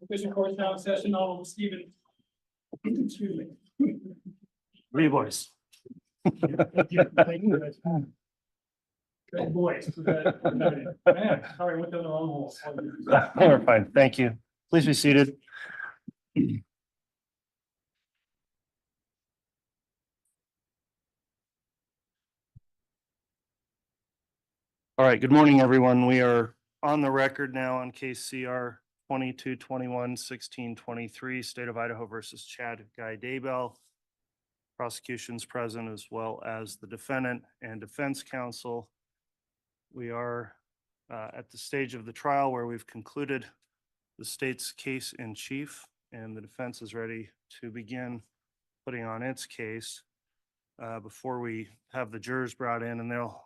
Official court now in session. All Stephen. Excuse me. Three boys. Thank you. Good boys. Man, sorry, went down the wrong hole. We're fine. Thank you. Please be seated. All right. Good morning, everyone. We are on the record now on case CR 22-21-1623, State of Idaho versus Chad Daybell. Prosecution's present as well as the defendant and defense counsel. We are at the stage of the trial where we've concluded the state's case in chief and the defense is ready to begin putting on its case. Before we have the jurors brought in, and they'll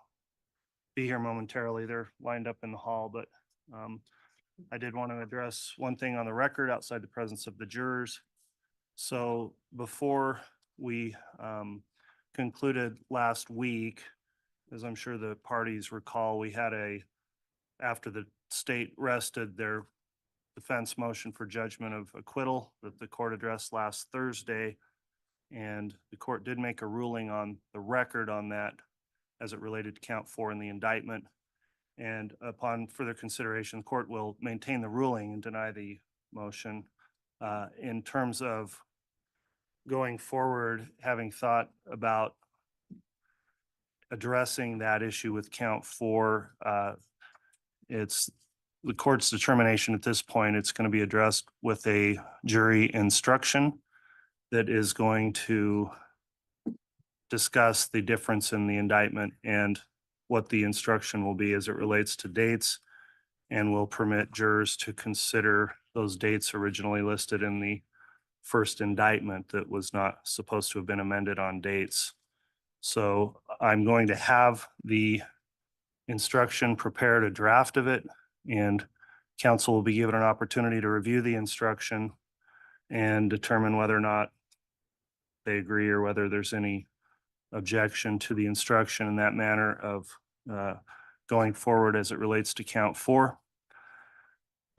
be here momentarily. They're lined up in the hall, but I did want to address one thing on the record outside the presence of the jurors. So before we concluded last week, as I'm sure the parties recall, we had after the state rested their defense motion for judgment of acquittal that the court addressed last Thursday. And the court did make a ruling on the record on that as it related to count 4 in the indictment. And upon further consideration, the court will maintain the ruling and deny the motion. In terms of going forward, having thought about addressing that issue with count 4, it's the court's determination at this point. It's going to be addressed with a jury instruction that is going to discuss the difference in the indictment and what the instruction will be as it relates to dates, and will permit jurors to consider those dates originally listed in the first indictment that was not supposed to have been amended on dates. So I'm going to have the instruction, prepared a draft of it, and counsel will be given an opportunity to review the instruction and determine whether or not they agree or whether there's any objection to the instruction in that manner of going forward as it relates to count 4.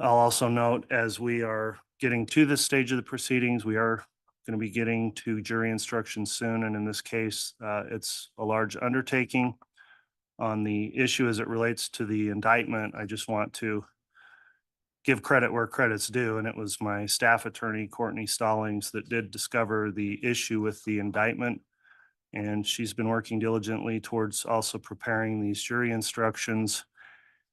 I'll also note, as we are getting to this stage of the proceedings, we are going to be getting to jury instructions soon. And in this case, it's a large undertaking. On the issue as it relates to the indictment, I just want to give credit where credit's due. And it was my staff attorney, Courtney Stallings, that did discover the issue with the indictment. And she's been working diligently towards also preparing these jury instructions.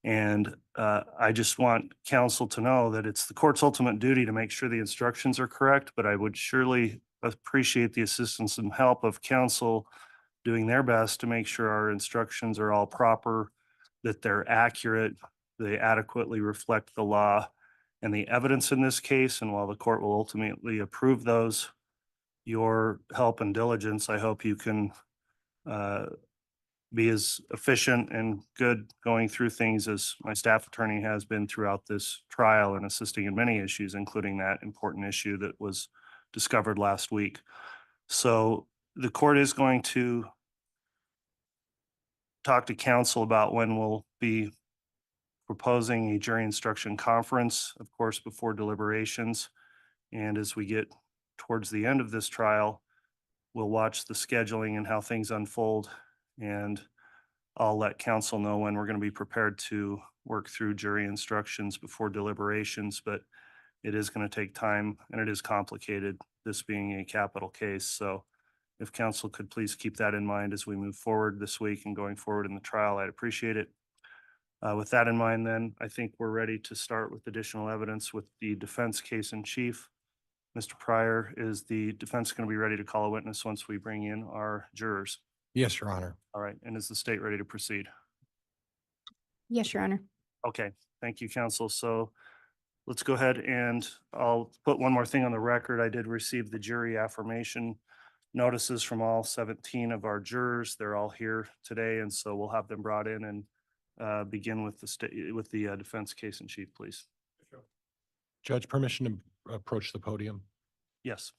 And I just want counsel to know that it's the court's ultimate duty to make sure the instructions are correct, but I would surely appreciate the assistance and help of counsel doing their best to make sure our instructions are all proper, that they're accurate, they adequately reflect the law and the evidence in this case. And while the court will ultimately approve those, your help and diligence, I hope you can be as efficient and good going through things as my staff attorney has been throughout this trial and assisting in many issues, including that important issue that was discovered last week. So the court is going to talk to counsel about when we'll be proposing a jury instruction conference, of course, before deliberations. And as we get towards the end of this trial, we'll watch the scheduling and how things unfold. And I'll let counsel know when we're going to be prepared to work through jury instructions before deliberations, but it is going to take time and it is complicated, this being a capital case. So if counsel could please keep that in mind as we move forward this week and going forward in the trial, I'd appreciate it. With that in mind, then I think we're ready to start with additional evidence with the defense case in chief. Mr. Pryor, is the defense going to be ready to call a witness once we bring in our jurors? Yes, Your Honor. All right. And is the state ready to proceed? Yes, Your Honor. Okay. Thank you, counsel. So let's go ahead and I'll put one more thing on the record. I did receive the jury affirmation notices from all 17 of our jurors. They're all here today. And so we'll have them brought in and begin with the defense case in chief, please. Judge, permission to approach the podium? Yes.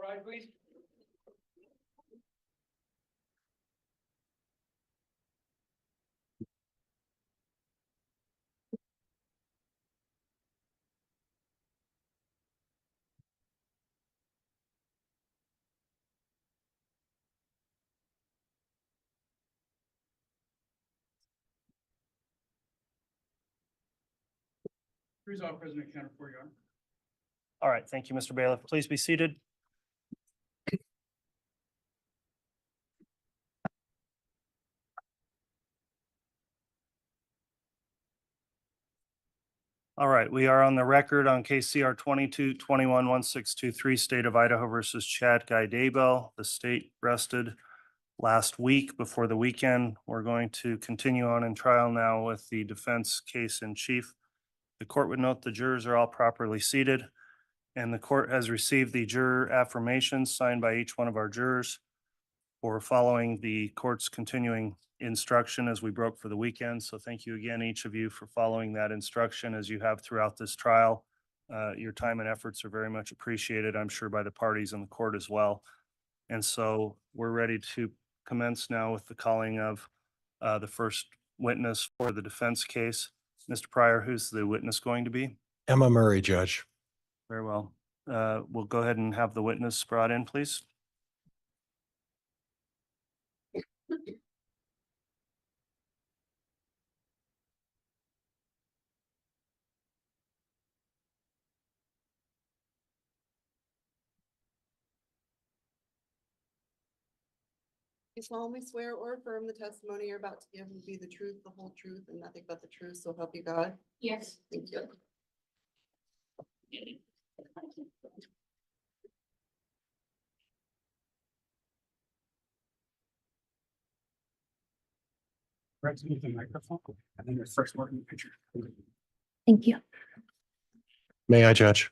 All right, please. Resolved, President Counter for you. All right, thank you, Mr. Bailiff. Please be seated. All right, we are on the record on case CR 22-21-1623, State of Idaho versus Chad Daybell. The state rested last week before the weekend. We're going to continue on in trial now with the defense case in chief. The court would note the jurors are all properly seated, and the court has received the juror affirmations signed by each one of our jurors for following the court's continuing instruction as we broke for the weekend. So thank you again, each of you, for following that instruction as you have throughout this trial. Your time and efforts are very much appreciated, I'm sure, by the parties in the court as well. And so we're ready to commence now with the calling of the first witness for the defense case. Mr. Pryor, who's the witness going to be? Emma Murray, Judge. Very well. We'll go ahead and have the witness brought in, please. You solemnly swear or affirm the testimony you're about to give will be the truth, the whole truth, and nothing but the truth, so help you God? Yes. Thank you. Right to the microphone, and then your first working picture. Thank you. May I, Judge?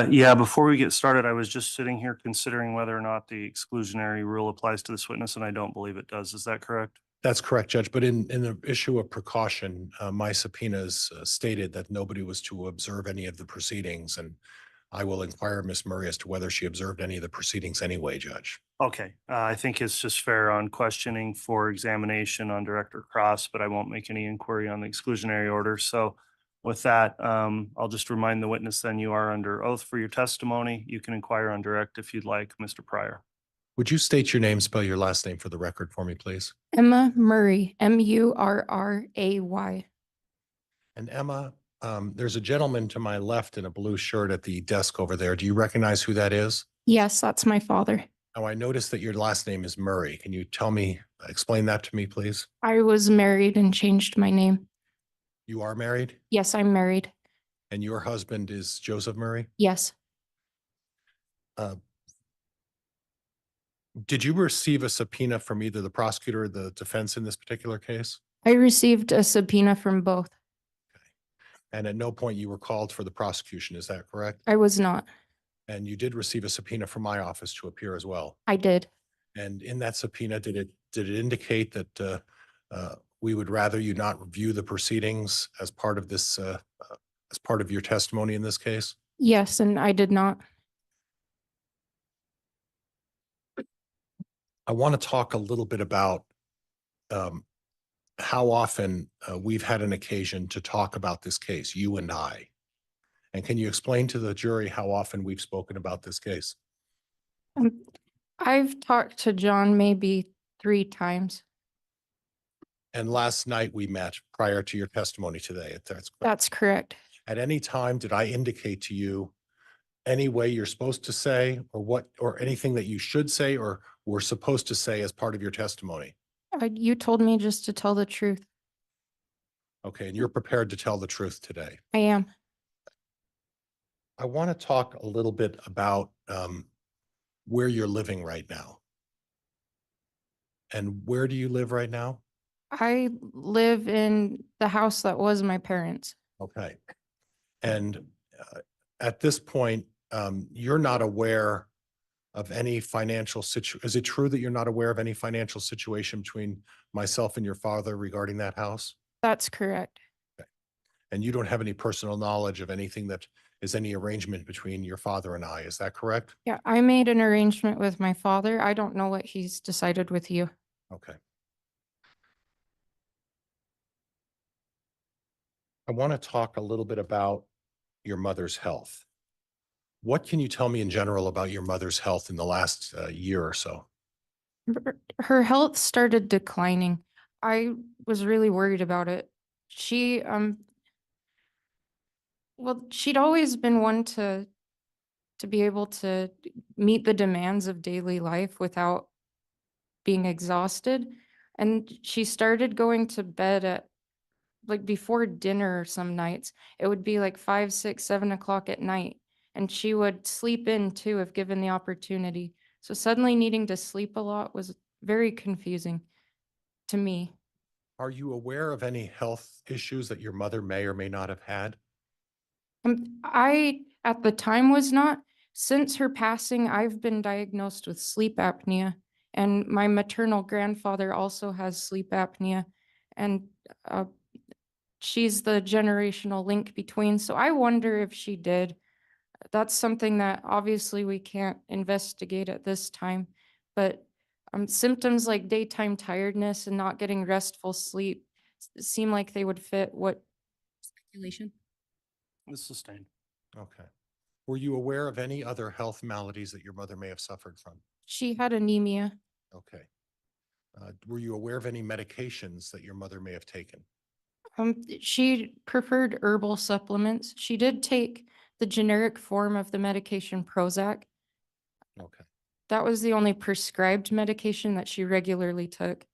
Yeah, before we get started, I was just sitting here considering whether or not the exclusionary rule applies to this witness, and I don't believe it does. Is that correct? That's correct, Judge. But in the issue of precaution, my subpoenas stated that nobody was to observe any of the proceedings, and I will inquire Ms. Murray as to whether she observed any of the proceedings anyway, Judge. Okay, I think it's just fair on questioning for examination on Director Cross, but I won't make any inquiry on the exclusionary order. So with that, I'll just remind the witness then you are under oath for your testimony. You can inquire on direct if you'd like, Mr. Pryor. Would you state your name, spell your last name for the record for me, please? Emma Murray, Murray. And Emma, there's a gentleman to my left in a blue shirt at the desk over there. Do you recognize who that is? Yes, that's my father. Now, I noticed that your last name is Murray. Can you explain that to me, please? I was married and changed my name. You are married, Yes, I'm married. and your husband is Joseph Murray? Yes. Did you receive a subpoena from either the prosecutor or the defense in this particular case? I received a subpoena from both. And at no point you were called for the prosecution, is that correct? I was not. And you did receive a subpoena from my office to appear as well. I did. And in that subpoena, did it indicate that we would rather you not review the proceedings as part of this, as part of your testimony in this case? Yes, and I did not. I want to talk a little bit about how often we've had an occasion to talk about this case, you and I. And can you explain to the jury how often we've spoken about this case? I've talked to John maybe 3 times. And last night we met prior to your testimony today. That's correct. That's correct. At any time, did I indicate to you any way you're supposed to say or anything that you should say or were supposed to say as part of your testimony? You told me just to tell the truth. Okay, and you're prepared to tell the truth today. I am. I want to talk a little bit about where you're living right now. And where do you live right now? I live in the house that was my parents'. Okay. And at this point, you're not aware of any financial situation. Is it true that you're not aware of any financial situation between myself and your father regarding that house? That's correct. And you don't have any personal knowledge of anything that is any arrangement between your father and I. Is that correct? Yeah, I made an arrangement with my father. I don't know what he's decided with you. Okay. I want to talk a little bit about your mother's health. What can you tell me in general about your mother's health in the last year or so? Her health started declining. I was really worried about it. She, well, she'd always been one to be able to meet the demands of daily life without being exhausted. And she started going to bed at like before dinner some nights. It would be like 5, 6, 7 o'clock at night. And she would sleep in too if given the opportunity. So suddenly needing to sleep a lot was very confusing to me. Are you aware of any health issues that your mother may or may not have had? I, at the time, was not. Since her passing, I've been diagnosed with sleep apnea, and my maternal grandfather also has sleep apnea, and uh, she's the generational link between. So I wonder if she did. That's something that obviously we can't investigate at this time, but symptoms like daytime tiredness and not getting restful sleep seem like they would fit what speculation. It's sustained. Okay. Were you aware of any other health maladies that your mother may have suffered from? She had anemia. Okay. Were you aware of any medications that your mother may have taken? She preferred herbal supplements. She did take the generic form of the medication Prozac. Okay. That was the only prescribed medication that she regularly took.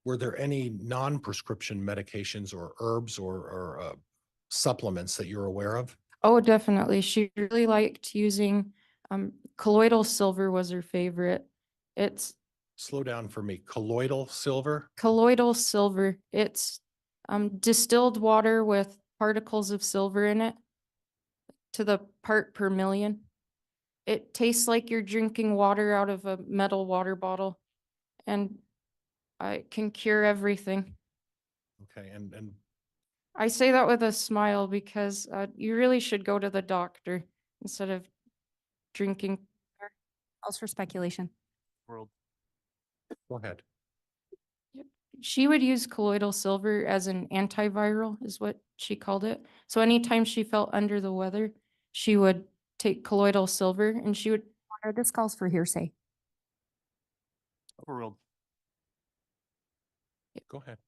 Were there any non-prescription medications or herbs or supplements that you're aware of? Oh, definitely. She really liked using colloidal silver was her favorite. It's Slow down for me. Colloidal silver? colloidal silver. It's distilled water with particles of silver in it to the part per million. It tastes like you're drinking water out of a metal water bottle, and it can cure everything. Okay. And I say that with a smile because you really should go to the doctor instead of drinking. Calls for speculation. World. go ahead. She would use colloidal silver as an antiviral, is what she called it. So anytime she felt under the weather, she would take colloidal silver and she would. This calls for hearsay. Overruled. Go ahead.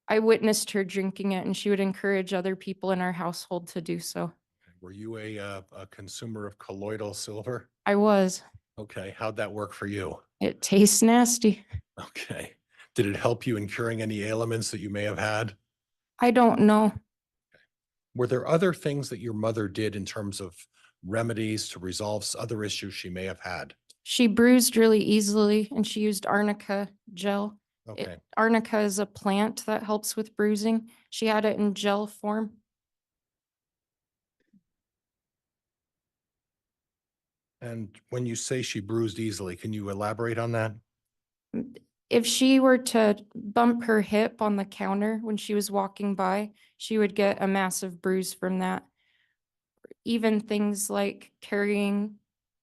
I witnessed her drinking it and she would encourage other people in our household to do so. Were you a consumer of colloidal silver? I was. Okay. How'd that work for you? It tastes nasty. Okay. Did it help you in curing any ailments that you may have had? I don't know. Were there other things that your mother did in terms of remedies to resolve other issues she may have had? She bruised really easily and she used arnica gel. Okay. Arnica is a plant that helps with bruising. She had it in gel form. And when you say she bruised easily, can you elaborate on that? If she were to bump her hip on the counter when she was walking by, she would get a massive bruise from that. Even things like carrying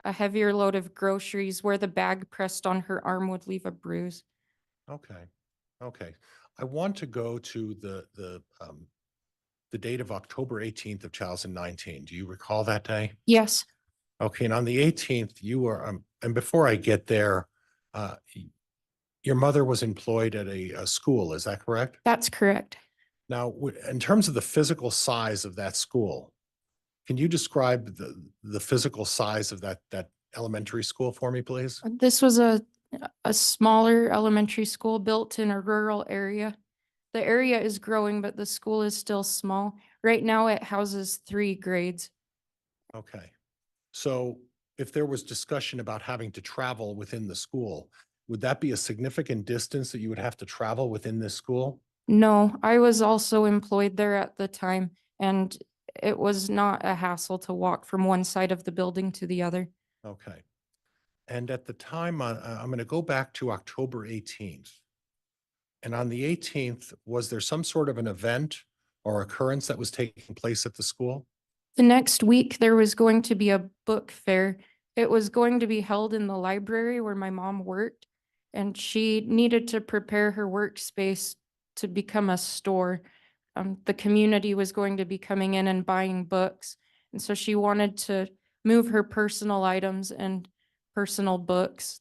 a heavier load of groceries where the bag pressed on her arm would leave a bruise. Okay. Okay. I want to go to the date of October 18th of 2019. Do you recall that day? Yes, Okay. And on the 18th, you were, and before I get there, your mother was employed at a school. Is that correct? that's correct. Now, in terms of the physical size of that school, can you describe the physical size of that elementary school for me, please? This was a smaller elementary school built in a rural area. The area is growing, but the school is still small. Right now, it houses 3 grades. Okay. So if there was discussion about having to travel within the school, would that be a significant distance that you would have to travel within this school? No, I was also employed there at the time, and it was not a hassle to walk from one side of the building to the other. Okay. And at the time, I'm going to go back to October 18th. And on the 18th, was there some sort of an event or occurrence that was taking place at the school? The next week, there was going to be a book fair. It was going to be held in the library where my mom worked, and she needed to prepare her workspace to become a store. The community was going to be coming in and buying books, and so she wanted to move her personal items and personal books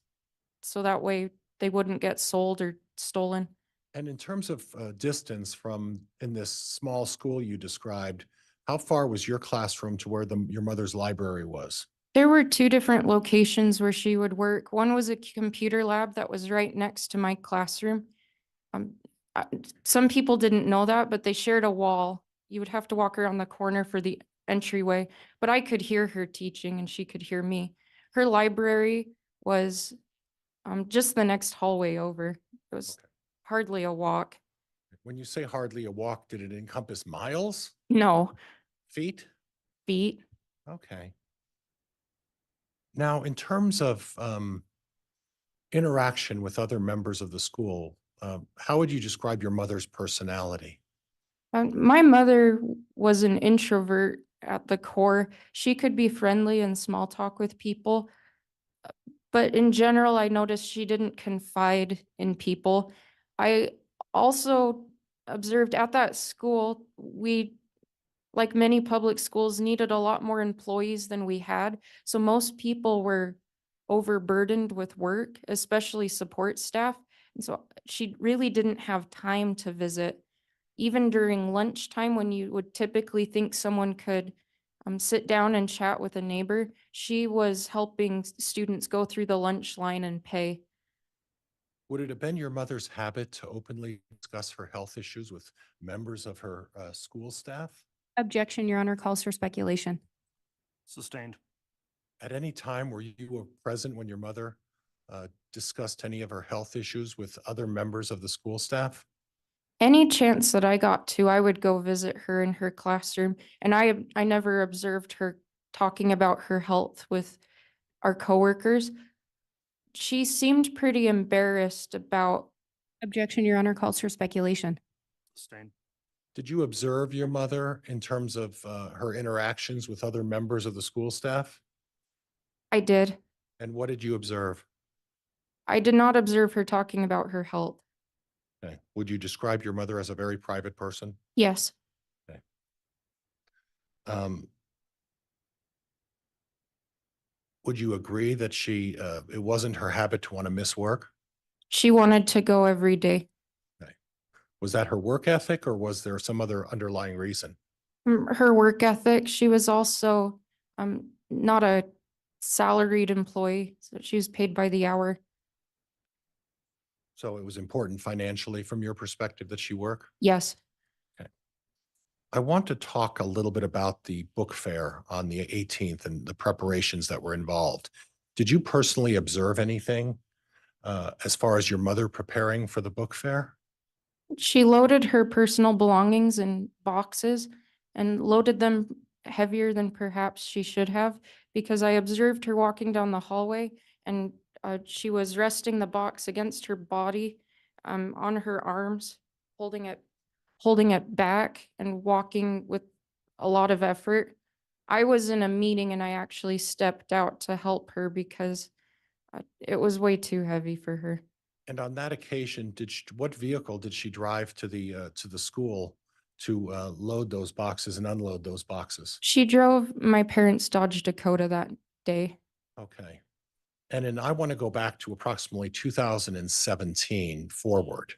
so that way they wouldn't get sold or stolen. And in terms of distance from in this small school you described, how far was your classroom to where your mother's library was? There were two different locations where she would work. One was a computer lab that was right next to my classroom. Um, some people didn't know that, but they shared a wall. You would have to walk around the corner for the entryway, but I could hear her teaching and she could hear me. Her library was just the next hallway over. It was Okay. hardly a walk. When you say hardly a walk, did it encompass miles, No, feet? feet. Okay. Now, in terms of interaction with other members of the school, how would you describe your mother's personality? My mother was an introvert at the core. She could be friendly and small talk with people, but in general, I noticed she didn't confide in people. I also observed at that school, we, like many public schools, needed a lot more employees than we had. So most people were overburdened with work, especially support staff. And so she really didn't have time to visit. Even during lunchtime, when you would typically think someone could sit down and chat with a neighbor, she was helping students go through the lunch line and pay. Would it have been your mother's habit to openly discuss her health issues with members of her school staff? Objection, Your Honor, calls for speculation. Sustained. At any time were you present when your mother discussed any of her health issues with other members of the school staff? Any chance that I got to, I would go visit her in her classroom, and I never observed her talking about her health with our coworkers. She seemed pretty embarrassed about. Objection, Your Honor, calls for speculation. Sustained. Did you observe your mother in terms of her interactions with other members of the school staff? I did. And what did you observe? I did not observe her talking about her health. Okay. Would you describe your mother as a very private person? Yes, Um, would you agree that it wasn't her habit to want to miss work? she wanted to go every day. Was that her work ethic or was there some other underlying reason? Her work ethic, she was also not a salaried employee, so she was paid by the hour. So it was important financially from your perspective that she work? Yes. I want to talk a little bit about the book fair on the 18th and the preparations that were involved. Did you personally observe anything as far as your mother preparing for the book fair? She loaded her personal belongings in boxes and loaded them heavier than perhaps she should have, because I observed her walking down the hallway and she was resting the box against her body, on her arms, holding it back and walking with a lot of effort. I was in a meeting and I actually stepped out to help her because it was way too heavy for her. And on that occasion, what vehicle did she drive to the school to load those boxes and unload those boxes? She drove my parents' Dodge Dakota that day. Okay. And then I want to go back to approximately 2017 forward.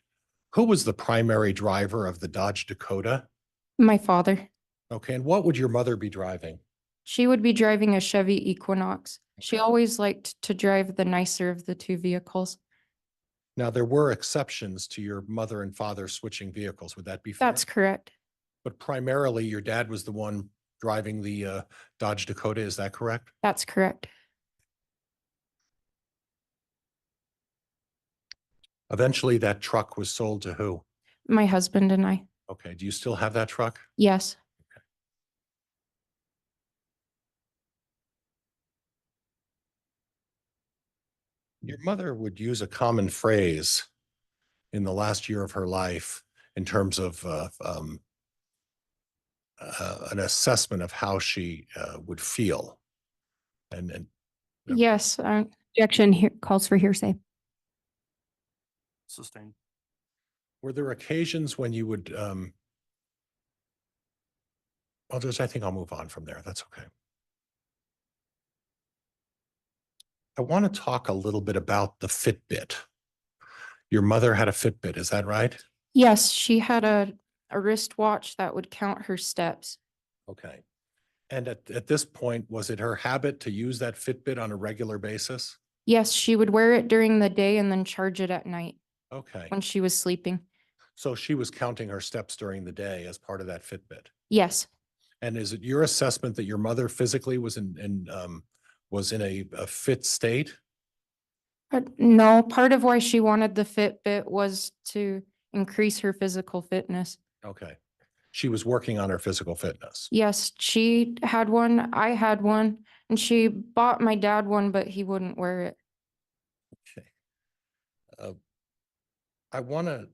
Who was the primary driver of the Dodge Dakota? My father. Okay, and what would your mother be driving? She would be driving a Chevy Equinox. She Okay. always liked to drive the nicer of the two vehicles. Now, there were exceptions to your mother and father switching vehicles. Would that be fair? That's correct. But primarily, your dad was the one driving the Dodge Dakota. Is that correct? That's correct. Eventually, that truck was sold to who? My husband and I. Okay, do you still have that truck? Yes. Your mother would use a common phrase in the last year of her life in terms of an assessment of how she would feel. And Yep. Yes, Objection here calls for hearsay. Sustained. were there occasions when you would, well, Judge, I think I'll move on from there. That's okay. I want to talk a little bit about the Fitbit. Your mother had a Fitbit, is that right? yes, she had a wristwatch that would count her steps. Okay. And at this point, was it her habit to use that Fitbit on a regular basis? Yes, she would wear it during the day and then charge it at night Okay. when she was sleeping. So she was counting her steps during the day as part of that Fitbit. Yes, And is it your assessment that your mother physically was in a fit state? but no, part of why she wanted the Fitbit was to increase her physical fitness. Okay. She was working on her physical fitness. Yes, she had one, I had one, and she bought my dad one, but he wouldn't wear it. Okay. I want to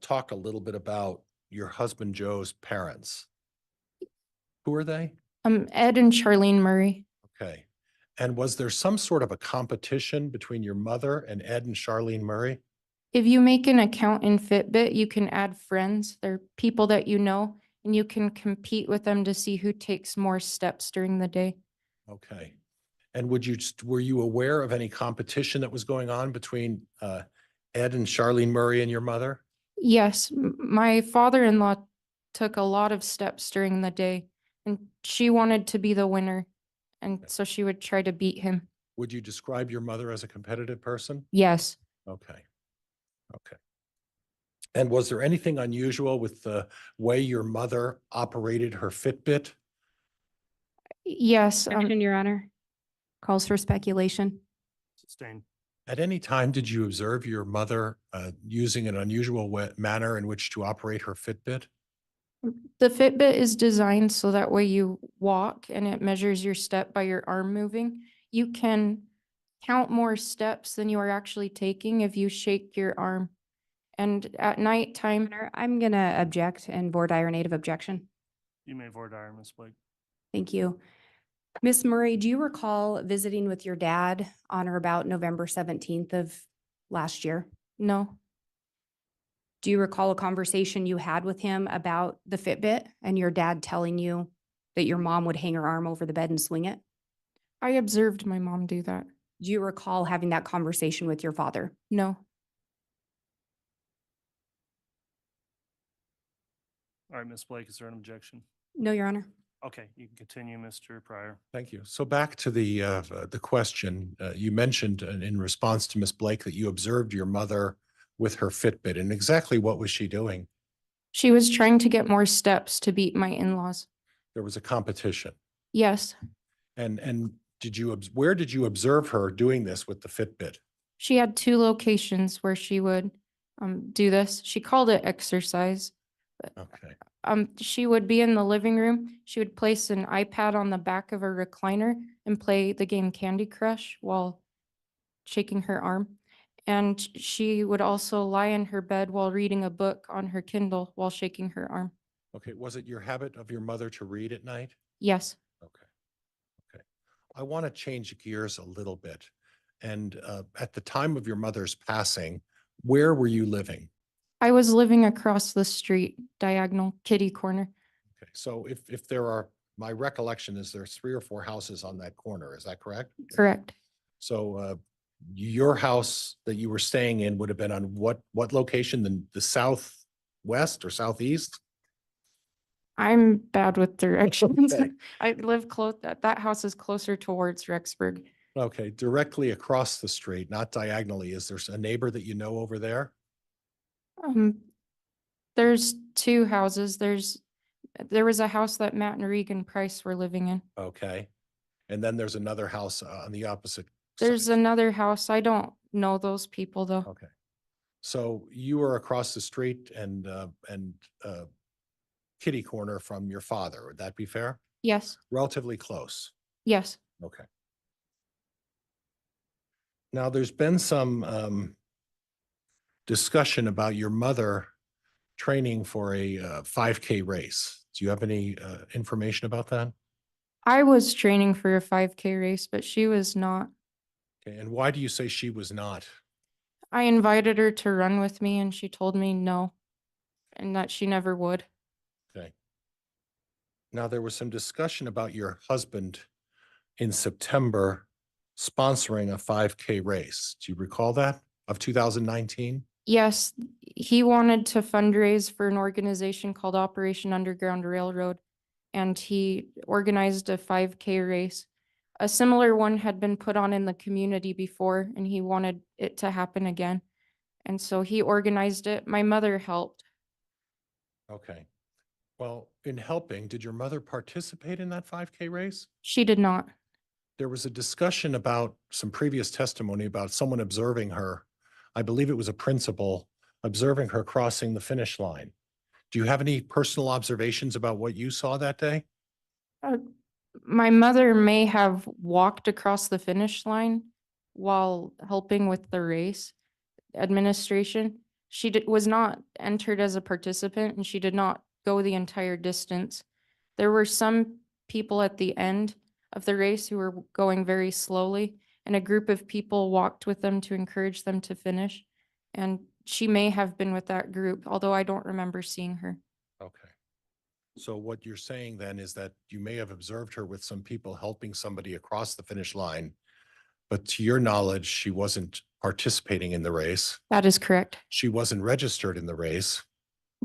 talk a little bit about your husband Joe's parents. Who are they? Ed and Charlene Murray. Okay. And was there some sort of a competition between your mother and Ed and Charlene Murray? If you make an account in Fitbit, you can add friends. They're people that you know, and you can compete with them to see who takes more steps during the day. Okay. And were you aware of any competition that was going on between Ed and Charlene Murray and your mother? Yes, my father-in-law took a lot of steps during the day, and she wanted to be the winner, and so she would try to beat him. Would you describe your mother as a competitive person? Yes, Okay. Okay. And was there anything unusual with the way your mother operated her Fitbit? yes, Objection, Your Honor. Calls for speculation. Sustained. At any time, did you observe your mother using an unusual manner in which to operate her Fitbit? the Fitbit is designed so that way you walk and it measures your step by your arm moving. You can count more steps than you are actually taking if you shake your arm. And at nighttime, Honor, I'm going to object and voir dire native objection. You may voir dire, Ms. Blake. Thank you. Ms. Murray, do you recall visiting with your dad on or about November 17th of last year? no, Do you recall a conversation you had with him about the Fitbit and your dad telling you that your mom would hang her arm over the bed and swing it? I observed my mom do that. Do you recall having that conversation with your father? No, All right, Ms. Blake, is there an objection? No, Your Honor. Okay, you can continue, Mr. Pryor. Thank you. So back to the question, you mentioned in response to Ms. Blake that you observed your mother with her Fitbit, and exactly what was she doing? she was trying to get more steps to beat my in-laws. There was a competition. Yes, And where did you observe her doing this with the Fitbit? she had 2 locations where she would do this. She called it exercise. Okay. She would be in the living room. She would place an iPad on the back of a recliner and play the game Candy Crush while shaking her arm. And she would also lie in her bed while reading a book on her Kindle while shaking her arm. Okay. Was it your habit of your mother to read at night? Yes, Okay. Okay. I want to change gears a little bit. And at the time of your mother's passing, where were you living? I was living across the street, diagonal kitty corner. Okay. So if there are, my recollection is there's 3 or 4 houses on that corner. Is that correct? Correct. So your house that you were staying in would have been on what location? The southwest or southeast? I'm bad with directions. Okay. I live close, that house is closer towards Rexburg. Okay, directly across the street, not diagonally. Is there a neighbor that you know over there? There's 2 houses. There was a house that Matt and Regan Price were living in. Okay. And then there's another house on the opposite There's side. another house. I don't know those people though. Okay. So you were across the street and kitty corner from your father. Would that be fair? Yes, Relatively close. yes. Okay. Now, there's been some discussion about your mother training for a 5K race. Do you have any information about that? I was training for a 5K race, but she was not. Okay, and why do you say she was not? I invited her to run with me and she told me no, and that she never would. Okay. Now, there was some discussion about your husband in September sponsoring a 5K race. Do you recall that, of 2019? Yes, he wanted to fundraise for an organization called Operation Underground Railroad, and he organized a 5K race. A similar one had been put on in the community before, and he wanted it to happen again. And so he organized it. My mother helped. Okay. Well, in helping, did your mother participate in that 5K race? She did not. There was a discussion about some previous testimony about someone observing her. I believe it was a principal observing her crossing the finish line. Do you have any personal observations about what you saw that day? My mother may have walked across the finish line while helping with the race administration. She was not entered as a participant and she did not go the entire distance. There were some people at the end of the race who were going very slowly, and a group of people walked with them to encourage them to finish. And she may have been with that group, although I don't remember seeing her. Okay. So what you're saying then is that you may have observed her with some people helping somebody across the finish line, but to your knowledge, she wasn't participating in the race. That is correct. She wasn't registered in the race.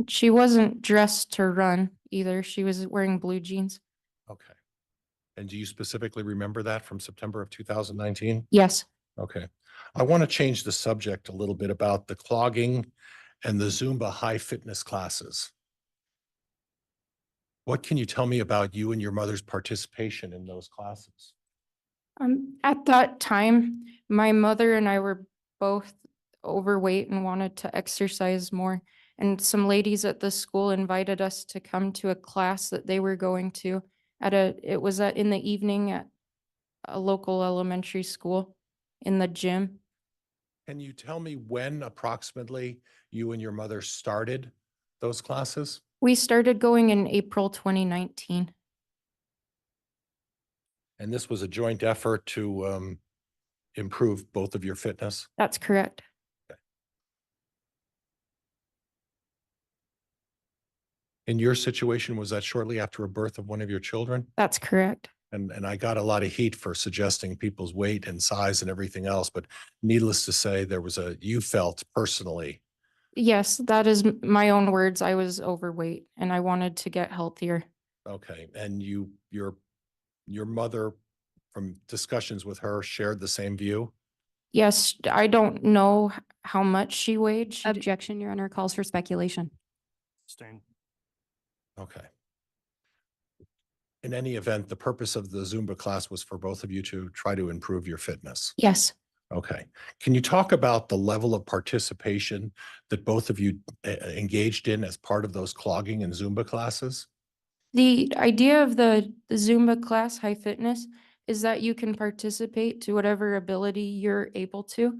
She wasn't dressed to run either. She was wearing blue jeans. Okay. And do you specifically remember that from September of 2019? Yes. Okay. I want to change the subject a little bit about the clogging and the Zumba high fitness classes. What can you tell me about you and your mother's participation in those classes? At that time, my mother and I were both overweight and wanted to exercise more. And some ladies at the school invited us to come to a class that they were going to in the evening at a local elementary school in the gym. Can you tell me when approximately you and your mother started those classes? We started going in April 2019. And this was a joint effort to improve both of your fitness? That's correct. In your situation, was that shortly after a birth of one of your children? That's correct. And I got a lot of heat for suggesting people's weight and size and everything else, but needless to say, you felt personally. Yes, that is my own words. I was overweight and I wanted to get healthier. Okay, and your mother, from discussions with her, shared the same view? Yes, I don't know how much she weighed. Objection, Your Honor, calls for speculation. Abstain. Okay. In any event, the purpose of the Zumba class was for both of you to try to improve your fitness. Yes. Okay. Can you talk about the level of participation that both of you engaged in as part of those clogging and Zumba classes? The idea of the Zumba class, high fitness, is that you can participate to whatever ability you're able to.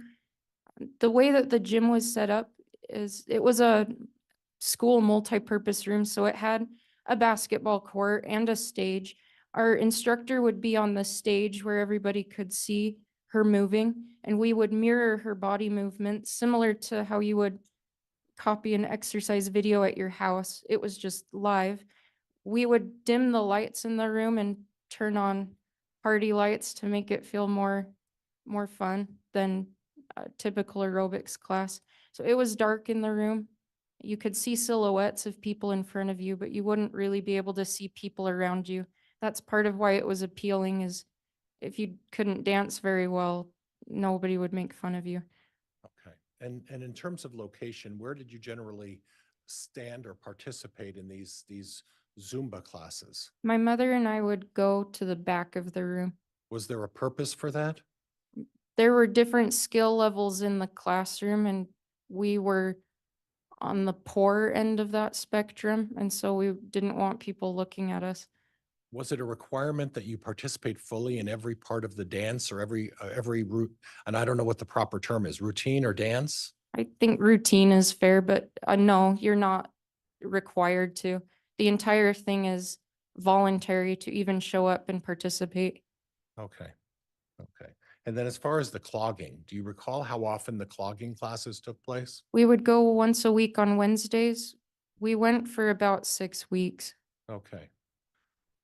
The way that the gym was set up is it was a school multi-purpose room, so it had a basketball court and a stage. Our instructor would be on the stage where everybody could see her moving, and we would mirror her body movements, similar to how you would copy an exercise video at your house. It was just live. We would dim the lights in the room and turn on party lights to make it feel more fun than a typical aerobics class. So it was dark in the room. You could see silhouettes of people in front of you, but you wouldn't really be able to see people around you. That's part of why it was appealing, is if you couldn't dance very well, nobody would make fun of you. Okay. And in terms of location, where did you generally stand or participate in these Zumba classes? My mother and I would go to the back of the room. Was there a purpose for that? There were different skill levels in the classroom, and we were on the poor end of that spectrum, and so we didn't want people looking at us. Was it a requirement that you participate fully in every part of the dance or every route? And I don't know what the proper term is, routine or dance? I think routine is fair, but no, you're not required to. the entire thing is voluntary to even show up and participate. Okay. Okay. And then as far as the clogging, do you recall how often the clogging classes took place? We would go once a week on Wednesdays. We went for about 6 weeks. Okay.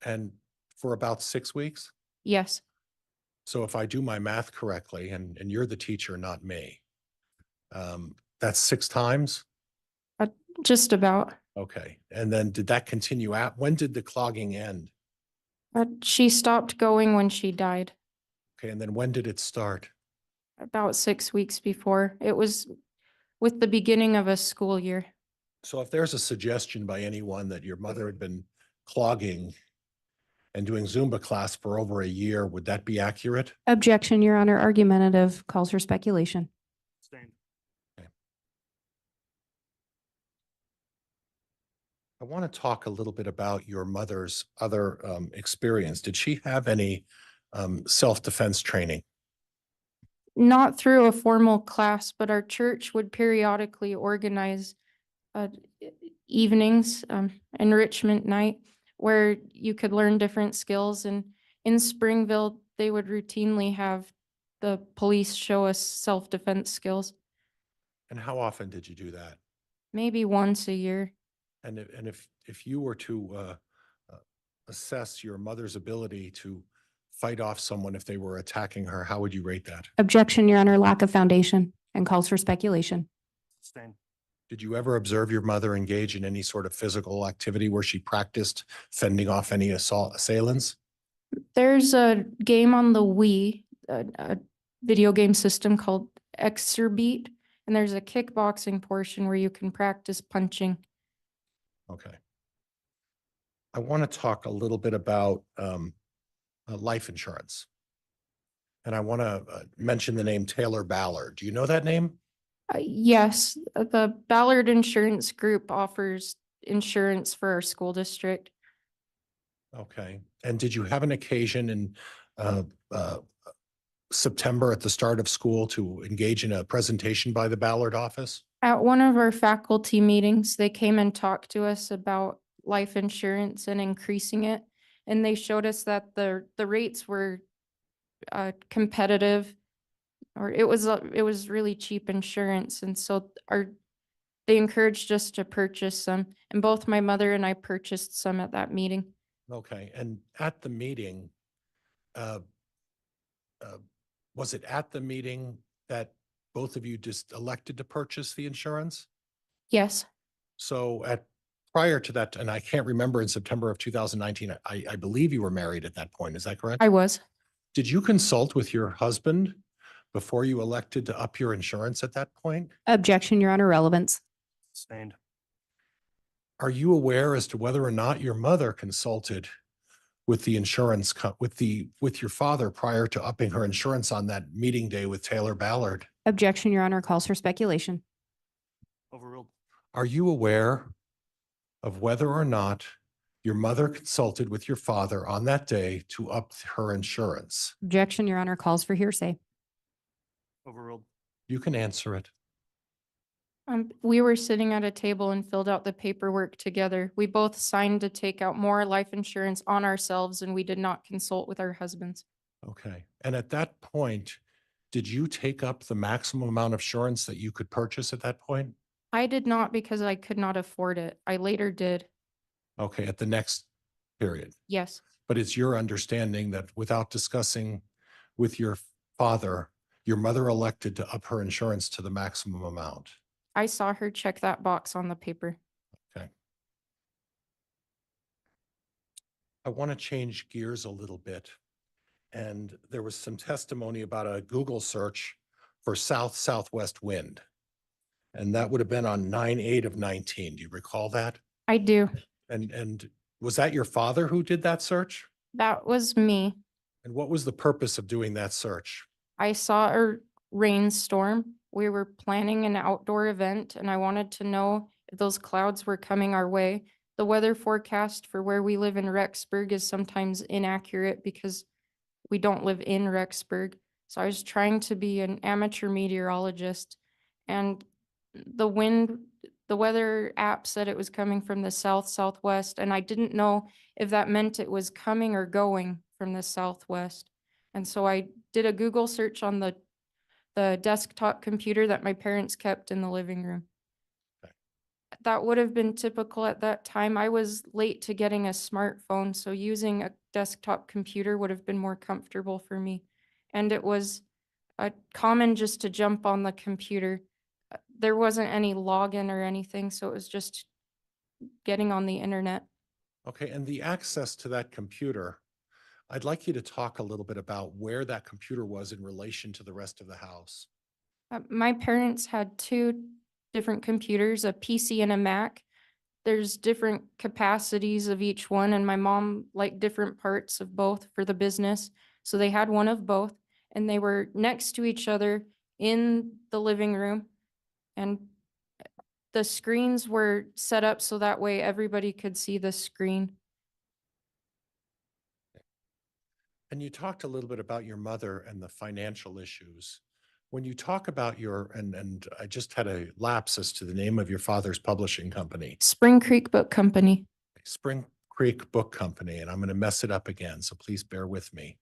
And for about 6 weeks? Yes, So if I do my math correctly, and you're the teacher, not me, that's 6 times? just about. Okay. And then did that continue out? When did the clogging end? She stopped going when she died, Okay. And then when did it start? about 6 weeks before. It was with the beginning of a school year. So if there's a suggestion by anyone that your mother had been clogging and doing Zumba class for over a year, would that be accurate? Objection, Your Honor. Argumentative calls for speculation. Sustained. I want to talk a little bit about your mother's other experience. Did she have any self-defense training? Not through a formal class, but our church would periodically organize evenings, enrichment night, where you could learn different skills. And in Springville, they would routinely have the police show us self-defense skills, And how often did you do that? maybe once a year. And if you were to assess your mother's ability to fight off someone if they were attacking her, how would you rate that? Objection, Your Honor. Lack of foundation and calls for speculation. Sustained. Did you ever observe your mother engage in any sort of physical activity where she practiced fending off any assailants? There's a game on the Wii, a video game system called Exerbeat, and there's a kickboxing portion where you can practice punching. Okay. I want to talk a little bit about life insurance. And I want to mention the name Taylor Ballard. Do you know that name? Yes, the Ballard Insurance Group offers insurance for our school district. Okay. And did you have an occasion in September at the start of school to engage in a presentation by the Ballard office? At one of our faculty meetings, they came and talked to us about life insurance and increasing it. And they showed us that the rates were competitive, or it was really cheap insurance. And so they encouraged us to purchase some, and both my mother and I purchased some at that meeting. Okay. And at the meeting, was it at the meeting that both of you just elected to purchase the insurance? Yes, So prior to that, and I can't remember, in September of 2019, I believe you were married at that point. Is that correct? I was. Did you consult with your husband before you elected to up your insurance at that point? Objection, Your Honor. Relevance. Sustained. Are you aware as to whether or not your mother consulted with the insurance, with your father prior to upping her insurance on that meeting day with Taylor Ballard? Objection, Your Honor. Calls for speculation. Overruled. Are you aware of whether or not your mother consulted with your father on that day to up her insurance? Objection, Your Honor. Calls for hearsay. Overruled. You can answer it. We were sitting at a table and filled out the paperwork together. We both signed to take out more life insurance on ourselves, and we did not consult with our husbands. Okay. And at that point, did you take up the maximum amount of insurance that you could purchase at that point? I did not because I could not afford it. I later did. Okay, at the next period. Yes, But it's your understanding that without discussing with your father, your mother elected to up her insurance to the maximum amount. I saw her check that box on the paper. Okay. I want to change gears a little bit. And there was some testimony about a Google search for south-southwest wind. And that would have been on 9/8 of 19. Do you recall that? I do. And was that your father who did that search? That was me. And what was the purpose of doing that search? I saw a rainstorm. We were planning an outdoor event, and I wanted to know if those clouds were coming our way. The weather forecast for where we live in Rexburg is sometimes inaccurate because we don't live in Rexburg. So I was trying to be an amateur meteorologist, and the wind the weather app said it was coming from the south, southwest, and I didn't know if that meant it was coming or going from the southwest. And so I did a Google search on the desktop computer that my parents kept in the living room. Okay. That would have been typical at that time. I was late to getting a smartphone, so using a desktop computer would have been more comfortable for me. And it was common just to jump on the computer. There wasn't any login or anything, so it was just getting on the internet. Okay, and the access to that computer, I'd like you to talk a little bit about where that computer was in relation to the rest of the house. My parents had two different computers, a PC and a Mac. There's different capacities of each one, and my mom liked different parts of both for the business. So they had one of both, and they were next to each other in the living room. And the screens were set up so that way everybody could see the screen. And you talked a little bit about your mother and the financial issues. When you talk about and I just had a lapse as to the name of your father's publishing company, Spring Creek Book Company. Spring Creek Book Company, and I'm going to mess it up again, so please bear with me.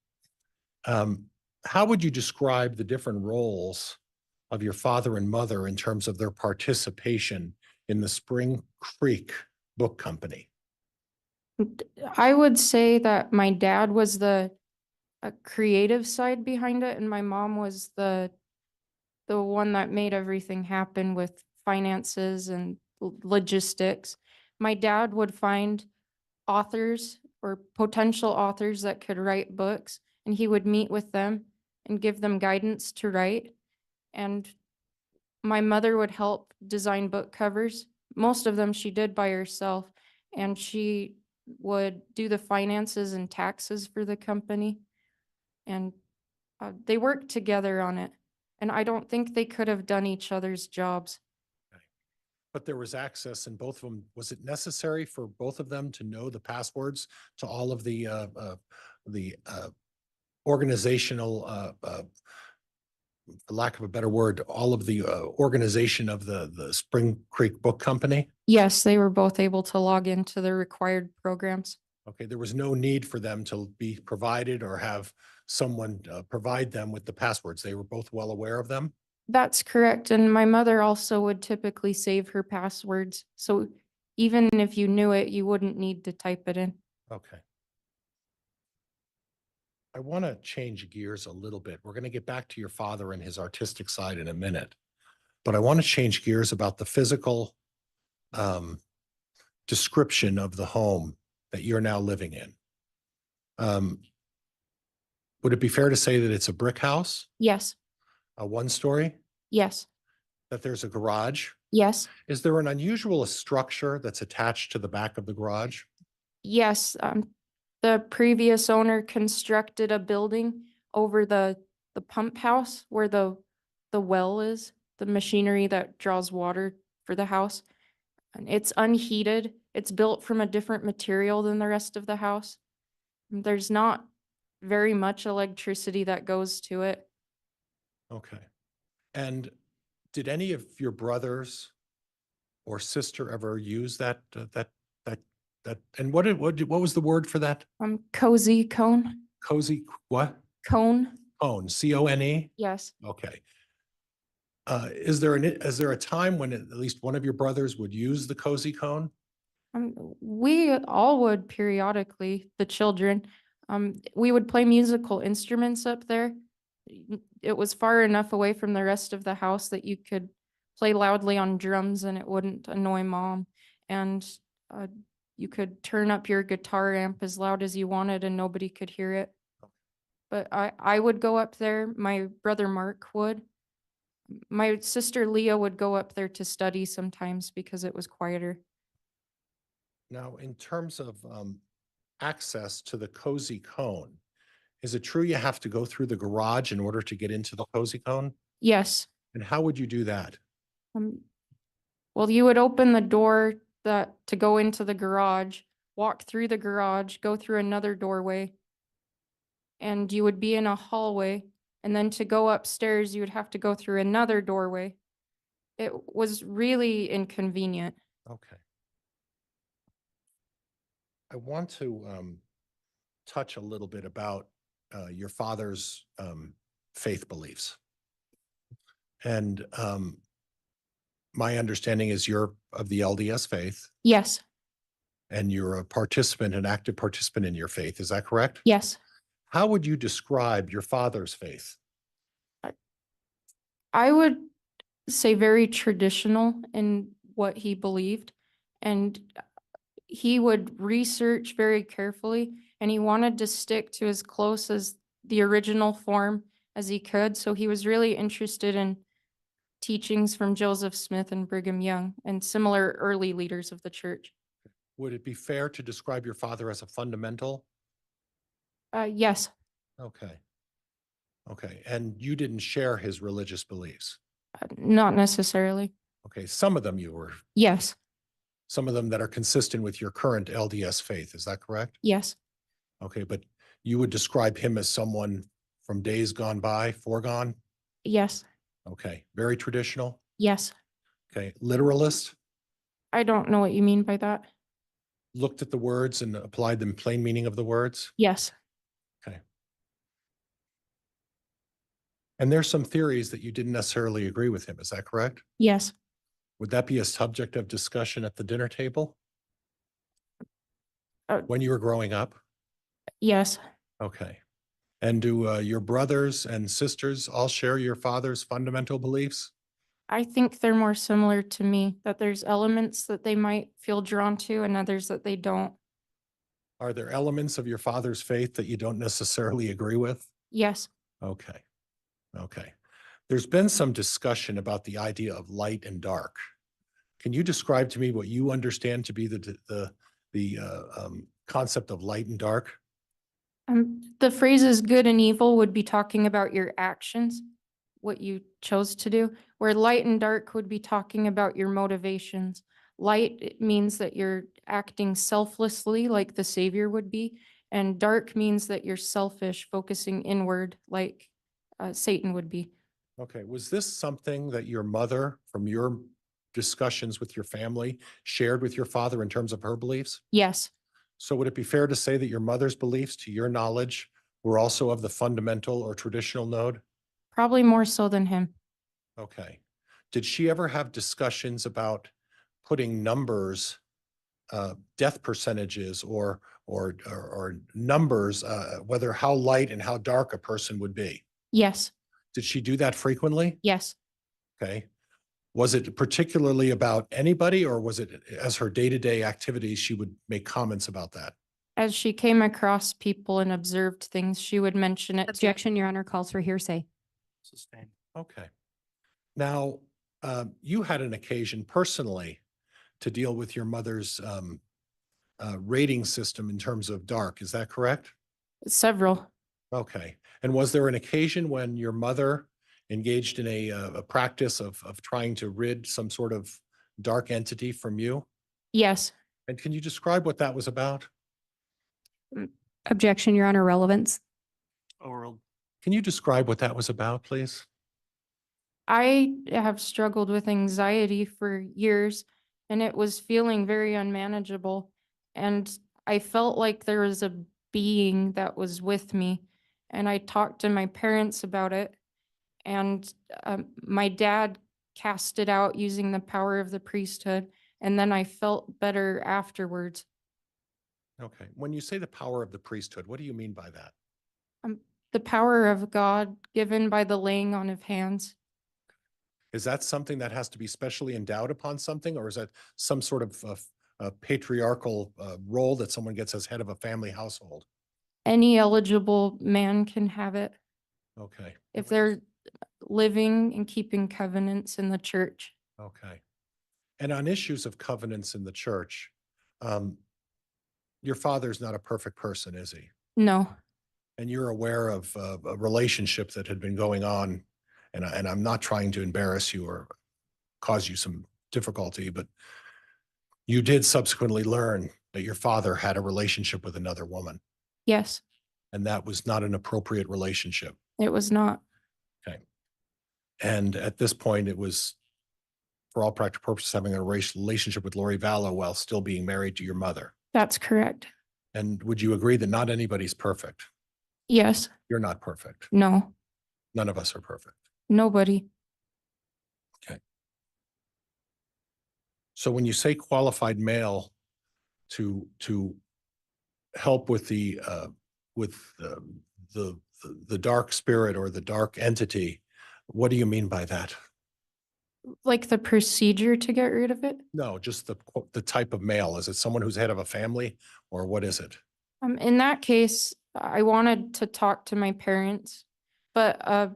How would you describe the different roles of your father and mother in terms of their participation in the Spring Creek Book Company? I would say that my dad was the creative side behind it, and my mom was the one that made everything happen with finances and logistics. My dad would find authors or potential authors that could write books, and he would meet with them and give them guidance to write. And my mother would help design book covers. Most of them she did by herself, and she would do the finances and taxes for the company. And they worked together on it. And I don't think they could have done each other's jobs. But there was access in both of them. Was it necessary for both of them to know the passwords to all of the organizational, for lack of a better word, all of the organization of the Spring Creek Book Company? Yes, they were both able to log into the required programs. Okay, there was no need for them to be provided or have someone provide them with the passwords. They were both well aware of them? That's correct. And my mother also would typically save her passwords. So even if you knew it, you wouldn't need to type it in. Okay. I want to change gears a little bit. We're going to get back to your father and his artistic side in a minute. But I want to change gears about the physical description of the home that you're now living in. Would it be fair to say that it's a brick house, Yes, a one-story, yes, that there's a garage? yes, Is there an unusual structure that's attached to the back of the garage? yes. The previous owner constructed a building over the pump house where the well is, the machinery that draws water for the house. And it's unheated. It's built from a different material than the rest of the house. There's not very much electricity that goes to it. Okay. And did any of your brothers or sister ever use that, and what was the word for that? Cozy cone, Cozy, what? cone, Cone, C-O-N-E? yes. Okay. Is there a time when at least one of your brothers would use the cozy cone? We all would periodically, the children. We would play musical instruments up there. It was far enough away from the rest of the house that you could play loudly on drums and it wouldn't annoy mom. And you could turn up your guitar amp as loud as you wanted and nobody could hear it. But I would go up there. My brother Mark would. My sister Leah would go up there to study sometimes because it was quieter. Now, in terms of access to the cozy cone, is it true you have to go through the garage in order to get into the cozy cone? Yes. And how would you do that? Well, you would open the door to go into the garage, walk through the garage, go through another doorway, and you would be in a hallway. And then to go upstairs, you would have to go through another doorway. It was really inconvenient. Okay. I want to touch a little bit about your father's faith beliefs. And my understanding is you're of the LDS faith Yes, and you're a participant, an active participant in your faith. Is that correct? yes. How would you describe your father's faith? I would say very traditional in what he believed. And he would research very carefully, and he wanted to stick to as close as the original form as he could. So he was really interested in teachings from Joseph Smith and Brigham Young and similar early leaders of the church. Would it be fair to describe your father as a fundamental? Yes, Okay. Okay. And you didn't share his religious beliefs? not necessarily. Okay. Some of them you were, Yes, some of them that are consistent with your current LDS faith. Is that correct? yes, Okay. But you would describe him as someone from days gone by, foregone? yes, Okay. Very traditional? yes. Okay. Literalist? I don't know what you mean by that. Looked at the words and applied the plain meaning of the words? Yes, Okay. And there's some theories that you didn't necessarily agree with him. Is that correct? yes. Would that be a subject of discussion at the dinner table Uh, when you were growing up? yes, Okay. And do your brothers and sisters all share your father's fundamental beliefs? I think they're more similar to me, that there's elements that they might feel drawn to and others that they don't. Are there elements of your father's faith that you don't necessarily agree with? Yes, Okay. Okay. There's been some discussion about the idea of light and dark. Can you describe to me what you understand to be the concept of light and dark? the phrases good and evil would be talking about your actions, what you chose to do, where light and dark would be talking about your motivations. Light it means that you're acting selflessly like the Savior would be, and dark means that you're selfish, focusing inward like Satan would be. Okay. Was this something that your mother, from your discussions with your family, shared with your father in terms of her beliefs? Yes, So would it be fair to say that your mother's beliefs, to your knowledge, were also of the fundamental or traditional node? probably more so than him. Okay. Did she ever have discussions about putting numbers, death percentages or numbers, whether how light and how dark a person would be? Yes, Did she do that frequently? yes. Okay. Was it particularly about anybody, or was it as her day-to-day activities, she would make comments about that? As she came across people and observed things, she would mention it. to- Objection, Your Honor, calls for hearsay. Sustained. Okay. Now, you had an occasion personally to deal with your mother's rating system in terms of dark. Is that correct? Several. Okay. And was there an occasion when your mother engaged in a practice of trying to rid some sort of dark entity from you? Yes. And can you describe what that was about? Objection, Your Honor, relevance. Overruled. Can you describe what that was about, please? I have struggled with anxiety for years, and it was feeling very unmanageable. And I felt like there was a being that was with me. And I talked to my parents about it. And my dad cast it out using the power of the priesthood. And then I felt better afterwards. Okay. When you say the power of the priesthood, what do you mean by that? The power of God given by the laying on of hands. Is that something that has to be specially endowed upon something, or is that some sort of patriarchal role that someone gets as head of a family household? Any eligible man can have it Okay. if they're living and keeping covenants in the church. Okay. And on issues of covenants in the church, your father's not a perfect person, is he? No, And you're aware of a relationship that had been going on, and I'm not trying to embarrass you or cause you some difficulty, but you did subsequently learn that your father had a relationship with another woman, yes, and that was not an appropriate relationship. it was not. Okay. And at this point, it was for all practical purposes, having a relationship with Lori Vallow while still being married to your mother. That's correct. And would you agree that not anybody's perfect? Yes, You're not perfect. no, None of us are perfect. nobody. So when you say qualified male to help with the dark spirit or the dark entity, what do you mean by that? Like the procedure to get rid of it? No, just the type of male. Is it someone who's head of a family, or what is it? In that case, I wanted to talk to my parents, but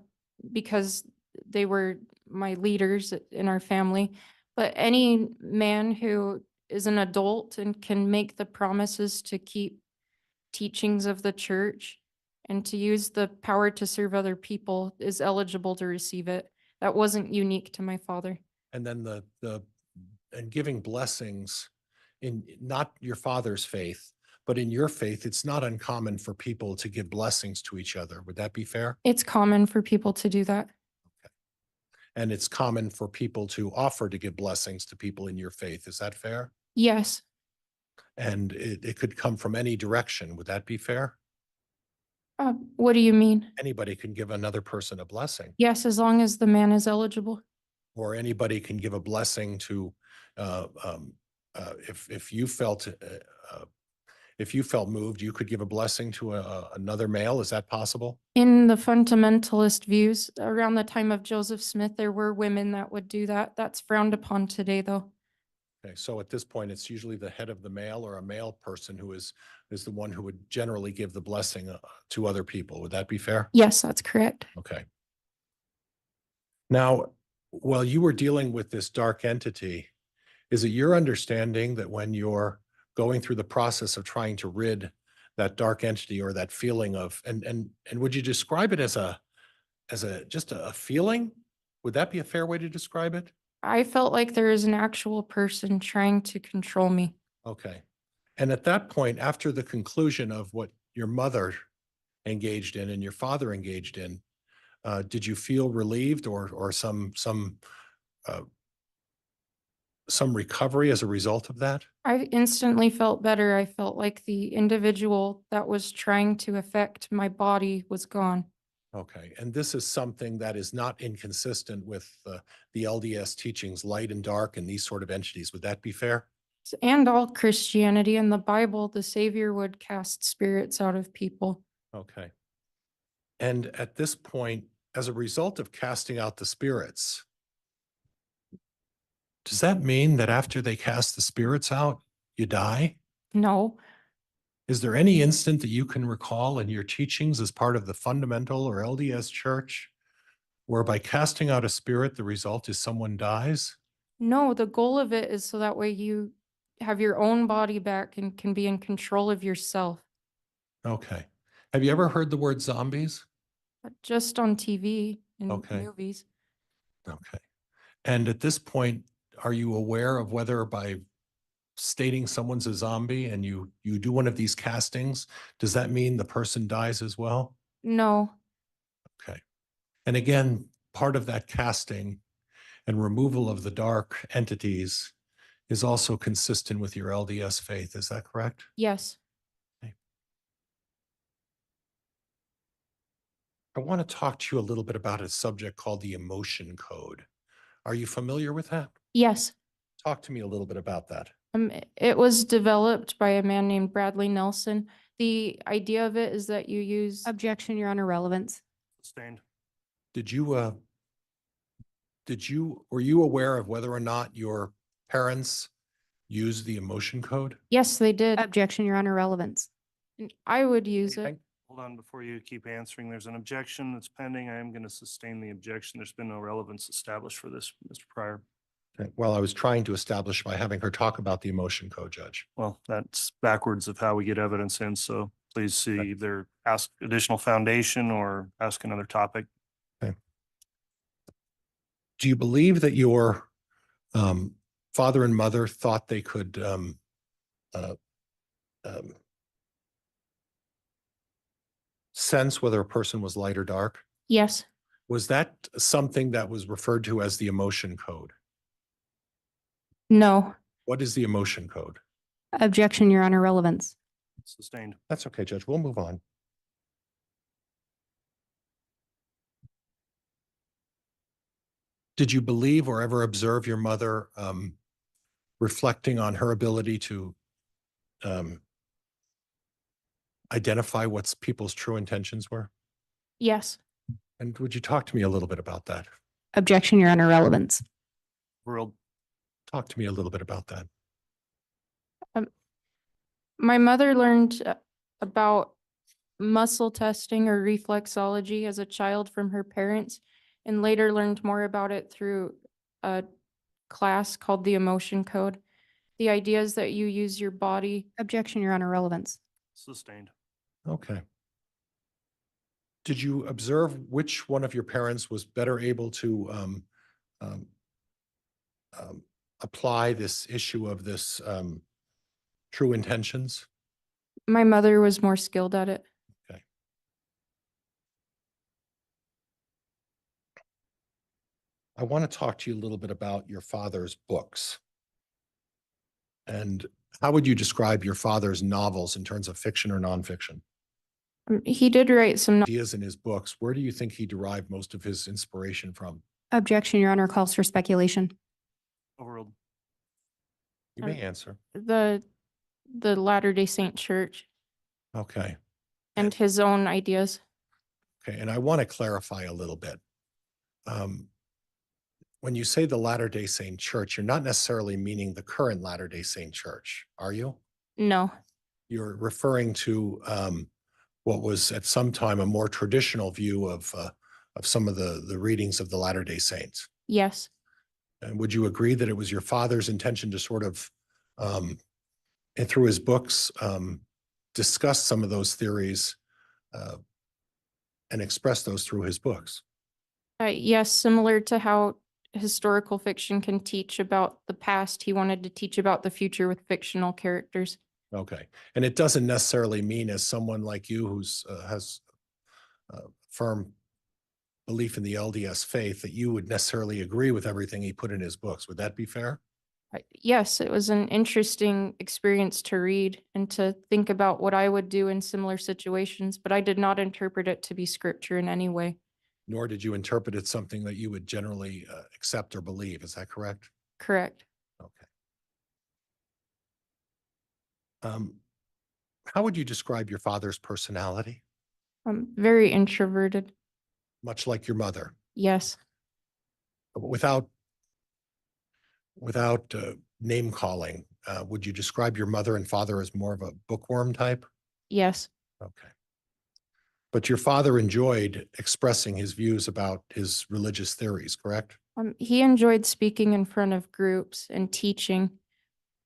because they were my leaders in our family. But any man who is an adult and can make the promises to keep teachings of the church and to use the power to serve other people is eligible to receive it. That wasn't unique to my father. And then and giving blessings in not your father's faith, but in your faith, it's not uncommon for people to give blessings to each other. Would that be fair? It's common for people to do that. And it's common for people to offer to give blessings to people in your faith. Is that fair? Yes, And it could come from any direction. Would that be fair? what do you mean? Anybody can give another person a blessing, Yes, as long as the man is eligible. or anybody can give a blessing to, if you felt moved, you could give a blessing to another male. Is that possible? In the fundamentalist views, around the time of Joseph Smith, there were women that would do that. That's frowned upon today, though. Okay, so at this point, it's usually the head of the male or a male person who is the one who would generally give the blessing to other people. Would that be fair? Yes, that's correct. Okay. Now, while you were dealing with this dark entity, is it your understanding that when you're going through the process of trying to rid that dark entity or that feeling of, and would you describe it as just a feeling? Would that be a fair way to describe it? I felt like there is an actual person trying to control me. Okay. And at that point, after the conclusion of what your mother engaged in and your father engaged in, did you feel relieved or some recovery as a result of that? I instantly felt better. I felt like the individual that was trying to affect my body was gone. Okay, and this is something that is not inconsistent with the LDS teachings, light and dark, and these sort of entities. Would that be fair? And all Christianity and the Bible, the Savior would cast spirits out of people. Okay. And at this point, as a result of casting out the spirits, does that mean that after they cast the spirits out, you die? No, Is there any instant that you can recall in your teachings as part of the fundamental or LDS church where by casting out a spirit, the result is someone dies? no, the goal of it is so that way you have your own body back and can be in control of yourself. Okay. Have you ever heard the word zombies? Just on TV and Okay. movies. Okay. And at this point, are you aware of whether by stating someone's a zombie and you do one of these castings, does that mean the person dies as well? No, Okay. And again, part of that casting and removal of the dark entities is also consistent with your LDS faith. Is that correct? yes, I want to talk to you a little bit about a subject called the emotion code. Are you familiar with that? yes. Talk to me a little bit about that. It was developed by a man named Bradley Nelson. The idea of it is that you use Objection, Your Honor, relevance. Sustained. Were you aware of whether or not your parents used the emotion code? Yes, they did. Objection, Your Honor, relevance. And I would use it. Anything? Hold on, before you keep answering, there's an objection that's pending. I am going to sustain the objection. There's been no relevance established for this, Mr. Pryor. Okay. Well, I was trying to establish by having her talk about the emotion code, Judge. Well, that's backwards of how we get evidence in, so please see either ask additional foundation or ask another topic. Do you believe that your father and mother thought they could sense whether a person was light or dark? Yes, Was that something that was referred to as the emotion code? No. What is the emotion code? Objection, Your Honor, relevance. Sustained. That's okay, Judge. We'll move on. Did you believe or ever observe your mother reflecting on her ability to identify what people's true intentions were? Yes. And would you talk to me a little bit about that? Objection, Your Honor, relevance. Overruled. Talk to me a little bit about that. My mother learned about muscle testing or reflexology as a child from her parents, and later learned more about it through a class called the Emotion Code. The idea is that you use your body. Objection, Your Honor, relevance. Sustained. Okay. Did you observe which one of your parents was better able to apply this issue of this true intentions? My mother was more skilled at it. Okay. I want to talk to you a little bit about your father's books. And how would you describe your father's novels in terms of fiction or nonfiction? He did write some. Ideas in his books, where do you think he derived most of his inspiration from? Objection, Your Honor, calls for speculation. Overruled. You may answer. The Latter-day Saint Church Okay. and his own ideas. Okay, and I want to clarify a little bit. When you say the Latter-day Saint Church, you're not necessarily meaning the current Latter-day Saint Church, are you? No. You're referring to what was at some time a more traditional view of some of the readings of the Latter-day Saints. Yes. And would you agree that it was your father's intention to sort of, and through his books, discuss some of those theories and express those through his books? Yes, similar to how historical fiction can teach about the past, he wanted to teach about the future with fictional characters. Okay. And it doesn't necessarily mean, as someone like you who's has firm belief in the LDS faith, that you would necessarily agree with everything he put in his books. Would that be fair? Yes, it was an interesting experience to read and to think about what I would do in similar situations, but I did not interpret it to be scripture in any way. Nor did you interpret it something that you would generally accept or believe. Is that correct? Correct. Okay. How would you describe your father's personality? Very introverted. Much like your mother, Yes. without name calling. Would you describe your mother and father as more of a bookworm type? Yes. Okay. But your father enjoyed expressing his views about his religious theories, correct? He enjoyed speaking in front of groups and teaching,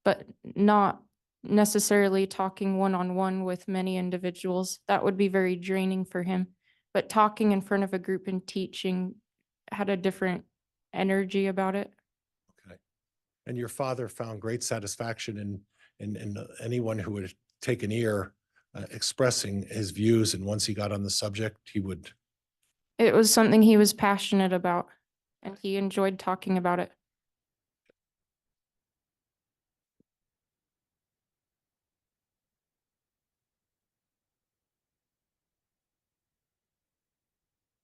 but not necessarily talking one-on-one with many individuals. That would be very draining for him. But talking in front of a group and teaching had a different energy about it. Okay. And your father found great satisfaction in anyone who would take an ear expressing his views, and once he got on the subject, he would. It was something he was passionate about, and he enjoyed talking about it.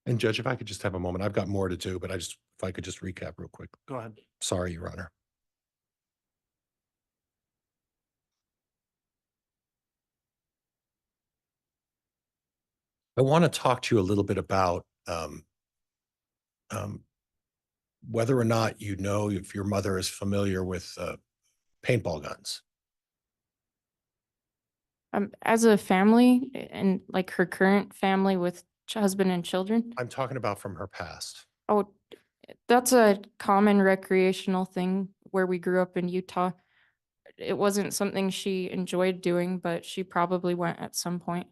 And Judge, if I could just have a moment, I've got more to do, but if I could just recap real quick. Go ahead. Sorry, Your Honor. I want to talk to you a little bit about whether or not you know if your mother is familiar with paintball guns. As a family and like her current family with husband and children. I'm talking about from her past. Oh, that's a common recreational thing where we grew up in Utah. It wasn't something she enjoyed doing, but she probably went at some point.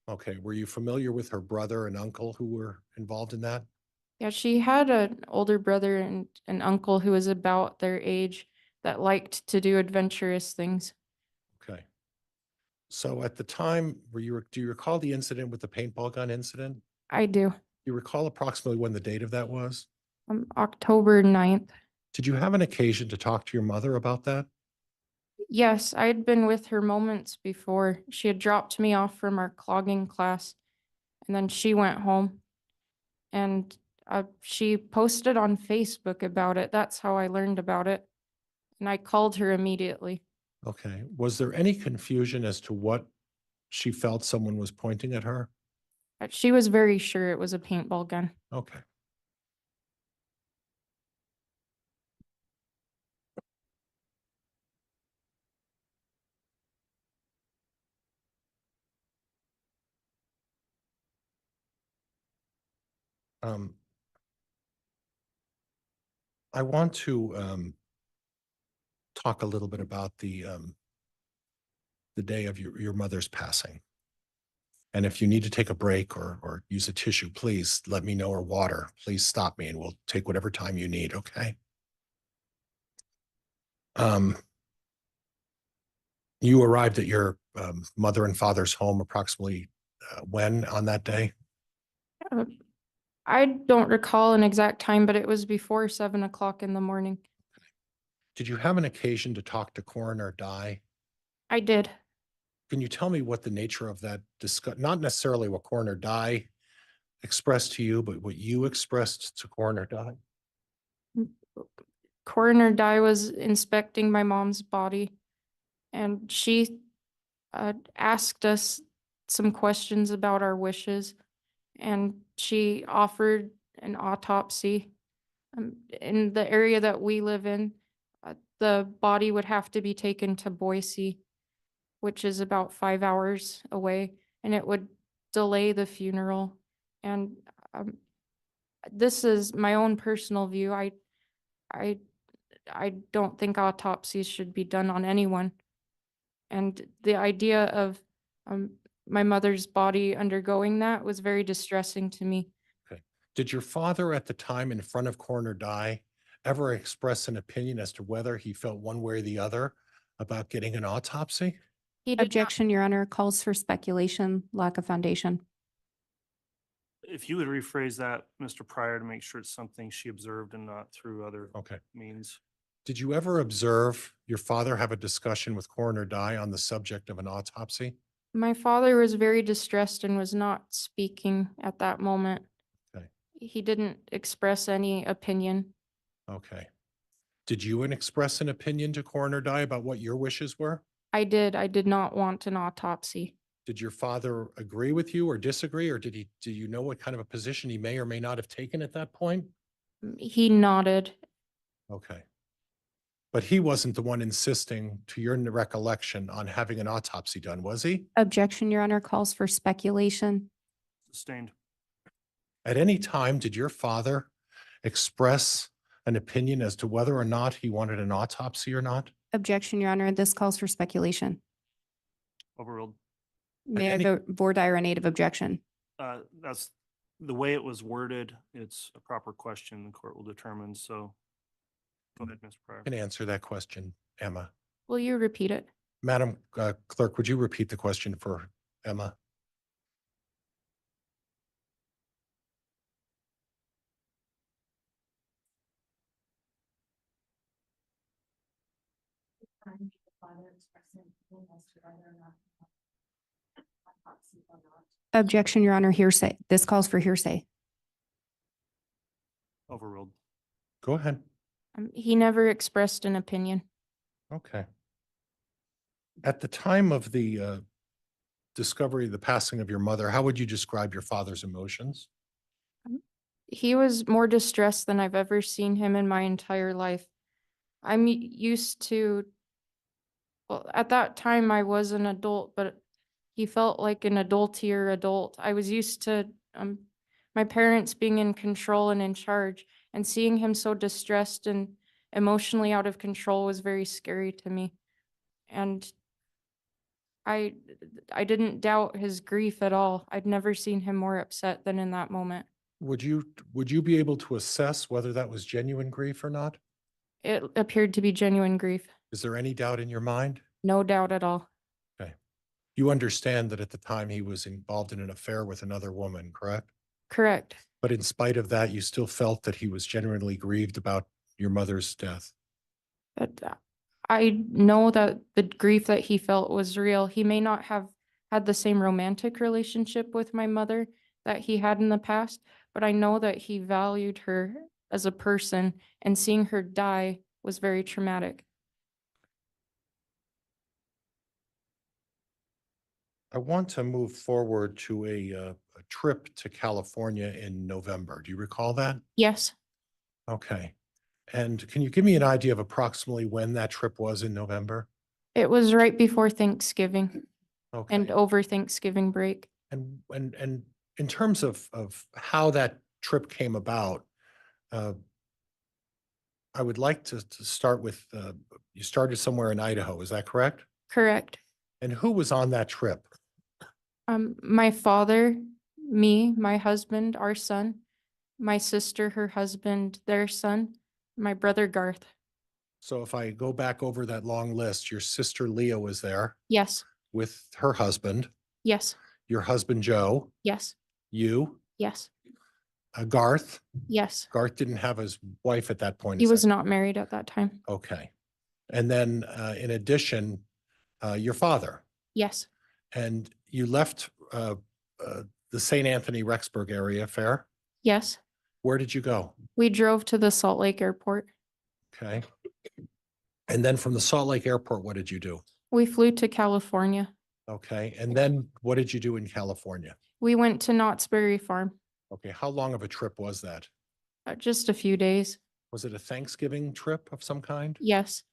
Okay, were you familiar with her brother and uncle who were involved in that? Yeah, she had an older brother and an uncle who was about their age that liked to do adventurous things. Okay. So at the time, do you recall the incident with the paintball gun incident? I do. You recall approximately when the date of that was? October 9th. Did you have an occasion to talk to your mother about that? Yes, I had been with her moments before. She had dropped me off from our clogging class, and then she went home. And she posted on Facebook about it. That's how I learned about it. And I called her immediately. Okay. Was there any confusion as to what she felt someone was pointing at her? She was very sure it was a paintball gun. Okay. I want to talk a little bit about the day of your mother's passing. And if you need to take a break or use a tissue, please let me know, or water. Please stop me and we'll take whatever time you need, okay? You arrived at your mother and father's home approximately when on that day? Uh, I don't recall an exact time, but it was before 7 o'clock in the morning. Did you have an occasion to talk to Coroner Dye? I did. Can you tell me what the nature of that not necessarily what Coroner Dye expressed to you, but what you expressed to Coroner Dye? Coroner Dye was inspecting my mom's body, and she asked us some questions about our wishes, and she offered an autopsy. In the area that we live in, the body would have to be taken to Boise, which is about 5 hours away, and it would delay the funeral. And this is my own personal view. I don't think autopsies should be done on anyone. And the idea of my mother's body undergoing that was very distressing to me. Okay. Did your father at the time in front of Coroner Dye ever express an opinion as to whether he felt one way or the other about getting an autopsy? He did not. Objection, Your Honor, calls for speculation, lack of foundation. If you would rephrase that, Mr. Pryor, to make sure it's something she observed and not through other Okay. means. Did you ever observe your father have a discussion with Coroner Dye on the subject of an autopsy? My father was very distressed and was not speaking at that moment. Okay. He didn't express any opinion. Okay. Did you express an opinion to Coroner Dye about what your wishes were? I did not want an autopsy. Did your father agree with you or disagree, or do you know what kind of a position he may or may not have taken at that point? He nodded. Okay. But he wasn't the one insisting, to your recollection, on having an autopsy done, was he? Objection, Your Honor, calls for speculation. Sustained. At any time, did your father express an opinion as to whether or not he wanted an autopsy or not? Objection, Your Honor, this calls for speculation. Overruled. May I any- vote voir dire a native objection? That's the way it was worded. It's a proper question the court will determine. So go ahead, Mr. Pryor. Can answer that question, Emma. Will you repeat it? Madam Clerk, would you repeat the question for Emma? Objection, Your Honor, hearsay. This calls for hearsay. Overruled. Go ahead. He never expressed an opinion. Okay. At the time of the discovery, the passing of your mother, how would you describe your father's emotions? He was more distressed than I've ever seen him in my entire life. I'm used to, well, at that time I was an adult, but he felt like an adultier adult. I was used to my parents being in control and in charge, and seeing him so distressed and emotionally out of control was very scary to me. And I didn't doubt his grief at all. I'd never seen him more upset than in that moment. Would you be able to assess whether that was genuine grief or not? It appeared to be genuine grief. Is there any doubt in your mind? No doubt at all. Okay. You understand that at the time he was involved in an affair with another woman, correct? Correct. But in spite of that, you still felt that he was genuinely grieved about your mother's death? But I know that the grief that he felt was real. He may not have had the same romantic relationship with my mother that he had in the past, but I know that he valued her as a person, and seeing her die was very traumatic. I want to move forward to a trip to California in November. Do you recall that? Yes, Okay. And can you give me an idea of approximately when that trip was in November? it was right before Thanksgiving and Okay. over Thanksgiving break. And in terms of how that trip came about, uh, I would like to start with, you started somewhere in Idaho, is that correct? Correct. And who was on that trip? My father, me, my husband, our son, my sister, her husband, their son, my brother Garth. So if I go back over that long list, your sister Leah was there Yes, with her husband, yes, your husband Joe, yes, you, yes, Garth. yes. Garth didn't have his wife at that point. He is was that- not married at that time. Okay. And then in addition, your father. Yes, And you left the St. Anthony Rexburg area fair. yes. Where did you go? We drove to the Salt Lake Airport. Okay. And then from the Salt Lake Airport, what did you do? We flew to California. Okay. And then what did you do in California? We went to Knott's Berry Farm, Okay. How long of a trip was that? just a few days. Was it a Thanksgiving trip of some kind? Yes,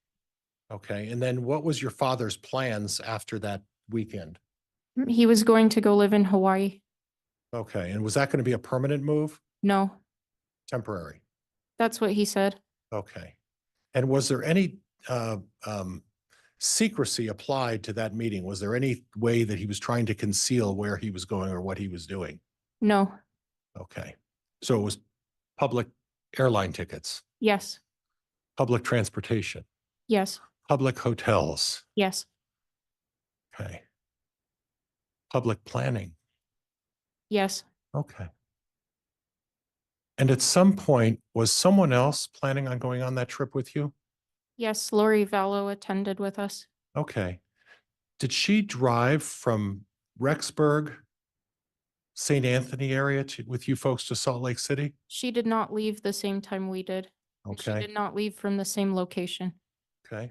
Okay. And then what was your father's plans after that weekend? he was going to go live in Hawaii. Okay. And was that going to be a permanent move? No, Temporary? that's what he said. Okay. And was there any secrecy applied to that meeting? Was there any way that he was trying to conceal where he was going or what he was doing? No, Okay. So it was public airline tickets, yes, public transportation, yes, public hotels. yes, Okay. Public planning. yes. Okay. And at some point, was someone else planning on going on that trip with you? Yes, Lori Vallow attended with us. Okay. Did she drive from Rexburg, St. Anthony area with you folks to Salt Lake City? She did not leave the same time we did. And she Okay. did not leave from the same location. Okay.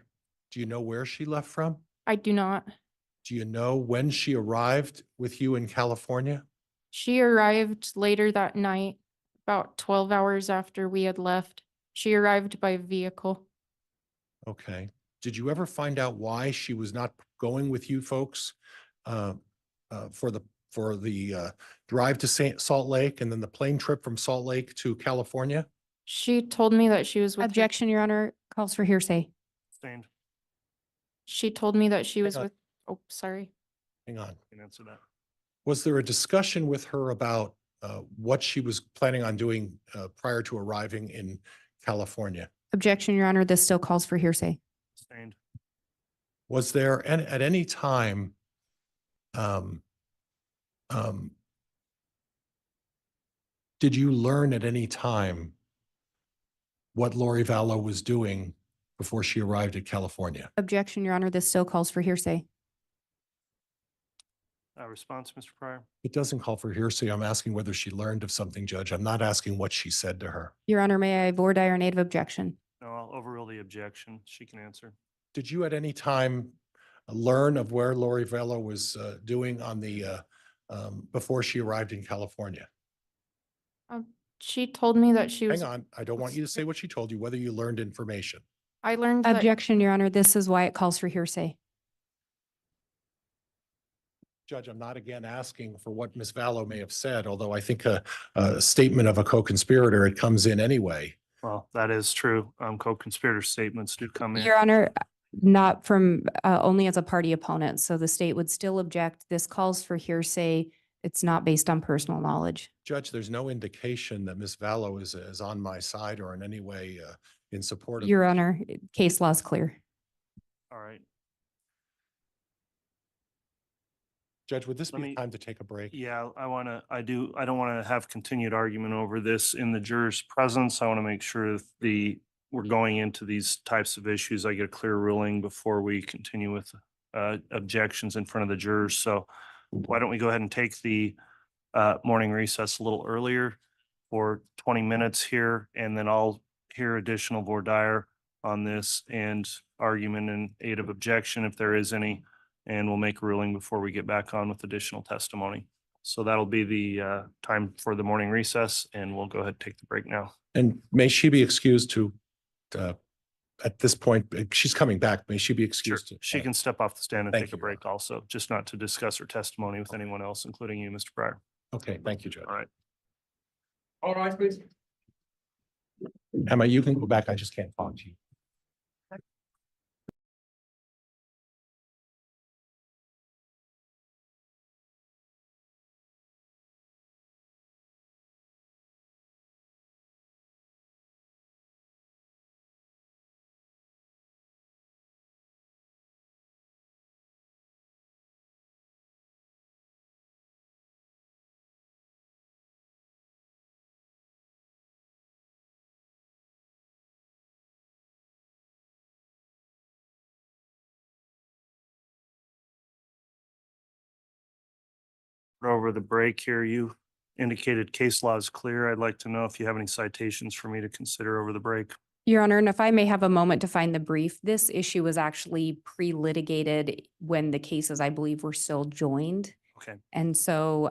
Do you know where she left from? I do not. Do you know when she arrived with you in California? She arrived later that night, about 12 hours after we had left. She arrived by vehicle. Okay. Did you ever find out why she was not going with you folks for the drive to Salt Lake and then the plane trip from Salt Lake to California? She told me that she was with. Objection, Your Honor, calls for hearsay. Sustained. She told me that she was on. with, oh, sorry. Hang on. Can answer that. Was there a discussion with her about what she was planning on doing prior to arriving in California? Objection, Your Honor, this still calls for hearsay. Sustained. Was there at any time did you learn at any time what Lori Vallow was doing before she arrived at California? Objection, Your Honor, this still calls for hearsay. Response, Mr. Pryor? It doesn't call for hearsay. I'm asking whether she learned of something, Judge. I'm not asking what she said to her. Your Honor, may I voir dire native objection? No, I'll overrule the objection. She can answer. Did you at any time learn of where Lori Vallow was doing on the before she arrived in California? She told me that she was. Hang on. I don't want you to say what she told you, whether you learned information. I learned that. Objection, Your Honor, this is why it calls for hearsay. Judge, I'm not again asking for what Ms. Vallow may have said, although I think a statement of a co-conspirator, it comes in anyway. Well, that is true. Co-conspirator statements do come in. Your Honor, not from, only as a party opponent, so the state would still object. This calls for hearsay. It's not based on personal knowledge. Judge, there's no indication that Ms. Vallow is on my side or in any way in support of. Your Honor, case law is clear. All right. Judge, would this Let be me- time to take a break? Yeah, I don't want to have continued argument over this in the juror's presence. I want to make sure that the we're going into these types of issues, I get a clear ruling before we continue with objections in front of the jurors. So why don't we go ahead and take the morning recess a little earlier for 20 minutes here, and then I'll hear additional voir dire on this and argument in aid of objection if there is any, and we'll make a ruling before we get back on with additional testimony. So that'll be the time for the morning recess, and we'll go ahead and take the break now. And may she be excused to, at this point, she's coming back. May she be Sure, excused? to- she can step off the stand and Thank take a you, Your break also, just not to discuss her testimony with anyone else, including you, Mr. Pryor. Okay, thank you, Judge. All right. All right, please. Emma, you can go back. I just can't talk to you. Over the break here, you indicated case law is clear. I'd like to know if you have any citations for me to consider over the break. Your Honor, and if I may have a moment to find the brief, this issue was actually pre-litigated when the cases, I believe, were still joined. Okay, And so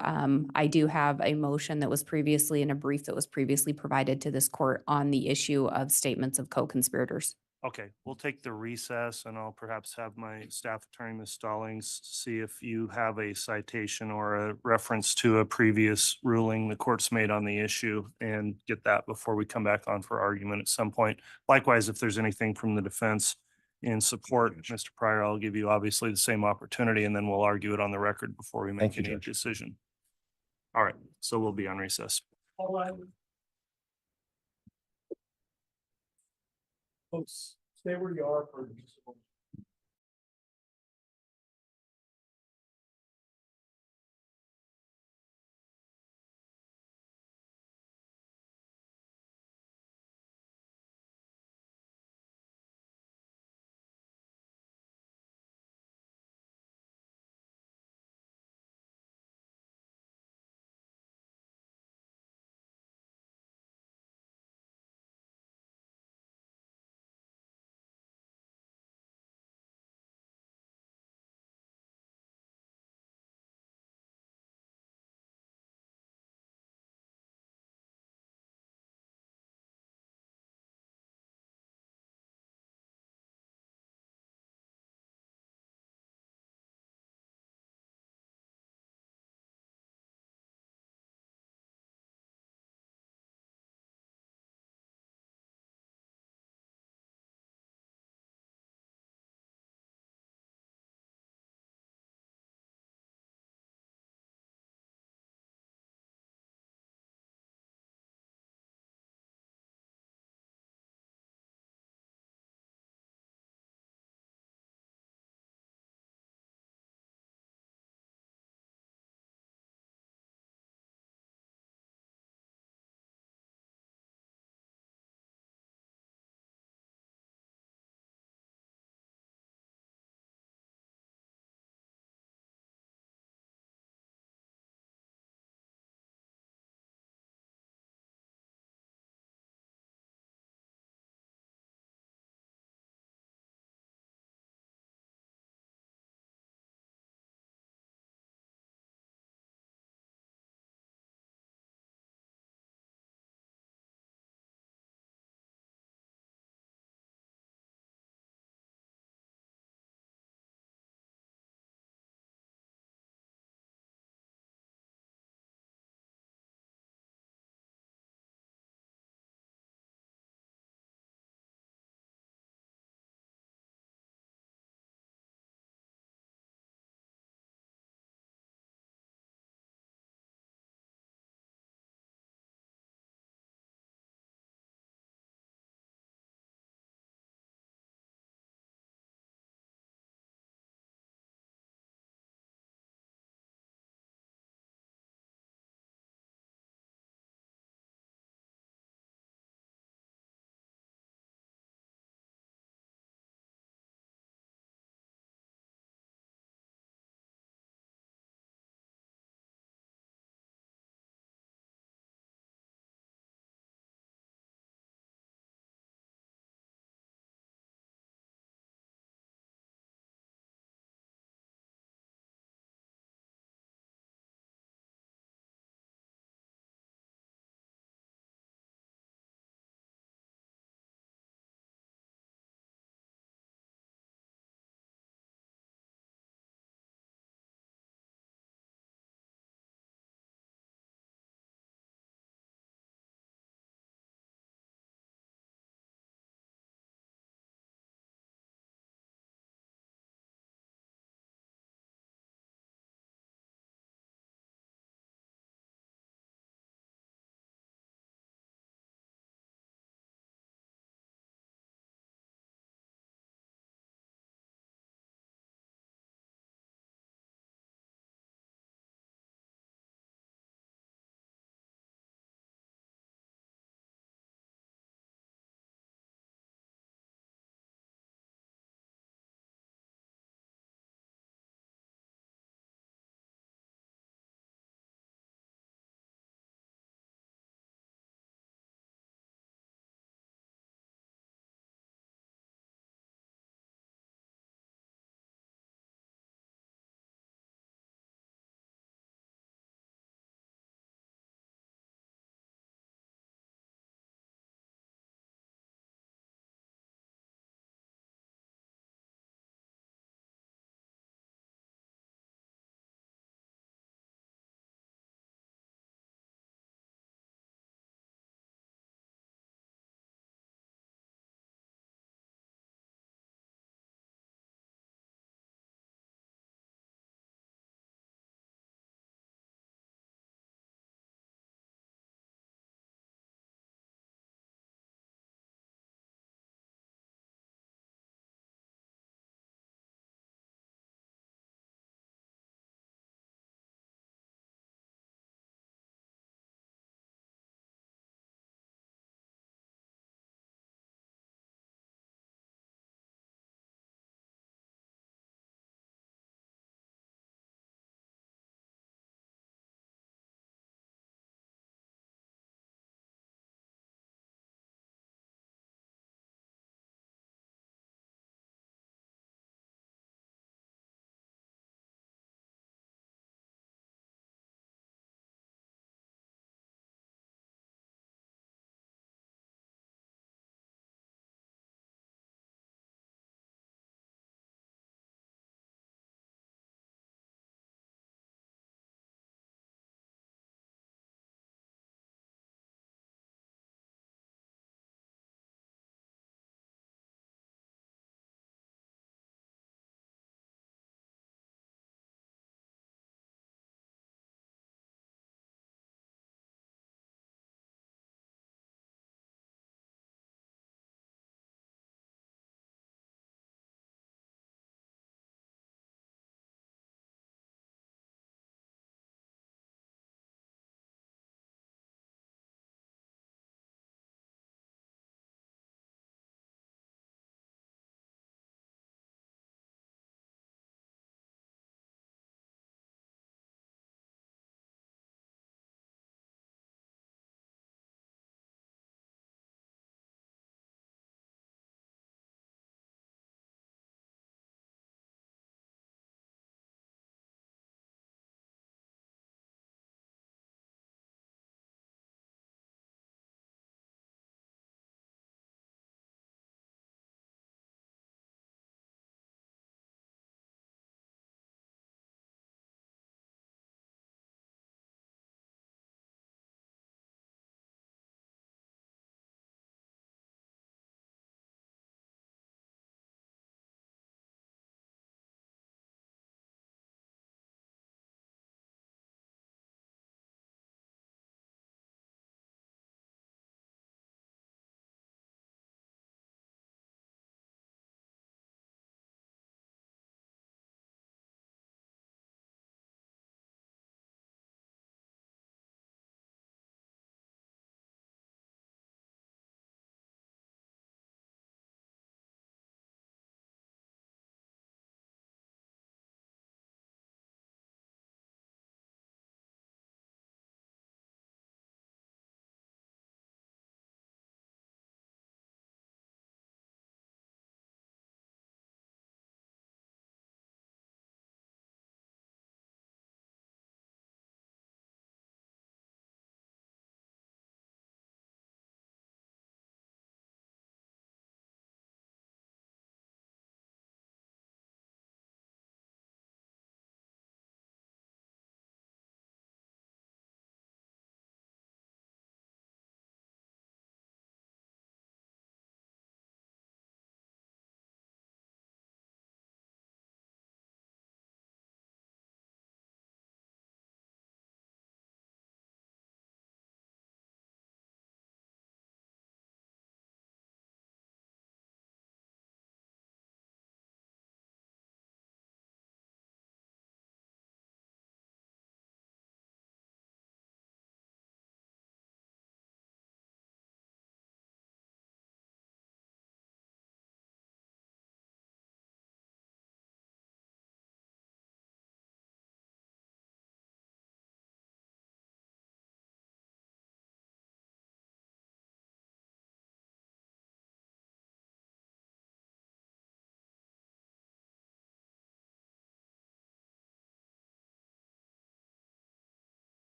I do have a motion that was previously in a brief that was previously provided to this court on the issue of statements of co-conspirators. okay, we'll take the recess and I'll perhaps have my staff attorney, Ms. Stallings, see if you have a citation or a reference to a previous ruling the court's made on the issue and get that before we come back on for argument at some point. Likewise, if there's anything from the defense in support, Mr. Pryor, I'll give you obviously the same opportunity and then we'll argue it on the record before we make Thank you, any Judge. decision. All right, so we'll be on recess. All right. Folks, stay where you are for just a moment.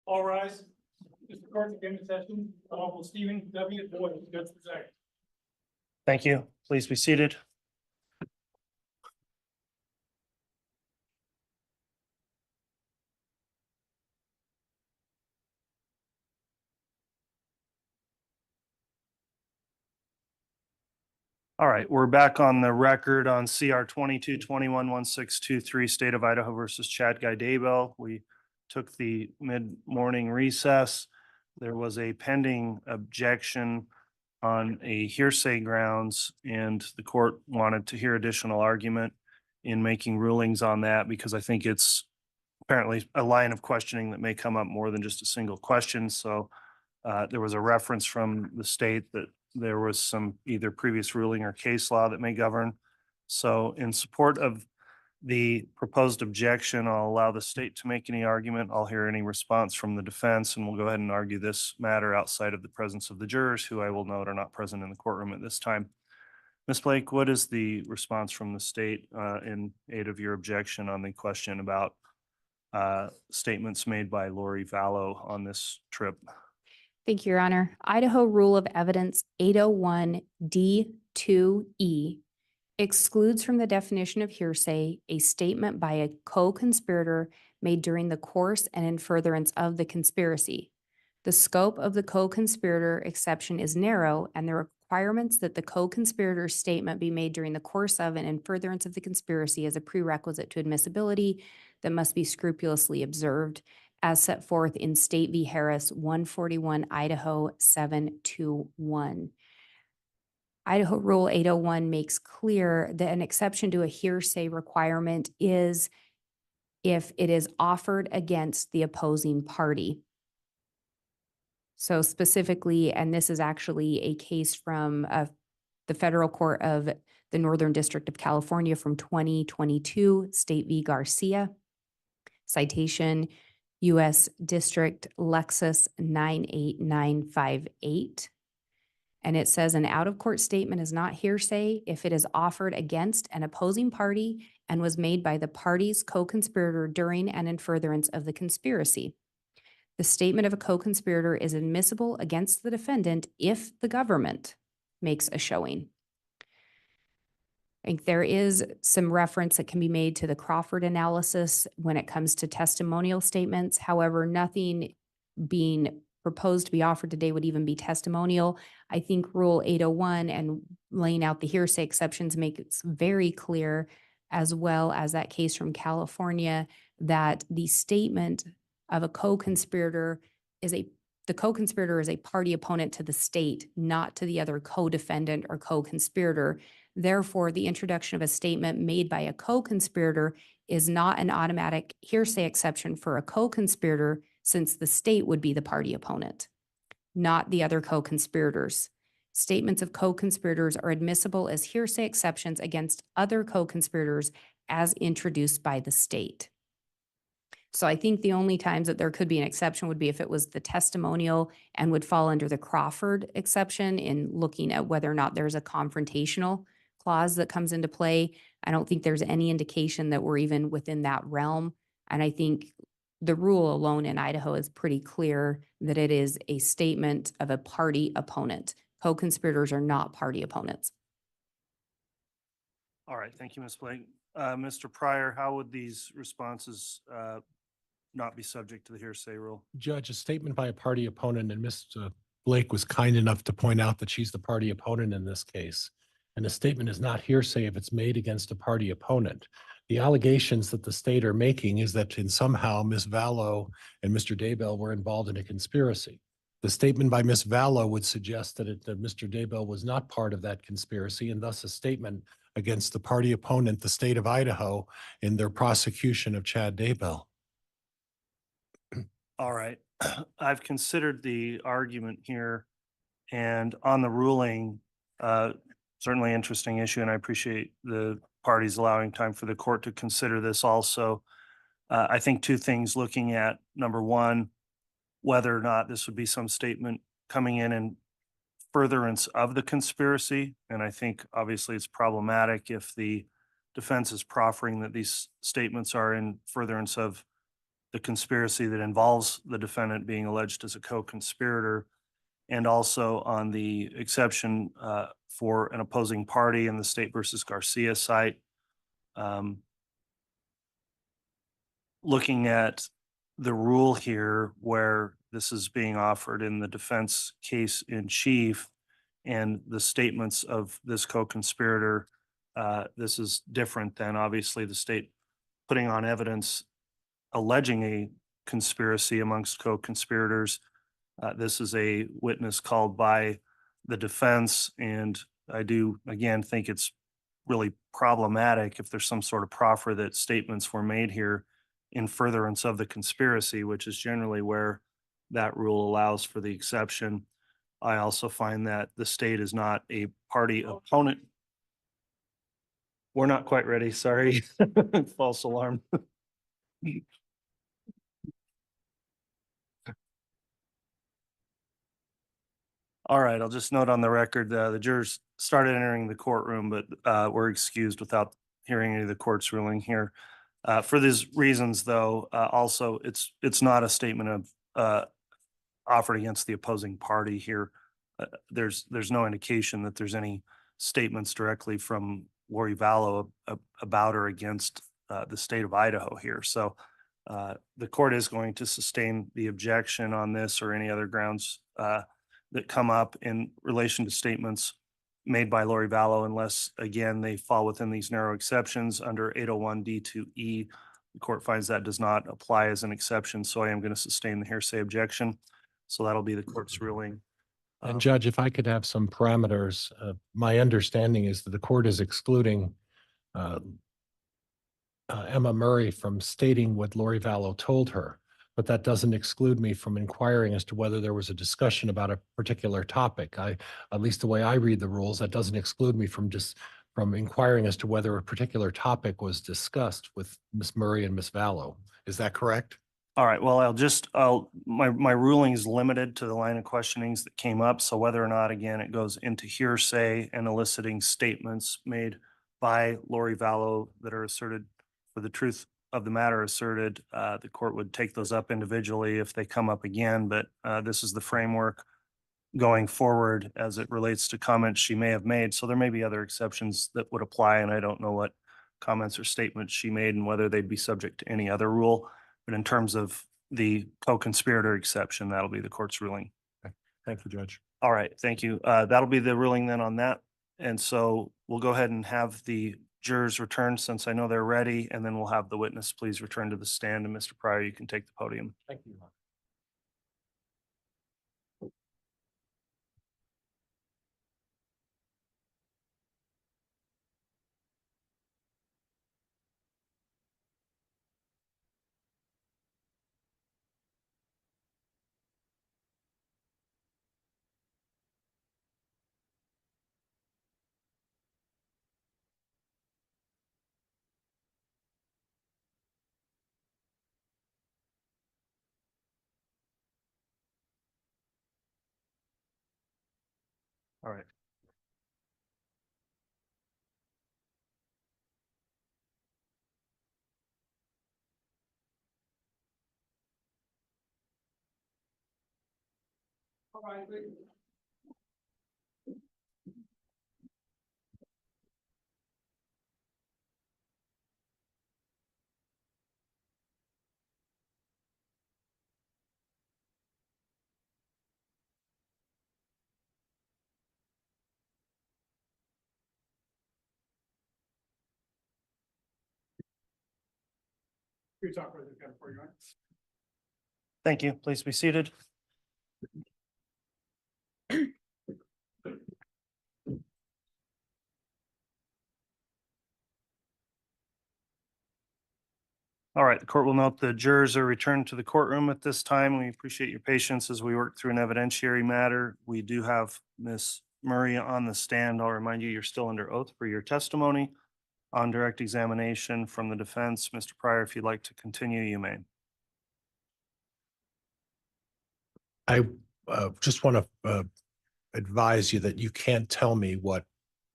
All rise. Mr. Court, again in session. Honorable Stephen W. Boyd, judge presiding. Thank you. Please be seated. All right, we're back on the record on CR 22-21-1623, State of Idaho versus Chad Daybell. We took the mid-morning recess. There was a pending objection on a hearsay grounds, and the court wanted to hear additional argument in making rulings on that because I think it's apparently a line of questioning that may come up more than just a single question. So there was a reference from the state that there was some either previous ruling or case law that may govern. So in support of the proposed objection, I'll allow the state to make any argument. I'll hear any response from the defense, and we'll go ahead and argue this matter outside of the presence of the jurors, who I will note are not present in the courtroom at this time. Ms. Blake, what is the response from the state in aid of your objection on the question about statements made by Lori Vallow on this trip? Thank you, Your Honor. Idaho Rule of Evidence 801 D2E excludes from the definition of hearsay a statement by a co-conspirator made during the course and in furtherance of the conspiracy. The scope of the co-conspirator exception is narrow, and the requirements that the co-conspirator's statement be made during the course of and in furtherance of the conspiracy is a prerequisite to admissibility that must be scrupulously observed, as set forth in State v. Harris 141 Idaho 721. Idaho Rule 801 makes clear that an exception to a hearsay requirement is if it is offered against the opposing party. So specifically, and this is actually a case from the Federal Court of the Northern District of California from 2022, State v. Garcia, citation U.S. District Lexus 98958. And it says an out-of-court statement is not hearsay if it is offered against an opposing party and was made by the party's co-conspirator during and in furtherance of the conspiracy. The statement of a co-conspirator is admissible against the defendant if the government makes a showing. I think there is some reference that can be made to the Crawford analysis when it comes to testimonial statements. However, nothing being proposed to be offered today would even be testimonial. I think Rule 801 and laying out the hearsay exceptions make it very clear, as well as that case from California, that the statement of a co-conspirator is the co-conspirator is a party opponent to the state, not to the other co-defendant or co-conspirator. Therefore, the introduction of a statement made by a co-conspirator is not an automatic hearsay exception for a co-conspirator, since the state would be the party opponent, not the other co-conspirators. Statements of co-conspirators are admissible as hearsay exceptions against other co-conspirators as introduced by the state. So I think the only times that there could be an exception would be if it was the testimonial and would fall under the Crawford exception in looking at whether or not there's a confrontational clause that comes into play. I don't think there's any indication that we're even within that realm. And I think the rule alone in Idaho is pretty clear that it is a statement of a party opponent. Co-conspirators are not party opponents. All right, thank you, Ms. Blake. Mr. Pryor, how would these responses not be subject to the hearsay rule? Judge, a statement by a party opponent, and Mr. Blake was kind enough to point out that she's the party opponent in this case. And a statement is not hearsay if it's made against a party opponent. The allegations that the state are making is that somehow Ms. Vallow and Mr. Daybell were involved in a conspiracy. The statement by Ms. Vallow would suggest that Mr. Daybell was not part of that conspiracy, and thus a statement against the party opponent, the state of Idaho, in their prosecution of Chad Daybell. All right, I've considered the argument here, and on the ruling, certainly interesting issue, and I appreciate the parties allowing time for the court to consider this also. I think two things looking at, number one, whether or not this would be some statement coming in furtherance of the conspiracy. And I think obviously it's problematic if the defense is proffering that these statements are in furtherance of the conspiracy that involves the defendant being alleged as a co-conspirator. And also on the exception for an opposing party in the State versus Garcia site. Looking at the rule here where this is being offered in the defense case in chief and the statements of this co-conspirator, this is different than obviously the state putting on evidence alleging a conspiracy amongst co-conspirators. This is a witness called by the defense, and I do again think it's really problematic if there's some sort of proffer that statements were made here in furtherance of the conspiracy, which is generally where that rule allows for the exception. I also find that the state is not a party opponent. We're not quite ready, sorry. False alarm. All right, I'll just note on the record, the jurors started entering the courtroom, but were excused without hearing any of the court's ruling here. For these reasons, though, also it's not a statement of offered against the opposing party here. There's no indication that there's any statements directly from Lori Vallow about or against the state of Idaho here. So the court is going to sustain the objection on this or any other grounds that come up in relation to statements made by Lori Vallow, unless, again, they fall within these narrow exceptions under 801 D2E. The court finds that does not apply as an exception, so I am going to sustain the hearsay objection. So that'll be the court's ruling. And Judge, if I could have some parameters, my understanding is that the court is excluding Emma Murray from stating what Lori Vallow told her, but that doesn't exclude me from inquiring as to whether there was a discussion about a particular topic. At least the way I read the rules, that doesn't exclude me from inquiring as to whether a particular topic was discussed with Ms. Murray and Ms. Vallow. Is that correct? All right, well, my ruling is limited to the line of questionings that came up. So whether or not, again, it goes into hearsay and eliciting statements made by Lori Vallow that are asserted for the truth of the matter asserted, the court would take those up individually if they come up again. But this is the framework going forward as it relates to comments she may have made. So there may be other exceptions that would apply, and I don't know what comments or statements she made and whether they'd be subject to any other rule. But in terms of the co-conspirator exception, that'll be the court's ruling. Okay. Thank you, Judge. All right, thank you. That'll be the ruling then on that. And so we'll go ahead and have the jurors return since I know they're ready, and then we'll have the witness please return to the stand. And Mr. Pryor, you can take the podium. Thank you. All right. All right, you talk with the for you. Thank you. Please be seated. All right, the court will note the jurors are returned to the courtroom at this time. We appreciate your patience as we work through an evidentiary matter. We do have Ms. Murray on the stand. I'll remind you, you're still under oath for your testimony on direct examination from the defense. Mr. Pryor, if you'd like to continue, you may. I just want to advise you that you can't tell me what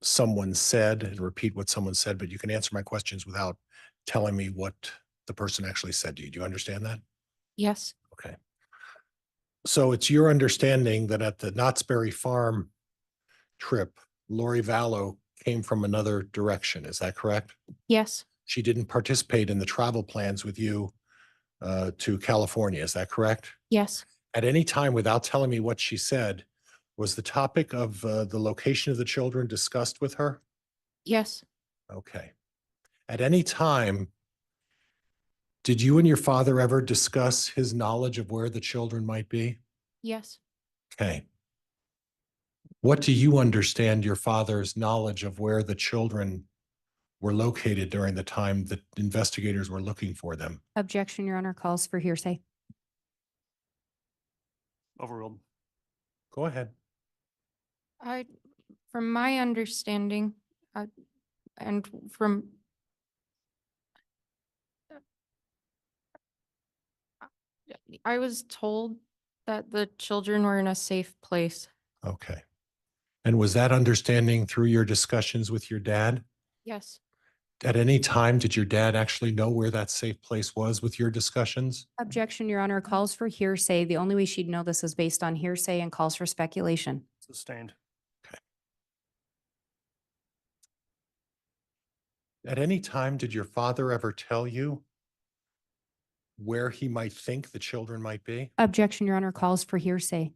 someone said and repeat what someone said, but you can answer my questions without telling me what the person actually said to you. Do you understand that? Yes, Okay. So it's your understanding that at the Knott's Berry Farm trip, Lori Vallow came from another direction. Is that correct? yes, She didn't participate in the travel plans with you to California. Is that correct? yes, At any time, without telling me what she said, was the topic of the location of the children discussed with her? yes, Okay. At any time, did you and your father ever discuss his knowledge of where the children might be? yes. Okay. What do you understand your father's knowledge of where the children were located during the time that investigators were looking for them? Objection, Your Honor, calls for hearsay. Overruled. Go ahead. From my understanding, and from I was told that the children were in a safe place. Okay. And was that understanding through your discussions with your dad? Yes, At any time, did your dad actually know where that safe place was with your discussions? Objection, Your Honor, calls for hearsay. The only way she'd know this is based on hearsay and calls for speculation. Sustained. At any time, did your father ever tell you where he might think the children might be? Objection, Your Honor, calls for hearsay.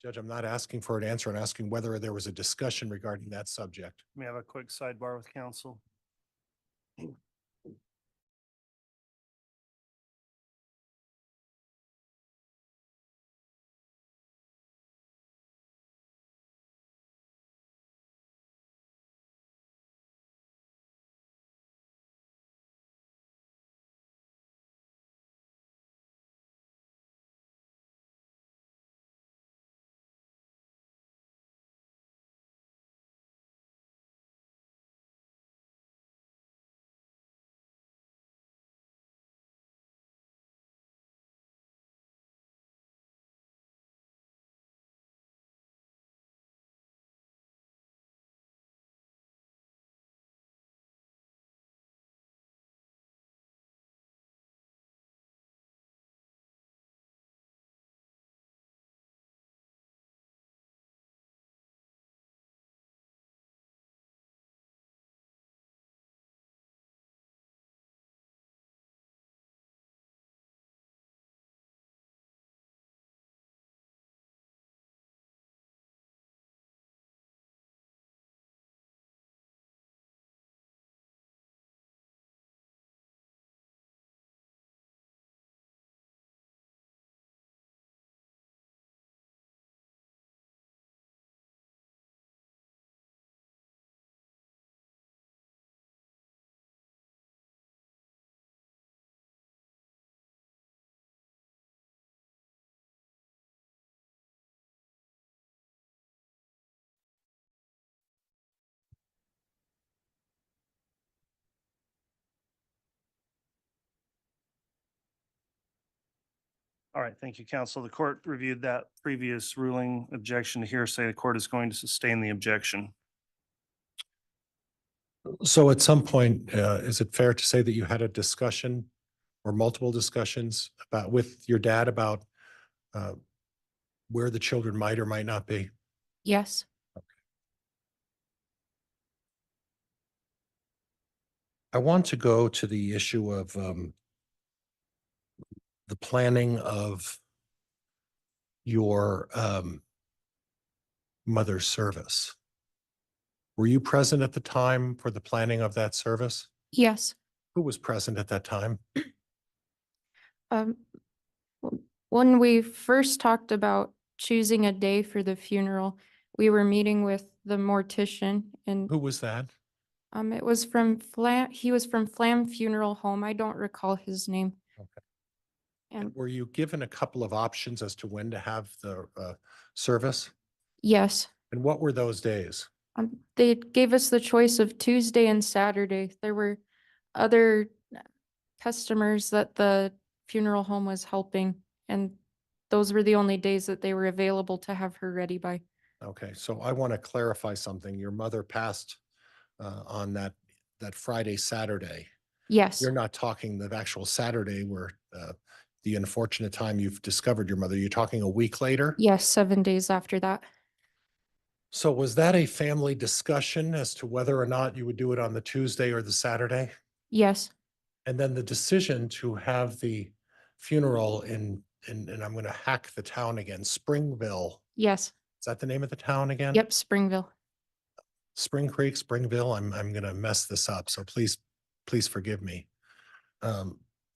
Judge, I'm not asking for an answer. I'm asking whether there was a discussion regarding that subject. May I have a quick sidebar with counsel? All right, thank you, counsel. The court reviewed that previous ruling objection to hearsay. The court is going to sustain the objection. So at some point, is it fair to say that you had a discussion or multiple discussions with your dad about where the children might or might not be? yes, I want to go to the issue of the planning of your mother's service. Were you present at the time for the planning of that service? yes. Who was present at that time? Um, when we first talked about choosing a day for the funeral, we were meeting with the mortician and Who was that? it was from he was from Flam Funeral Home. I don't recall his name. Okay. And Were you given a couple of options as to when to have the service? yes, And what were those days? they gave us the choice of Tuesday and Saturday. There were other customers that the funeral home was helping, and those were the only days that they were available to have her ready by. Okay, so I want to clarify something. Your mother passed on that Friday, Saturday. Yes, You're not talking the actual Saturday where the unfortunate time you've discovered your mother. You're talking a week later? yes, 7 days after that. So was that a family discussion as to whether or not you would do it on the Tuesday or the Saturday? Yes, And then the decision to have the funeral and I'm going to hack the town again, Springville. yes, Is that the name of the town again? yep, Springville. Spring Creek, Springville. I'm going to mess this up. So please forgive me.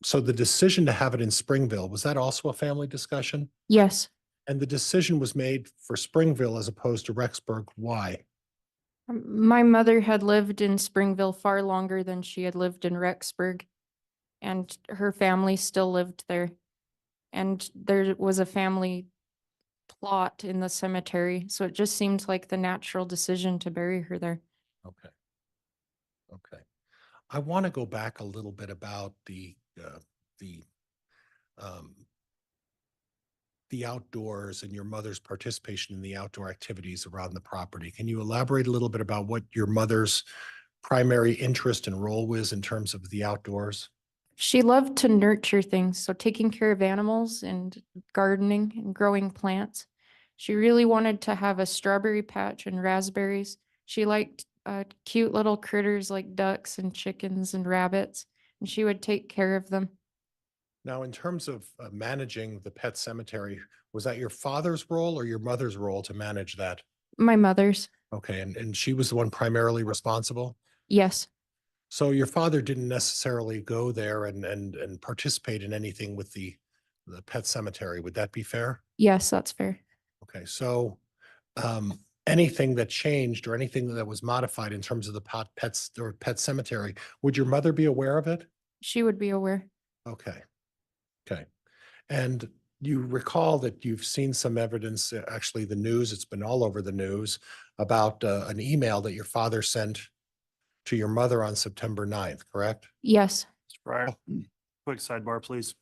So the decision to have it in Springville, was that also a family discussion? Yes. And the decision was made for Springville as opposed to Rexburg. Why? My mother had lived in Springville far longer than she had lived in Rexburg, and her family still lived there. And there was a family plot in the cemetery, so it just seemed like the natural decision to bury her there. Okay. Okay. I want to go back a little bit about the um, the outdoors and your mother's participation in the outdoor activities around the property. Can you elaborate a little bit about what your mother's primary interest and role was in terms of the outdoors? She loved to nurture things, so taking care of animals and gardening and growing plants. She really wanted to have a strawberry patch and raspberries. She liked cute little critters like ducks and chickens and rabbits, and she would take care of them. Now, in terms of managing the pet cemetery, was that your father's role or your mother's role to manage that? My mother's, Okay, and she was the one primarily responsible? yes, So your father didn't necessarily go there and participate in anything with the pet cemetery. Would that be fair? yes, that's fair. Okay, so anything that changed or anything that was modified in terms of the pets or pet cemetery, would your mother be aware of it? She would be aware. Okay. Okay. And you recall that you've seen some evidence, actually the news, it's been all over the news about an email that your father sent to your mother on September 9th, correct? Yes, Mr. Pryor, quick sidebar, please.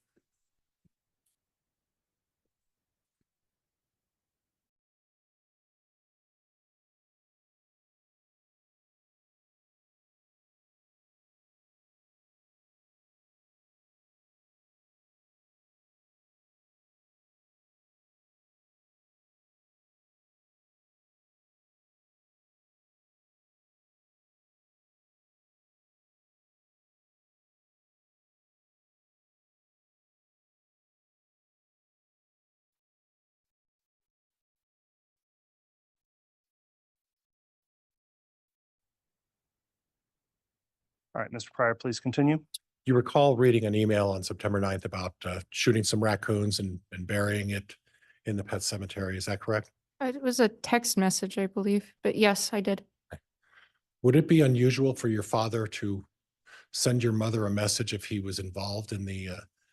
All right, Mr. Pryor, please continue. You recall reading an email on September 9th about shooting some raccoons and burying it in the pet cemetery. Is that correct? it was a text message, I believe, but yes, I did. Would it be unusual for your father to send your mother a message if he was involved in the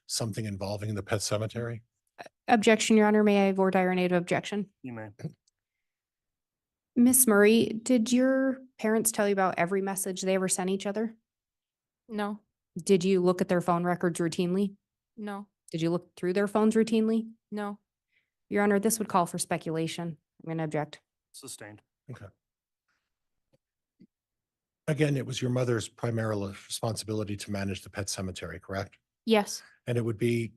something involving the pet cemetery? Objection, Your Honor. May I voir dire native objection? You may. Miss Murray, did your parents tell you about every message they ever sent each other? No, Did you look at their phone records routinely? no, Did you look through their phones routinely? no, Your Honor, this would call for speculation. I'm going to object. Sustained. Okay. Again, it was your mother's primary responsibility to manage the pet cemetery, correct? yes, And it would be,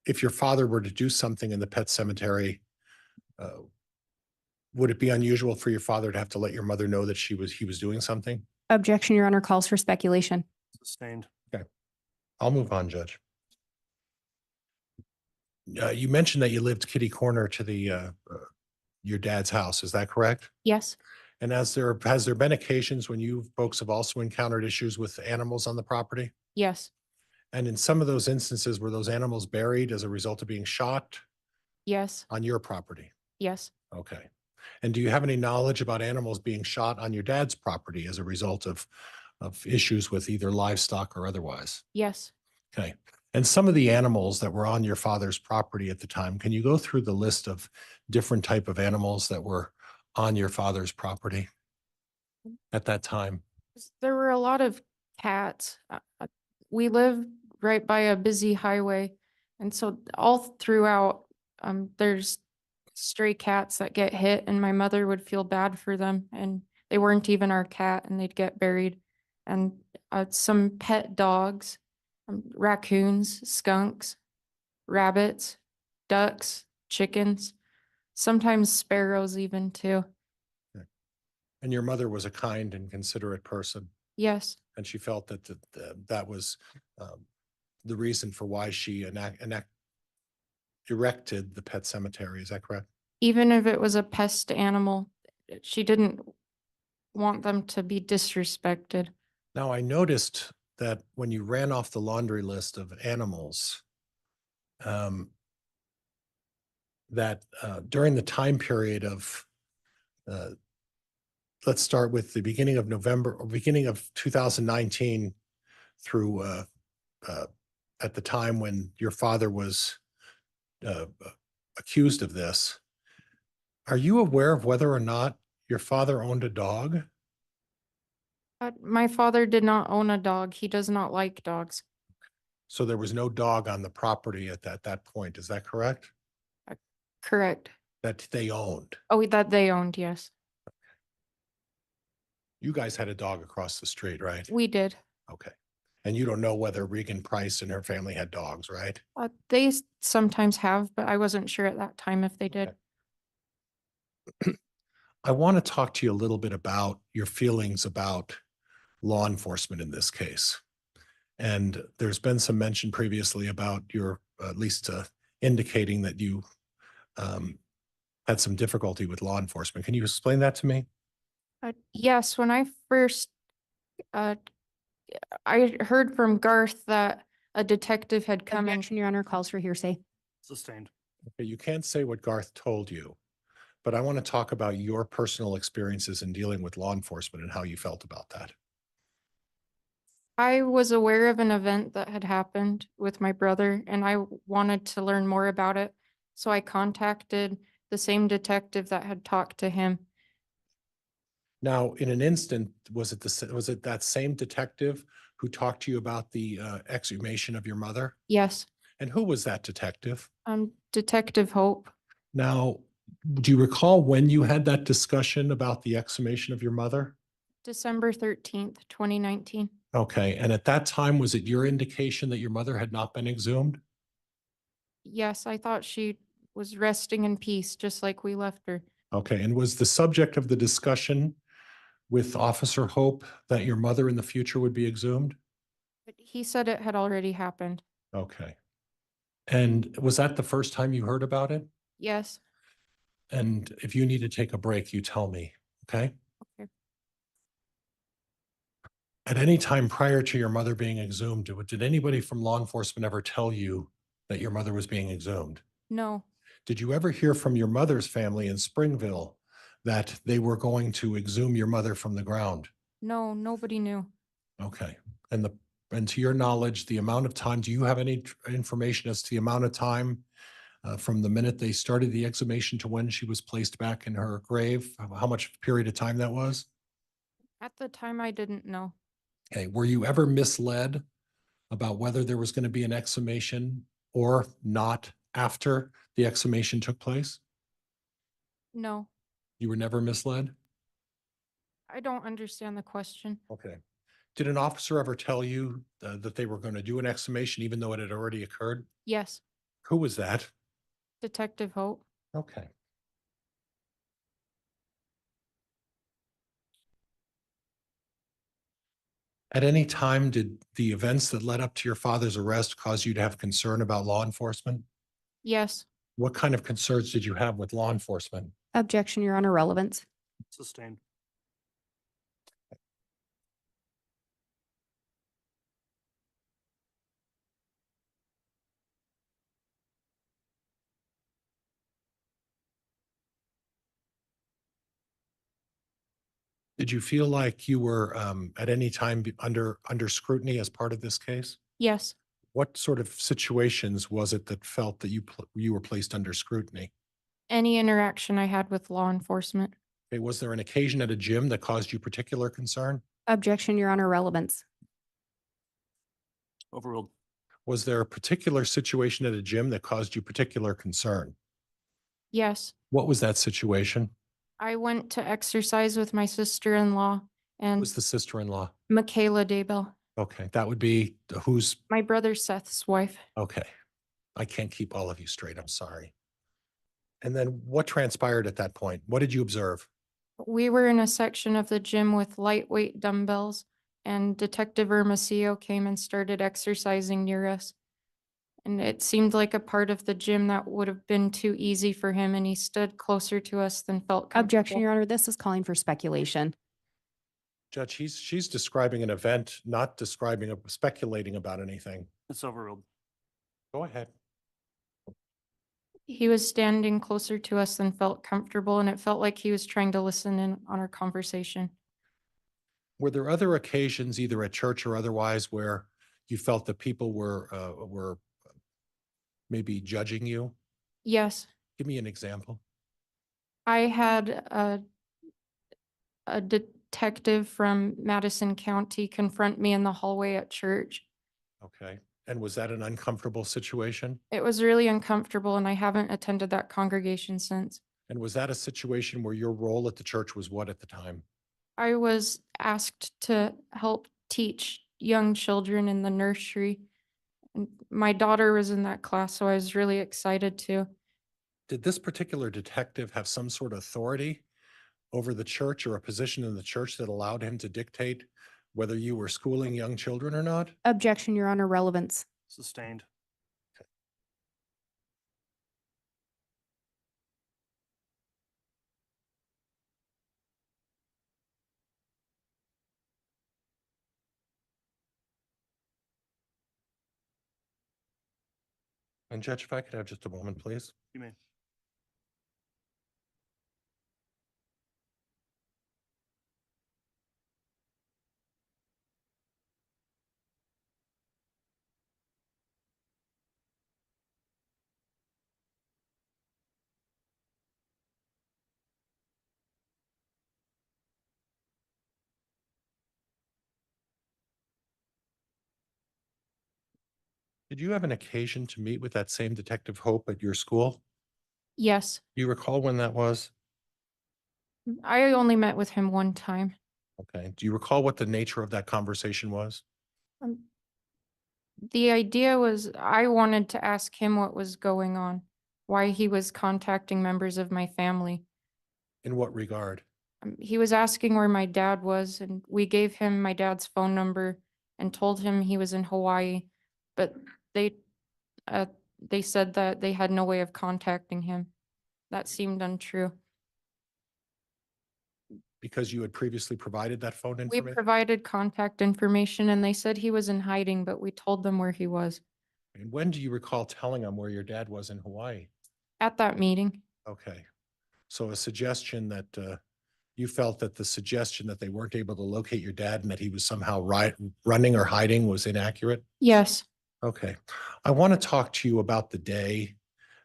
if your father were to do something in the pet cemetery, would it be unusual for your father to have to let your mother know that he was doing something? Objection, Your Honor, calls for speculation. Sustained. I'll move on, Judge. You mentioned that you lived kitty corner to the your dad's house. Is that correct? yes, And has there been occasions when you folks have also encountered issues with animals on the property? yes, And in some of those instances, were those animals buried as a result of being shot yes, on your property? yes, Okay. And do you have any knowledge about animals being shot on your dad's property as a result of issues with either livestock or otherwise? yes. Okay. And some of the animals that were on your father's property at the time, can you go through the list of different type of animals that were on your father's property at that time? There were a lot of cats. We live right by a busy highway, And so all throughout, there's stray cats that get hit and my mother would feel bad for them and they weren't even our cat and they'd get buried. And some pet dogs, raccoons, skunks, rabbits, ducks, chickens, sometimes sparrows even too. And your mother was a kind and considerate person, Yes, and she felt that that was the reason for why she erected the pet cemetery. Is that correct? even if it was a pest animal, she didn't want them to be disrespected. Now, I noticed that when you ran off the laundry list of animals, that during the time period of, let's start with the beginning of November or beginning of 2019 through at the time when your father was accused of this. Are you aware of whether or not your father owned a dog? My father did not own a dog. He does not like dogs. So there was no dog on the property at that point. Is that correct? Correct. That they owned. Oh, that they owned, yes. You guys had a dog across the street, right? We did. Okay. And you don't know whether Regan Price and her family had dogs, right? They sometimes have, but I wasn't sure at that time if they did. Okay. I want to talk to you a little bit about your feelings about law enforcement in this case. And there's been some mention previously about your, at least indicating that you had some difficulty with law enforcement. Can you explain that to me? Yes, when I first, I heard from Garth that a detective had come in. Objection, Your Honor, calls for hearsay. Sustained. Okay, you can't say what Garth told you, but I want to talk about your personal experiences in dealing with law enforcement and how you felt about that. I was aware of an event that had happened with my brother and I wanted to learn more about it. So I contacted the same detective that had talked to him. Now, in an instant, was it that same detective who talked to you about the exhumation of your mother? Yes, And who was that detective? Detective Hope. Now, do you recall when you had that discussion about the exhumation of your mother? December 13th, 2019. Okay, and at that time, was it your indication that your mother had not been exhumed? Yes, I thought she was resting in peace, just like we left her. Okay, and was the subject of the discussion with Officer Hope that your mother in the future would be exhumed? But he said it had already happened. Okay. And was that the first time you heard about it? Yes. And if you need to take a break, you tell me, okay? Okay. At any time prior to your mother being exhumed, did anybody from law enforcement ever tell you that your mother was being exhumed? No, Did you ever hear from your mother's family in Springville that they were going to exhume your mother from the ground? no, nobody knew. Okay. And to your knowledge, the amount of time, do you have any information as to the amount of time from the minute they started the exhumation to when she was placed back in her grave? How much period of time that was? At the time, I didn't know. Okay. Were you ever misled about whether there was going to be an exhumation or not after the exhumation took place? No, You were never misled? I don't understand the question. Okay. Did an officer ever tell you that they were going to do an exhumation even though it had already occurred? Yes, Who was that? Detective Hope. Okay. At any time, did the events that led up to your father's arrest cause you to have concern about law enforcement? Yes, What kind of concerns did you have with law enforcement? Objection, Your Honor, relevance. Sustained. Did you feel like you were at any time under scrutiny as part of this case? yes. What sort of situations was it that felt that you were placed under scrutiny? Any interaction I had with law enforcement. Okay, was there an occasion at a gym that caused you particular concern? Objection, Your Honor, relevance. Overruled. Was there a particular situation at a gym that caused you particular concern? Yes, What was that situation? I went to exercise with my sister-in-law Who and was the sister-in-law? Michaela Daybell, Okay, that would be who's, my brother Seth's wife. okay. I can't keep all of you straight. I'm sorry. And then what transpired at that point? What did you observe? We were in a section of the gym with lightweight dumbbells, and Detective Hermosillo came and started exercising near us. And it seemed like a part of the gym that would have been too easy for him, and he stood closer to us than felt Objection, comfortable. Your Honor. This is calling for speculation. Judge, she's describing an event, not speculating about anything. It's overruled. Go ahead. He was standing closer to us than felt comfortable, and it felt like he was trying to listen in on our conversation. Were there other occasions, either at church or otherwise, where you felt that people were maybe judging you? Yes, Give me an example. I had a detective from Madison County confront me in the hallway at church. Okay. And was that an uncomfortable situation? It was really uncomfortable, and I haven't attended that congregation since. And was that a situation where your role at the church was what at the time? I was asked to help teach young children in the nursery. And my daughter was in that class, so I was really excited to. Did this particular detective have some sort of authority over the church or a position in the church that allowed him to dictate whether you were schooling young children or not? Objection, Your Honor. Relevance. Sustained. And Judge, if I could have just a moment, please. You may. Did you have an occasion to meet with that same Detective Hope at your school? Yes, Do you recall when that was? I only met with him one time. Okay. Do you recall what the nature of that conversation was? Um, The idea was I wanted to ask him what was going on, why he was contacting members of my family. In what regard? He was asking where my dad was, and we gave him my dad's phone number and told him he was in Hawaii. But they, they said that they had no way of contacting him. That seemed untrue. Because you had previously provided that phone We information? provided contact information, and they said he was in hiding, but we told them where he was And when do you recall telling them where your dad was in Hawaii? at that meeting. Okay. So a suggestion that you felt that the suggestion that they weren't able to locate your dad and that he was somehow running or hiding was inaccurate? Yes, Okay. I want to talk to you about the day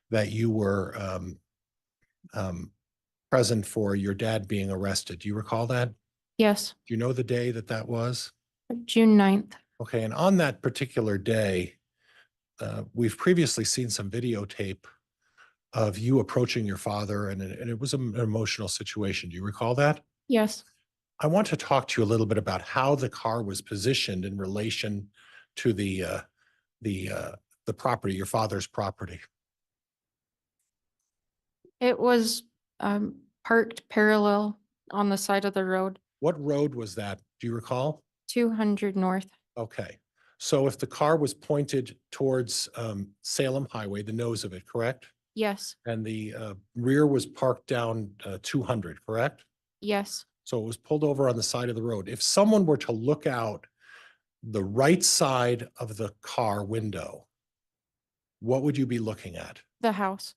that you were present for your dad being arrested. Do you recall that? Do yes, you know the day that that was? June 9th. Okay. And on that particular day, we've previously seen some videotape of you approaching your father, and it was an emotional situation. Do you recall that? Yes. I want to talk to you a little bit about how the car was positioned in relation to the property, your father's property. It was parked parallel on the side of the road, What road was that? Do you recall? 200 north. Okay. So if the car was pointed towards Salem Highway, the nose of it, correct? Yes, And the rear was parked down 200, correct? yes. So it was pulled over on the side of the road. If someone were to look out the right side of the car window, what would you be looking at? The house.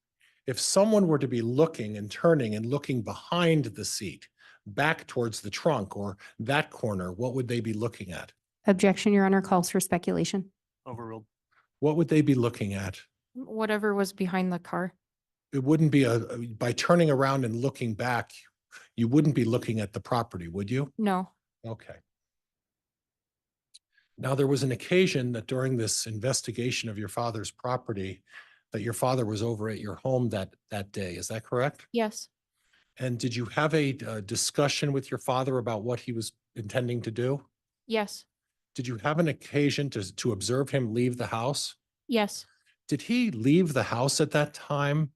If someone were to be looking and turning and looking behind the seat, back towards the trunk or that corner, what would they be looking at? Objection, Your Honor. Calls for speculation. Overruled. What would they be looking at? Whatever was behind the car. It wouldn't be by turning around and looking back, you wouldn't be looking at the property, would you? No. Okay. Now, there was an occasion that during this investigation of your father's property, that your father was over at your home that day. Is that correct? Yes, And did you have a discussion with your father about what he was intending to do? yes, Did you have an occasion to observe him leave the house? yes, Did he leave the house at that time?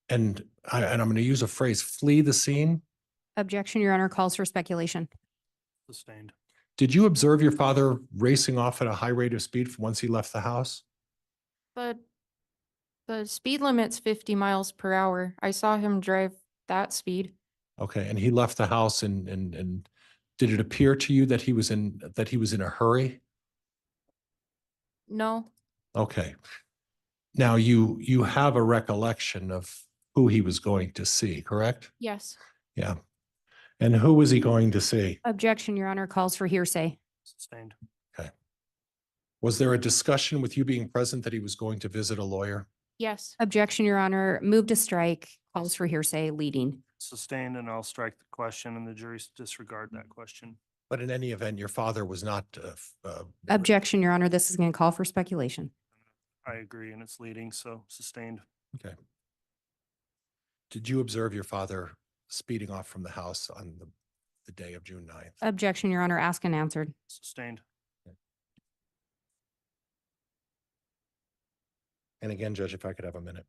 And I'm going to use a phrase, flee the scene? Objection, Your Honor, calls for speculation. Sustained. Did you observe your father racing off at a high rate of speed once he left the house? but the speed limit's 50 miles per hour. I saw him drive that speed. Okay, and he left the house and did it appear to you that he was in a hurry? No, Okay. Now you have a recollection of who he was going to see, correct? yes, Yeah. And who was he going to see? Objection, Your Honor, calls for hearsay. Sustained. Was there a discussion with you being present that he was going to visit a lawyer? yes, Objection, Your Honor, move to strike, calls for hearsay, leading. Sustained, and I'll strike the question and the jury's disregard that question. But in any event, your father was not. Objection, Your Honor, this is going to call for speculation. I agree, and it's leading, so sustained. Okay. Did you observe your father speeding off from the house on the day of June 9th? Objection, Your Honor, asked and answered. Sustained. And again, Judge, if I could have a minute.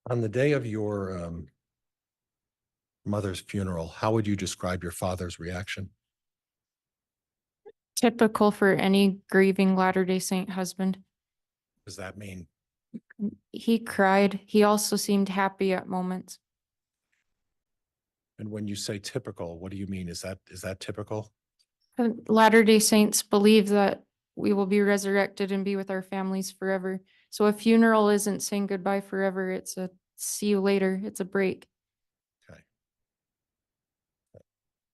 On the day of your mother's funeral, how would you describe your father's reaction? typical for any grieving Latter-day Saint husband. What does that mean? He cried. He also seemed happy at moments. And when you say typical, what do you mean? Is that typical? Latter-day Saints believe that we will be resurrected and be with our families forever. So a funeral isn't saying goodbye forever. It's a see you later. It's a break. Okay.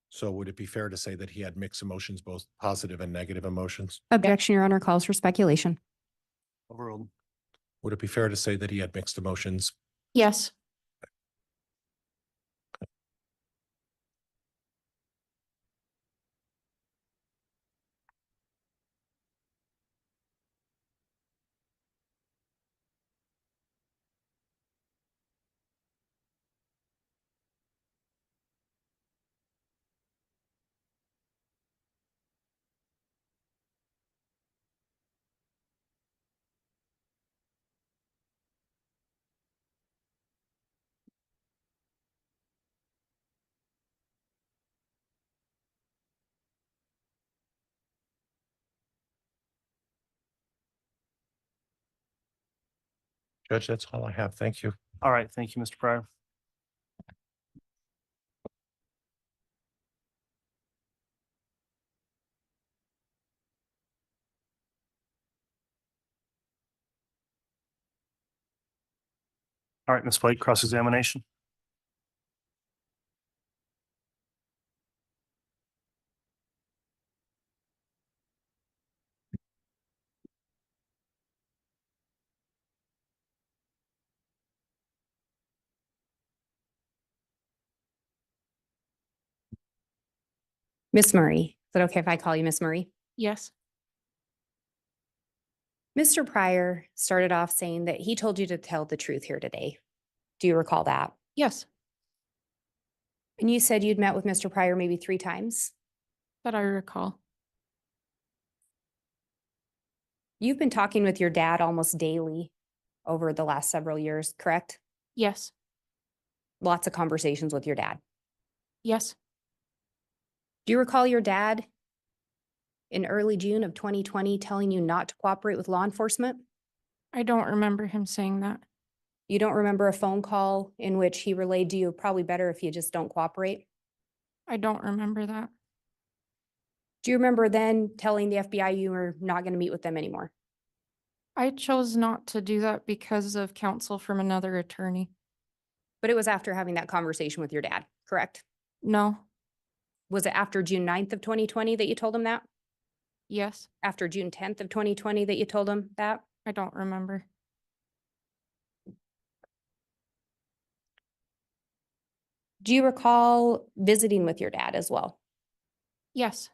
So would it be fair to say that he had mixed emotions, both positive and negative emotions? Objection, Your Honor, calls for speculation. Overruled. Would it be fair to say that he had mixed emotions? Yes, Judge, that's all I have. Thank you. All right, thank you, Mr. Pryor. All right, Ms. Blake, cross-examination. Miss Murray, is it okay if I call you Miss Murray? yes, Mr. Pryor started off saying that he told you to tell the truth here today. Do you recall that? yes, And you said you'd met with Mr. Pryor maybe 3 times. that I recall. You've been talking with your dad almost daily over the last several years, correct? Yes, Lots of conversations with your dad. yes, Do you recall your dad in early June of 2020 telling you not to cooperate with law enforcement? I don't remember him saying that. You don't remember a phone call in which he relayed to you, probably better if you just don't cooperate? I don't remember that. Do you remember then telling the FBI you were not going to meet with them anymore? I chose not to do that because of counsel from another attorney. But it was after having that conversation with your dad, correct? No, Was it after June 9th of 2020 that you told him that? yes, After June 10th of 2020 that you told him that? I don't remember. Do you recall visiting with your dad as well? Yes,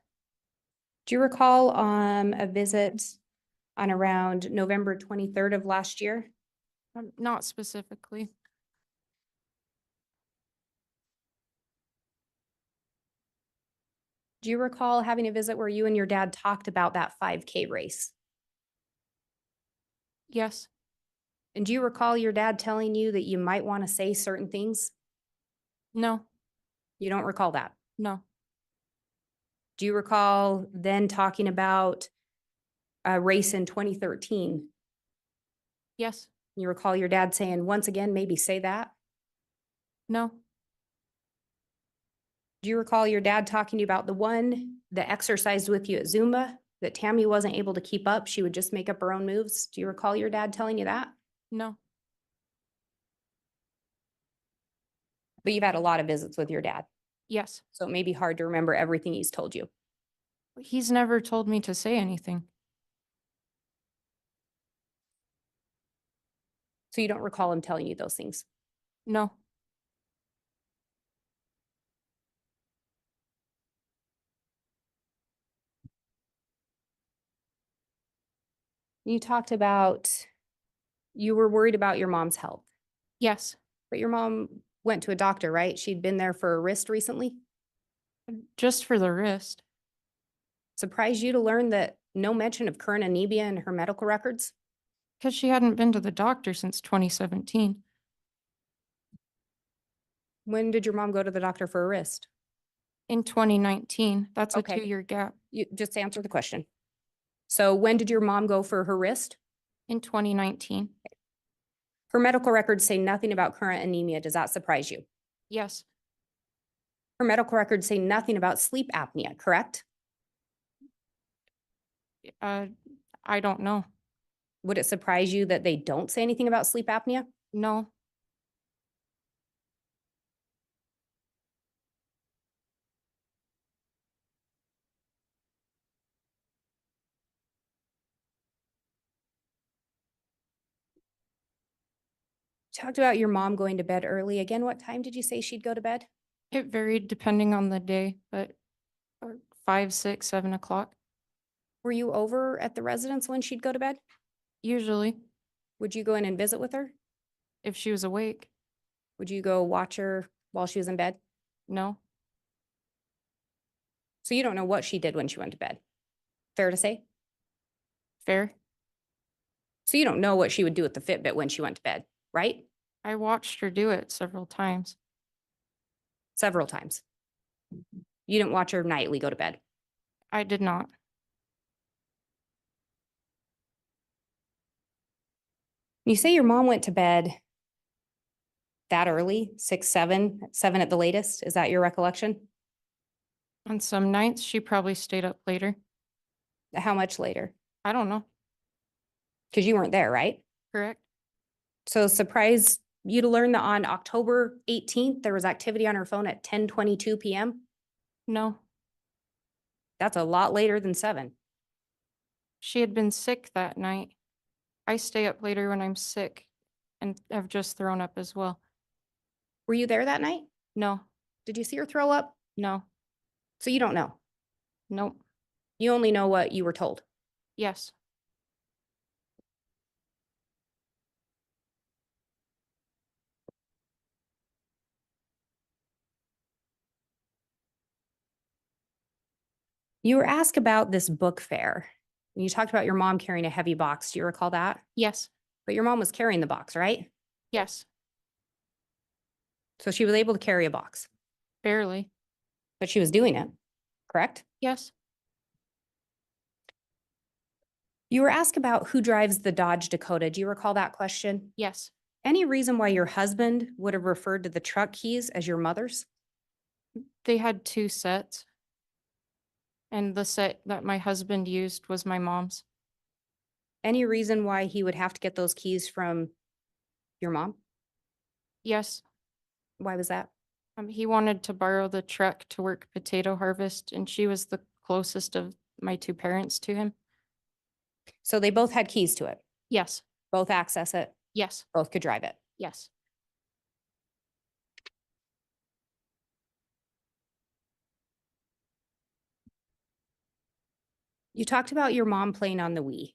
Do you recall a visit on around November 23rd of last year? not specifically. Do you recall having a visit where you and your dad talked about that 5K race? Yes, And do you recall your dad telling you that you might want to say certain things? no, You don't recall that? no, Do you recall then talking about a race in 2013? yes, You recall your dad saying, once again, maybe say that? no, Do you recall your dad talking to you about the one that exercised with you at Zumba that Tammy wasn't able to keep up? She would just make up her own moves. Do you recall your dad telling you that? no, But you've had a lot of visits with your dad, yes. so it may be hard to remember everything he's told you. He's never told me to say anything. So you don't recall him telling you those things. No, You talked about you were worried about your mom's health, yes, but your mom went to a doctor, right? She'd been there for a wrist recently. just for the wrist. Surprised you to learn that no mention of current anemia in her medical records? Because she hadn't been to the doctor since 2017. When did your mom go to the doctor for a wrist? In 2019, that's a Okay. 2-year gap. You just answer the question. So when did your mom go for her wrist? In 2019, Her medical records say nothing about current anemia. Does that surprise you? yes, Her medical records say nothing about sleep apnea, correct? uh, I don't know. Would it surprise you that they don't say anything about sleep apnea? No, Talked about your mom going to bed early. Again, what time did you say she'd go to bed? it varied depending on the day, but 5, 6, 7 o'clock, Were you over at the residence when she'd go to bed? usually, Would you go in and visit with her? if she was awake. Would you go watch her while she was in bed? No, So you don't know what she did when she went to bed. Fair to say? fair. So you don't know what she would do with the Fitbit when she went to bed, right? I watched her do it several times. Several times. You didn't watch her nightly go to bed. I did not. You say your mom went to bed that early, 6, 7, 7 at the latest. Is that your recollection? On some nights, she probably stayed up later. How much later? I don't know. Because you weren't there, right? Correct? So surprise you to learn that on October 18th, there was activity on her phone at 10:22 p.m. No, That's a lot later than 7. she had been sick that night. I stay up later when I'm sick and have just thrown up as well. Were you there that night? No, Did you see her throw up? no, So you don't know. nope, You only know what you were told. yes, You were asked about this book fair. And you talked about your mom carrying a heavy box. Do you recall that? yes, But your mom was carrying the box, right? yes, So she was able to carry a box, barely, but she was doing it, correct? yes, You were asked about who drives the Dodge Dakota. Do you recall that question? yes. Any reason why your husband would have referred to the truck keys as your mother's? They had 2 sets. And the set that my husband used was my mom's. Any reason why he would have to get those keys from your mom? Yes. Why was that? He wanted to borrow the truck to work potato harvest, and she was the closest of my two parents to him. So they both had keys to it, Yes, both access it, yes, both could drive it. yes. You talked about your mom playing on the Wii.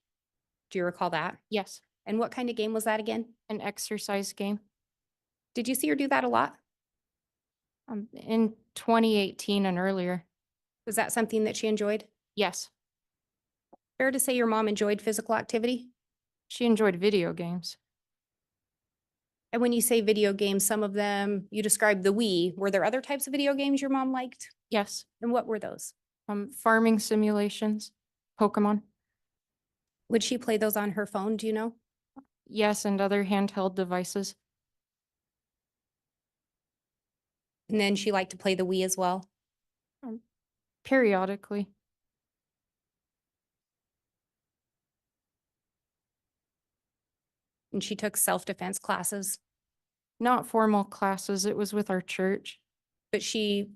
Do you recall that? Yes, And what kind of game was that again? an exercise game. Did you see her do that a lot? In 2018 and earlier. Was that something that she enjoyed? Yes, Fair to say your mom enjoyed physical activity? she enjoyed video games. And when you say video games, some of them, you described the Wii. Were there other types of video games your mom liked? Yes, And what were those? farming simulations, Pokemon. Would she play those on her phone? Do you know? Yes, and other handheld devices. And then she liked to play the Wii as well. Periodically. And she took self-defense classes, Not formal classes, it was with our church. but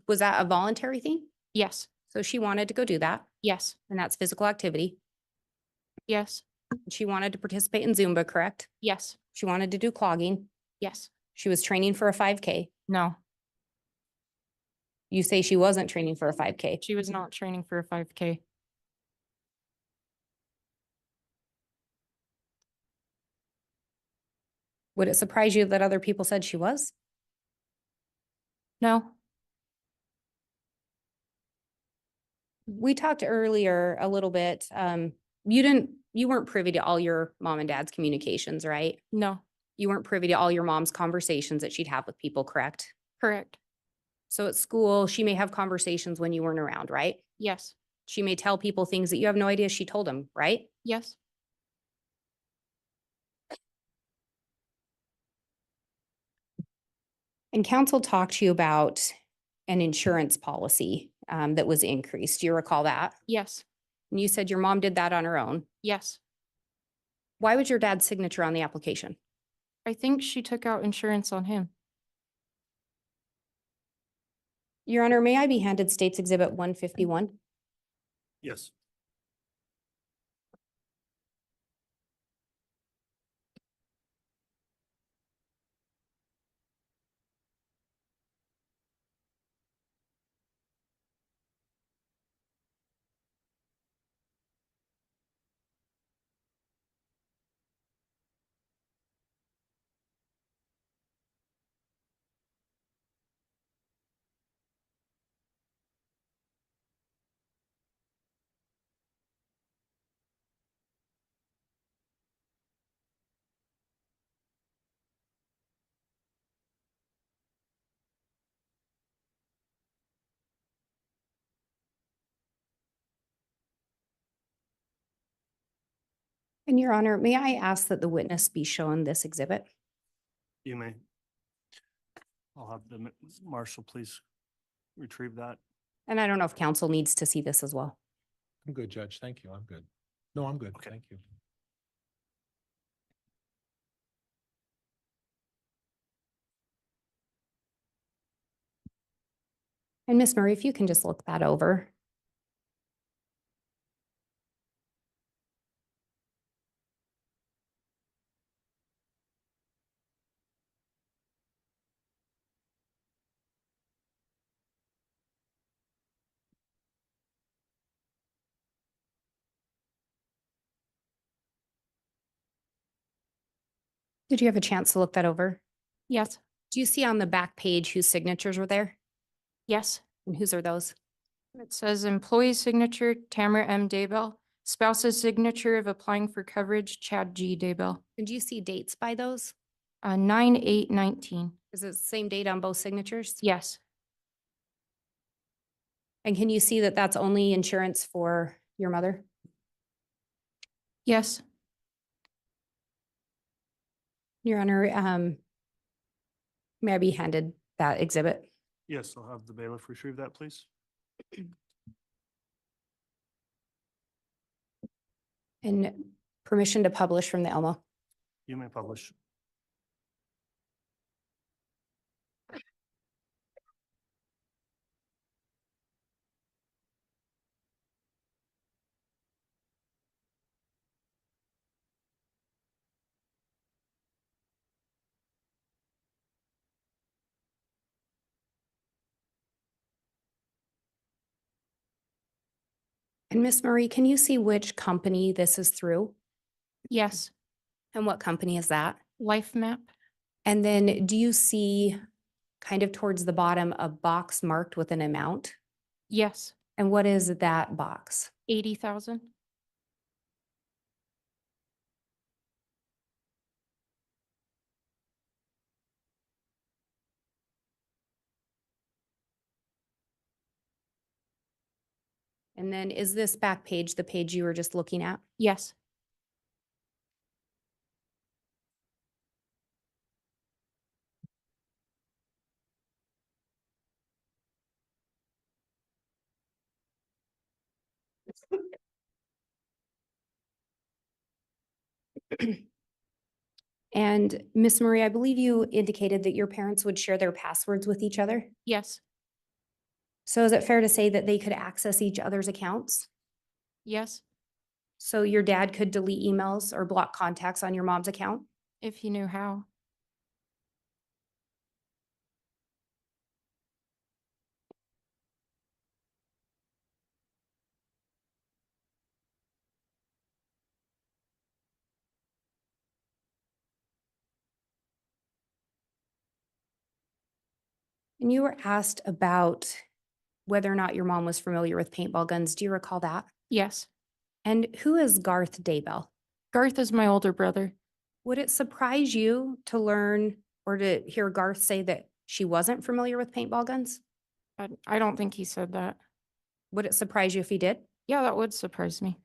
was that a voluntary thing? Yes, So she wanted to go do that, yes, and that's physical activity. yes, She wanted to participate in Zumba, correct? yes, She wanted to do clogging. yes. She was training for a 5K. No, You say she wasn't training for a 5K. she was not training for a 5K. Would it surprise you that other people said she was? No, We talked earlier a little bit. You weren't privy to all your mom and dad's communications, right? no, You weren't privy to all your mom's conversations that she'd have with people, correct? correct. So at school, she may have conversations when you weren't around, right? Yes, She may tell people things that you have no idea she told them, right? yes, And council talked to you about an insurance policy that was increased. Do you recall that? yes, And you said your mom did that on her own. yes. Why was your dad's signature on the application? I think she took out insurance on him. Your Honor, may I be handed State's Exhibit 151? Yes. And Your Honor, may I ask that the witness be shown this exhibit? You may. I'll have the marshal please retrieve that. And I don't know if council needs to see this as well. I'm good, Judge. Thank you. I'm good. No, I'm good. Okay. Thank you. And Ms. Murray, if you can just look that over. Did you have a chance to look that over? Yes, Do you see on the back page whose signatures were there? yes. And whose are those? It says employee's signature, Tamara M. Daybell. Spouse's signature of applying for coverage, Chad G. Daybell. And do you see dates by those? 9/8/19. Is it the same date on both signatures? Yes, And can you see that that's only insurance for your mother? yes, Your Honor, may I be handed that exhibit? Yes, I'll have the bailiff retrieve that, please. And Permission to publish from the Elmo. You may publish. And Miss Marie, can you see which company this is through? Yes. And what company is that? Life map? And then do you see kind of towards the bottom, a box marked with an amount? Yes. And what is that box? 80,000? And then is this back page the page you were just looking at? Yes. And Miss Marie, I believe you indicated that your parents would share their passwords with each other. Yes. So is it fair to say that they could access each other's accounts? Yes. So your dad could delete emails or block contacts on your mom's account? If he knew how. And you were asked about whether or not your mom was familiar with paintball guns. Do you recall that? Yes. And who is Garth Daybell? Garth is my older brother. Would it surprise you to learn or to hear Garth say that she wasn't familiar with paintball guns? I don't think he said that. Would it surprise you if he did? Yeah, that would surprise me.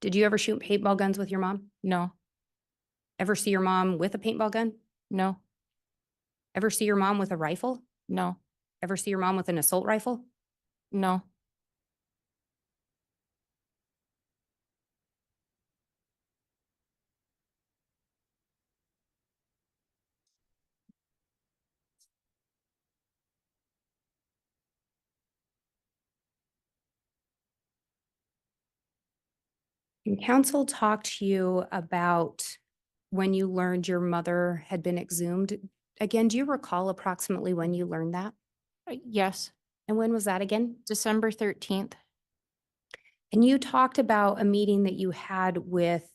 Did you ever shoot paintball guns with your mom? No. Ever see your mom with a paintball gun? No. Ever see your mom with a rifle? No. Ever see your mom with an assault rifle? No. And counsel talked to you about when you learned your mother had been exhumed. Again, do you recall approximately when you learned that? Yes. And when was that again? December 13th. And you talked about a meeting that you had with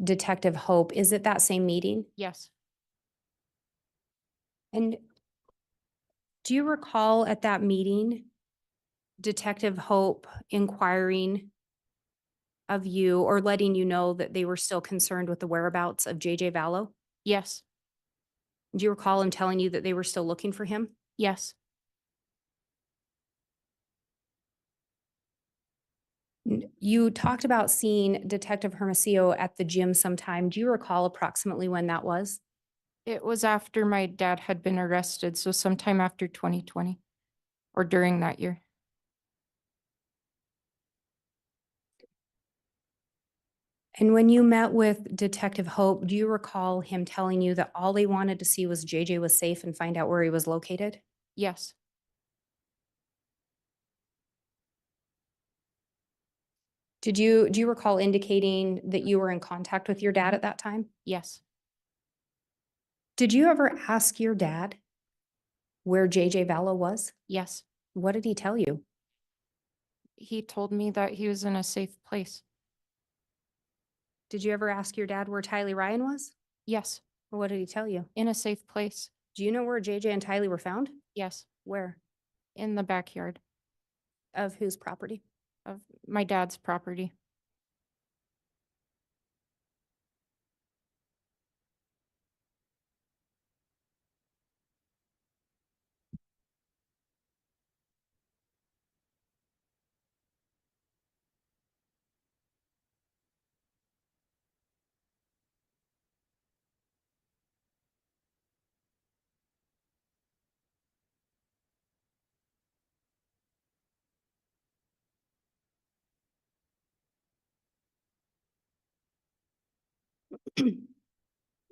Detective Hope. Is it that same meeting? Yes. And do you recall at that meeting, Detective Hope inquiring of you or letting you know that they were still concerned with the whereabouts of JJ Vallow? Yes. Do you recall him telling you that they were still looking for him? Yes. You talked about seeing Detective Hermosillo at the gym sometime. Do you recall approximately when that was? It was after my dad had been arrested, so sometime after 2020 or during that year. And when you met with Detective Hope, do you recall him telling you that all they wanted to see was JJ was safe and find out where he was located? Yes. Do you recall indicating that you were in contact with your dad at that time? Yes. Did you ever ask your dad where JJ Vallow was? Yes. What did he tell you? He told me that he was in a safe place. Did you ever ask your dad where Tylee Ryan was? Yes. What did he tell you? In a safe place. Do you know where JJ and Tylee were found? Yes. Where? In the backyard Of whose property? of my dad's property.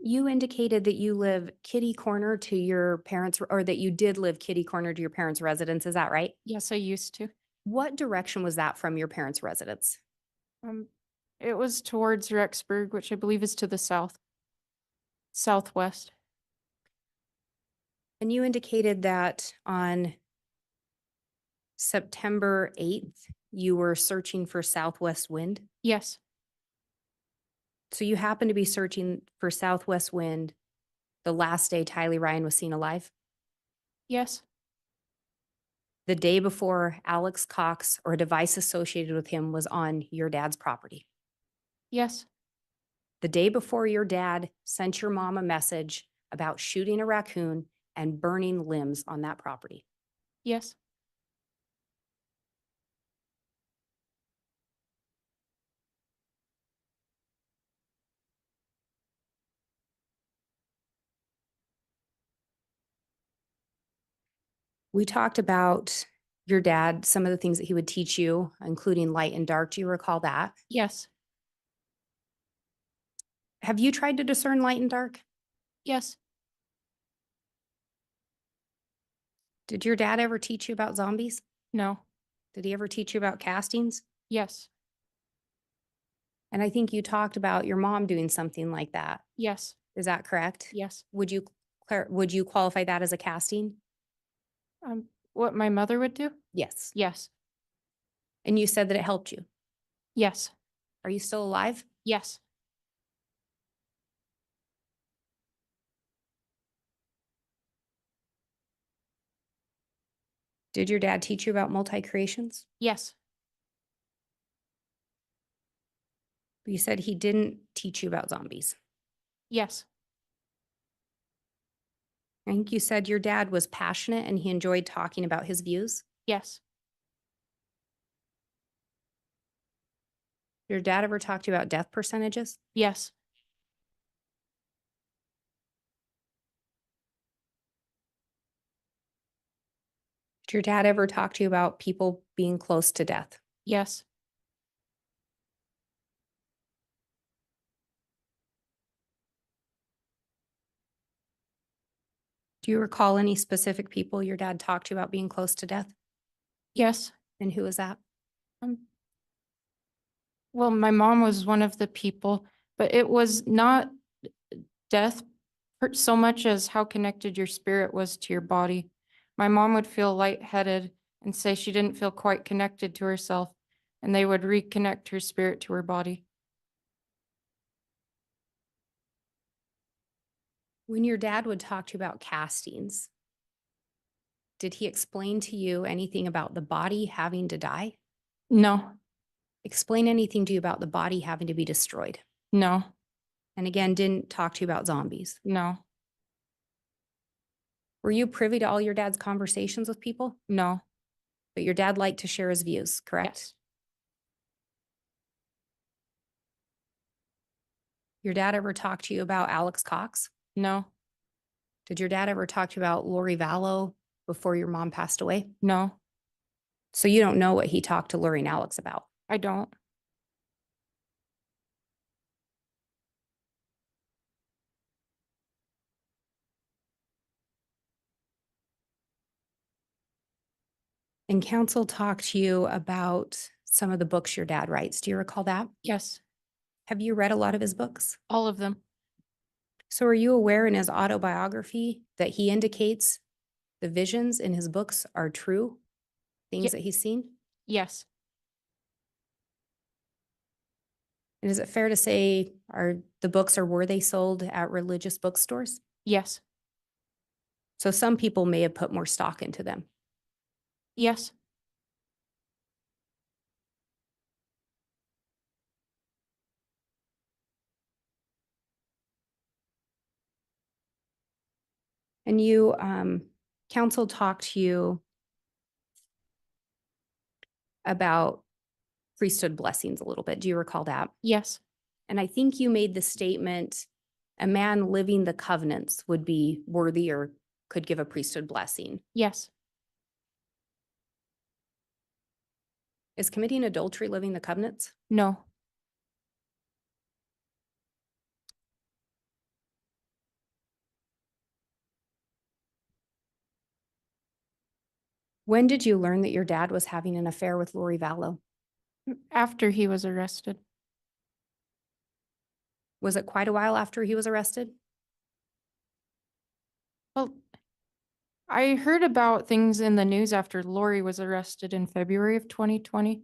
You indicated that you live kitty corner to your parents, or that you did live kitty corner to your parents' residence. Is that right? Yes, I used to. What direction was that from your parents' residence? It was towards Rexburg, which I believe is to the south. Southwest. And you indicated that on September 8th, you were searching for southwest wind. Yes, So you happened to be searching for southwest wind the last day Tylee Ryan was seen alive? yes, The day before Alex Cox or a device associated with him was on your dad's property? yes, The day before your dad sent your mom a message about shooting a raccoon and burning limbs on that property? yes, We talked about your dad, some of the things that he would teach you, including light and dark. Do you recall that? yes, Have you tried to discern light and dark? yes, Did your dad ever teach you about zombies? no, Did he ever teach you about castings? yes, And I think you talked about your mom doing something like that. yes, Is that correct? yes. Would you qualify that as a casting? What my mother would do? Yes. Yes, And you said that it helped you. yes, Are you still alive? yes, Did your dad teach you about multi-creations? yes, You said he didn't teach you about zombies. yes, I think you said your dad was passionate and he enjoyed talking about his views. yes, Your dad ever talked to you about death percentages? yes, Did your dad ever talk to you about people being close to death? yes. Do you recall any specific people your dad talked to you about being close to death? Yes. And who was that? Well, my mom was one of the people, but it was not death so much as how connected your spirit was to your body. My mom would feel lightheaded and say she didn't feel quite connected to herself, and they would reconnect her spirit to her body. When your dad would talk to you about castings, did he explain to you anything about the body having to die? No, Explain anything to you about the body having to be destroyed? no, And again, didn't talk to you about zombies. no, Were you privy to all your dad's conversations with people? no. But your dad liked to share his views, correct? Yes. Your dad ever talked to you about Alex Cox? No, Did your dad ever talk to you about Lori Vallow before your mom passed away? no, So you don't know what he talked to Lori and Alex about. I don't. And counsel talked to you about some of the books your dad writes. Do you recall that? Yes, Have you read a lot of his books? all of them. So are you aware in his autobiography that he indicates the visions in his books are true? Things Ye- that he's seen? Yes, And is it fair to say were they sold at religious bookstores? yes, So some people may have put more stock into them. yes, And you, counsel talked to you about priesthood blessings a little bit. Do you recall that? yes, And I think you made the statement, a man living the covenants would be worthy or could give a priesthood blessing. yes, Is committing adultery living the covenants? no, When did you learn that your dad was having an affair with Lori Vallow? After he was arrested. Was it quite a while after he was arrested? Well, I heard about things in the news after Lori was arrested in February of 2020,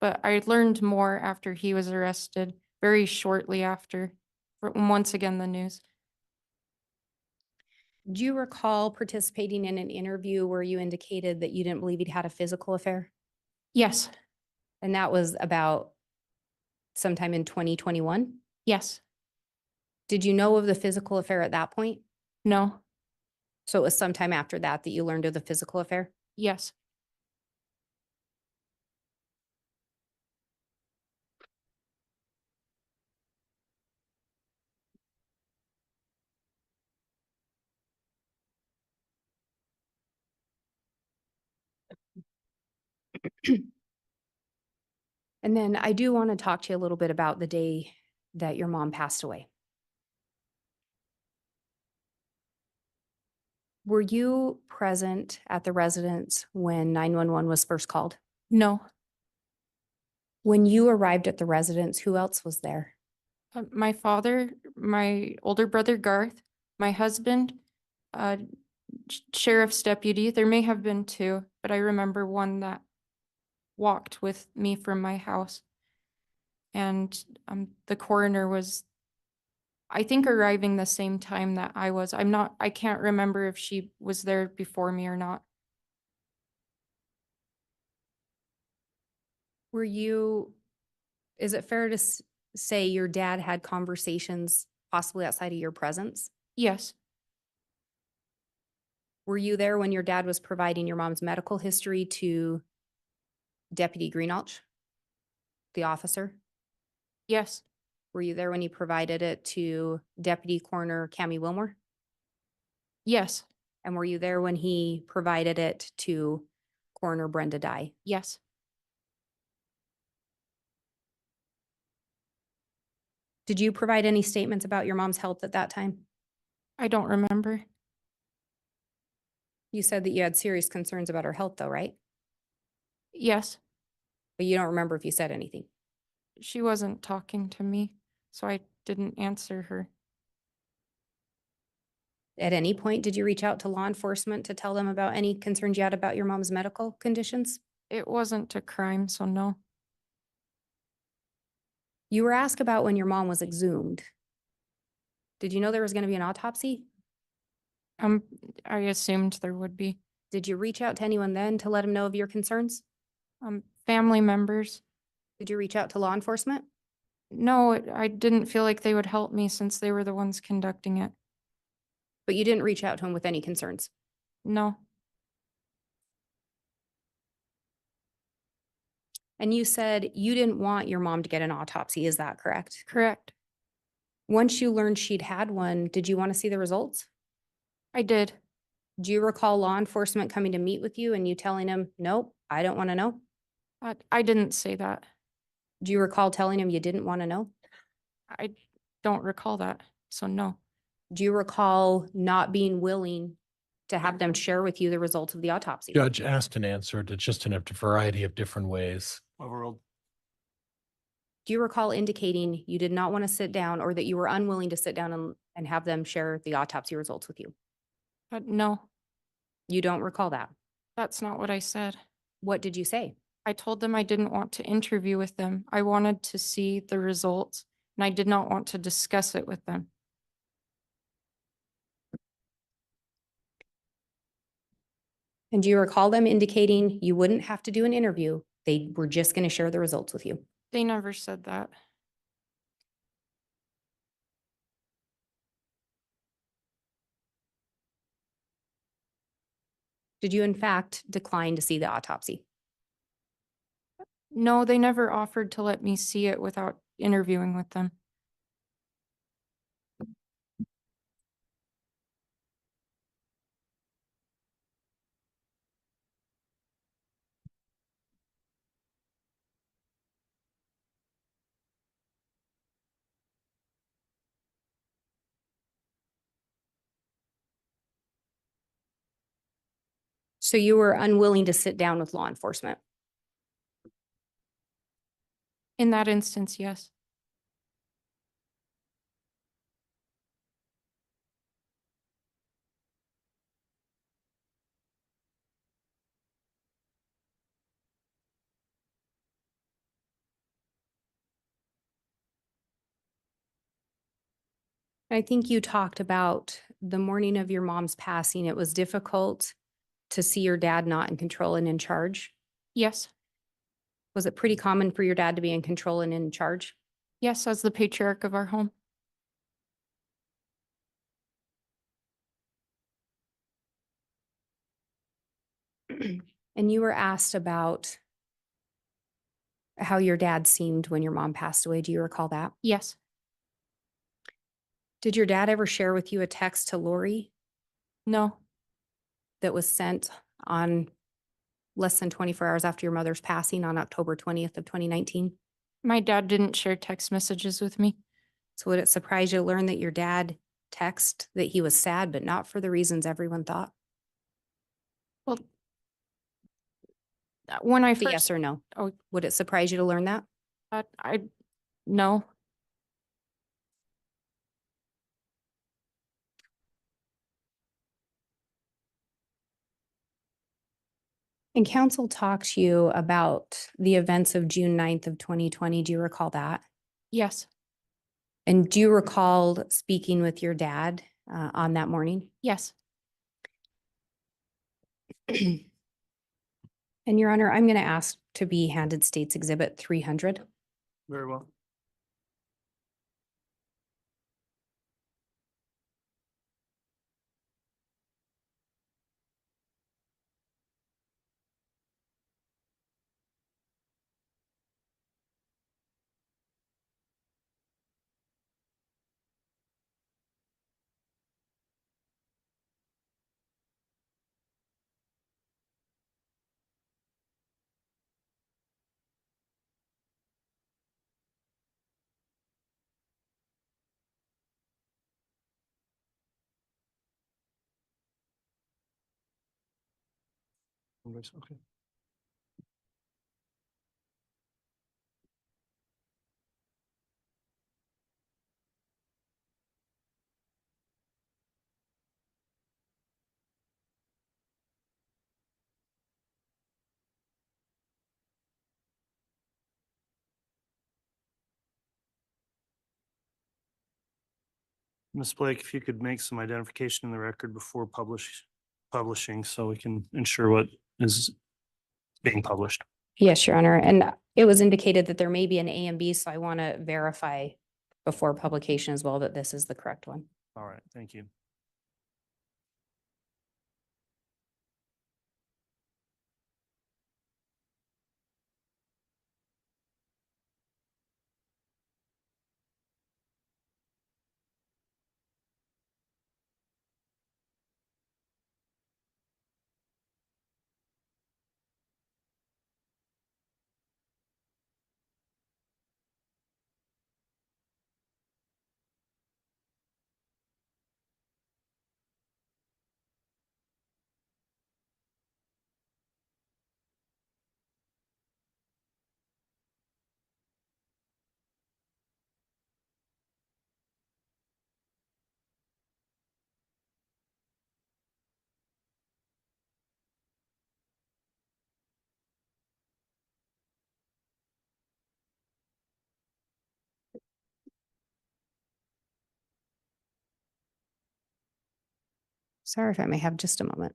but I learned more after he was arrested very shortly after, once again, the news. Do you recall participating in an interview where you indicated that you didn't believe he'd had a physical affair? Yes, And that was about sometime in 2021? yes, Did you know of the physical affair at that point? no, So it was sometime after that that you learned of the physical affair? yes. And then I do want to talk to you a little bit about the day that your mom passed away. Were you present at the residence when 911 was first called? No. When you arrived at the residence, who else was there? My father, my older brother Garth, my husband, sheriff's deputy. There may have been two, but I remember one that walked with me from my house. And the coroner was, I think, arriving the same time that I was. I can't remember if she was there before me or not. Were you, is it fair to say your dad had conversations possibly outside of your presence? Yes, Were you there when your dad was providing your mom's medical history to Deputy Greenalch, the officer? yes, Were you there when he provided it to Deputy Coroner Cammy Wilmore? yes, And were you there when he provided it to Coroner Brenda Dye? yes. Did you provide any statements about your mom's health at that time? I don't remember. You said that you had serious concerns about her health though, right? Yes, But you don't remember if you said anything. she wasn't talking to me, so I didn't answer her. At any point, did you reach out to law enforcement to tell them about any concerns you had about your mom's medical conditions? It wasn't a crime, so no. You were asked about when your mom was exhumed. Did you know there was going to be an autopsy? I assumed there would be. Did you reach out to anyone then to let them know of your concerns? Family members. Did you reach out to law enforcement? No, I didn't feel like they would help me since they were the ones conducting it. But you didn't reach out to them with any concerns. No, And you said you didn't want your mom to get an autopsy. Is that correct? correct. Once you learned she'd had one, did you want to see the results? I did. Do you recall law enforcement coming to meet with you and you telling them, nope, I don't want to know? I didn't say that. Do you recall telling them you didn't want to know? I don't recall that, so no. Do you recall not being willing to have them share with you the results of the autopsy? Judge asked and answered it just in a variety of different ways. Overruled. Do you recall indicating you did not want to sit down or that you were unwilling to sit down and have them share the autopsy results with you? No, You don't recall that. that's not what I said. What did you say? I told them I didn't want to interview with them. I wanted to see the results, and I did not want to discuss it with them. And do you recall them indicating you wouldn't have to do an interview? They were just going to share the results with you. They never said that. Did you in fact decline to see the autopsy? No, they never offered to let me see it without interviewing with them. So you were unwilling to sit down with law enforcement. In that instance, yes. I think you talked about the morning of your mom's passing, it was difficult to see your dad not in control and in charge. Yes. Was it pretty common for your dad to be in control and in charge? Yes, as the patriarch of our home. And you were asked about how your dad seemed when your mom passed away. Do you recall that? Yes. Did your dad ever share with you a text to Lori No. that was sent on less than 24 hours after your mother's passing on October 20th of 2019? My dad didn't share text messages with me. So would it surprise you to learn that your dad texted that he was sad, but not for the reasons everyone thought? Well, when I But yes first, or no? oh, Would it surprise you to learn that? no. And council talked to you about the events of June 9th of 2020. Do you recall that? Yes. And do you recall speaking with your dad on that morning? Yes. And Your Honor, I'm going to ask to be handed State's Exhibit 300. Very well. Okay. Ms. Blake, if you could make some identification in the record before publishing, so we can ensure what is being published. Yes, Your Honor. And it was indicated that there may be an A and B, so I want to verify before publication as well that this is the correct one. All right, thank you. Sorry if I may have just a moment.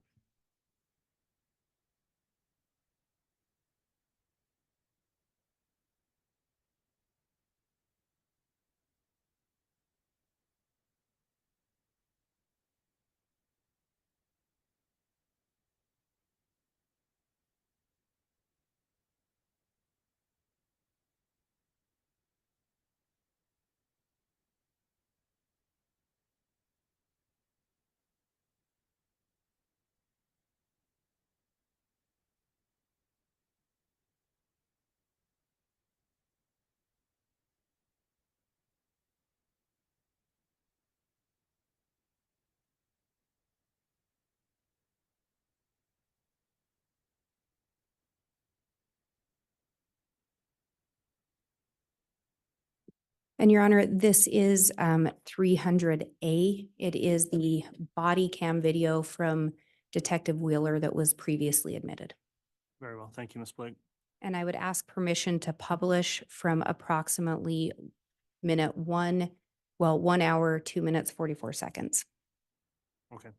And Your Honor, this is 300A. It is the body cam video from Detective Wheeler that was previously admitted. Very well. Thank you, Ms. Blake. And I would ask permission to publish from approximately minute 1 hour, 2 minutes, 44 seconds. Okay.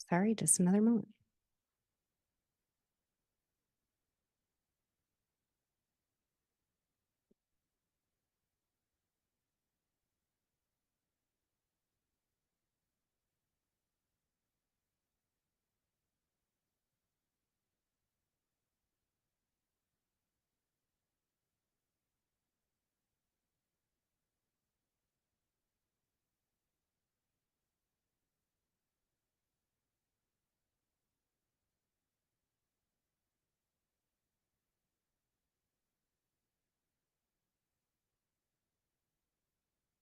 Sorry, just another moment.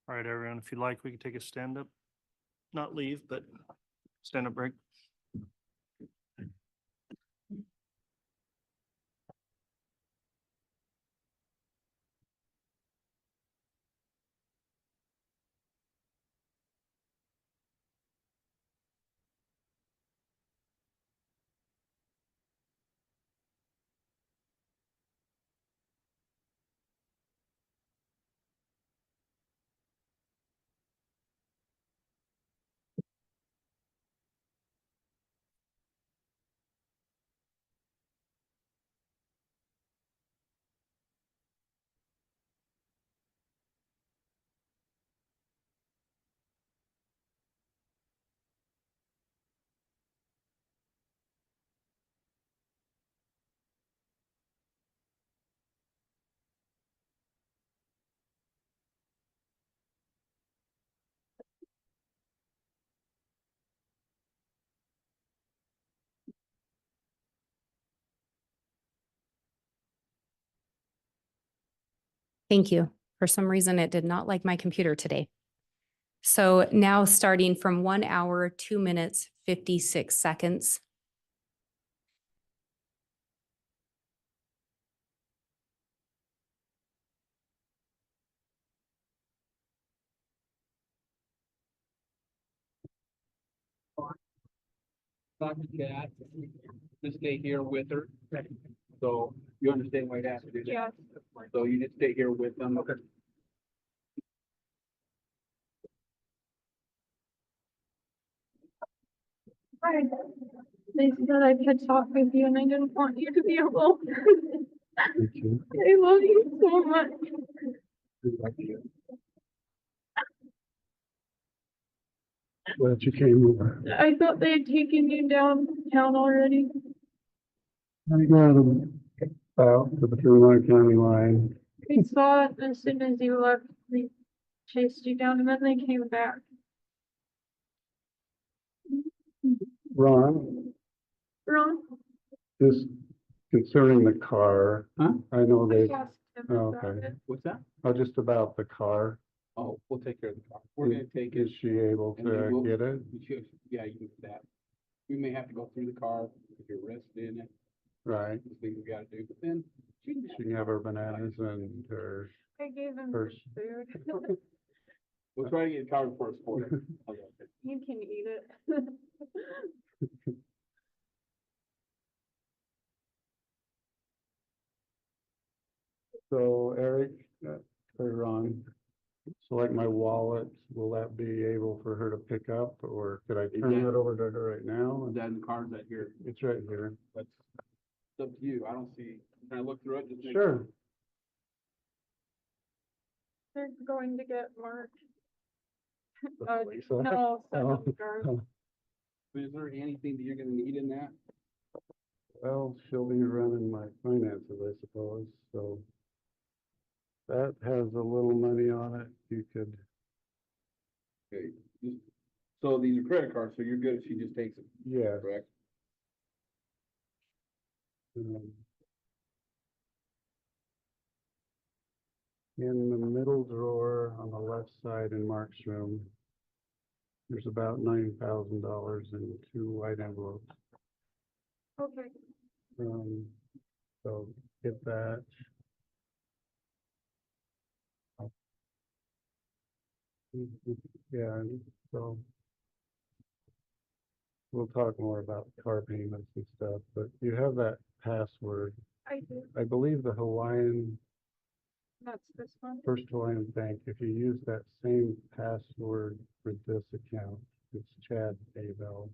All right, everyone, if you'd like, we can take a stand up, not leave, but stand up break. Thank you. For some reason, it did not like my computer today. So now starting from 1 hour, 2 minutes, 56 seconds. Dr. Chad, to stay here with her. So you understand why I have to do that? Yeah. So you just stay here with them. Okay. Hi. They said I could talk with you and I didn't want you to be alone. Thank you. I love you so much. Glad you came over. I thought they had taken you downtown already. I got them out to the Carolina County line. We saw it as soon as you left. They chased you down and then they came back. Ron, Ron? just concerning the car. Huh? I know I they, asked him oh, about okay. it. What's that? Oh, just about the car. Oh, we'll take care of the car. We're gonna take it. Is she able and we will- to get it? Yeah, you can do that. We may have to go through the car if you're arrested in it, Right. the things we gotta do, but then she can She can have her bananas and her, I gave him First. food. We'll try to get it covered for us. Okay. You can eat it. So Eric, clear on, so like my wallet, will that be able for her to pick up, or could I turn that over to her right now? Is that in the cards that here? It's right here. That's it's up to you. I don't see, can I look through it? Just make Sure. They're going to get marked. Lisa? No, Oh. Garth. Is there anything that you're gonna need in that? Well, she'll be running my finances, I suppose, so. That has a little money on it, you could, Okay, so these are credit cards, so you're good if she just takes it, yeah. correct? In the middle drawer on the left side in Mark's room, there's about $9,000 in 2 white envelopes. Okay. So get that. Yeah, so we'll talk more about car payments and stuff, but you have that password. I do. I believe the Hawaiian, That's this one. First Hawaiian Bank, if you use that same password for this account, it's Chad Daybell.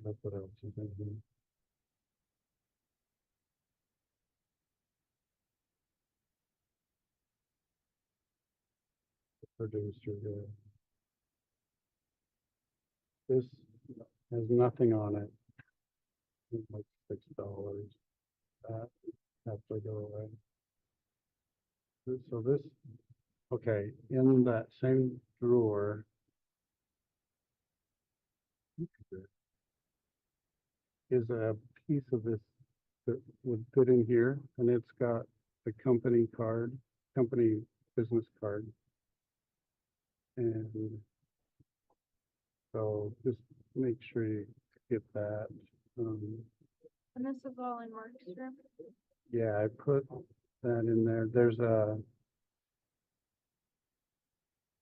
That's what else is in here. Producer there. This has nothing on it. It's like $6. That has to go away. So this, okay, in that same drawer. Is a piece of this that would fit in here, and it's got the company card, company business card. And so just make sure you get that. And this is all in Mark's room. Yeah, I put that in there. There's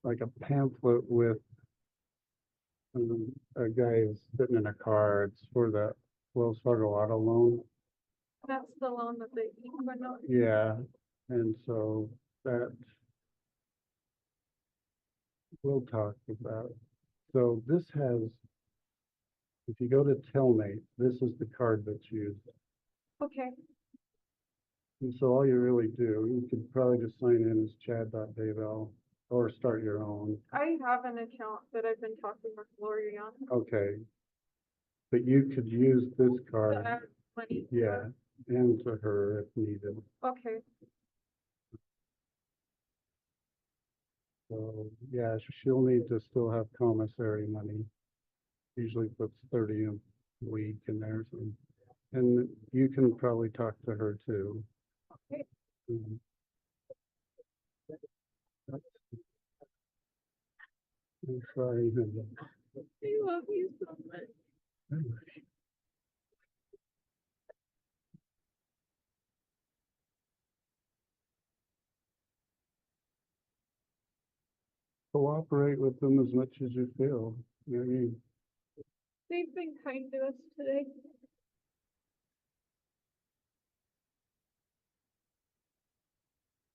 like a pamphlet with a guy who's sitting in a car. It's for the Wells Fargo auto loan. That's the loan that they went on. Yeah, and so that we'll talk about. So this has, if you go to Telmate, this is the card that's used. Okay. And so all you really do, you could probably just sign in as Chad.Daybell or start your own. I have an account that I've been talking with Lori on. Okay. But you could use this To card, add money. to yeah, and to her if needed. Okay. So, yeah, she'll need to still have commissary money. Usually puts 30 a week in there. So. And you can probably talk to her too. Okay. I'm sorry. I love you so much. Cooperate with them as much as you feel. You know, They've been kind to us today.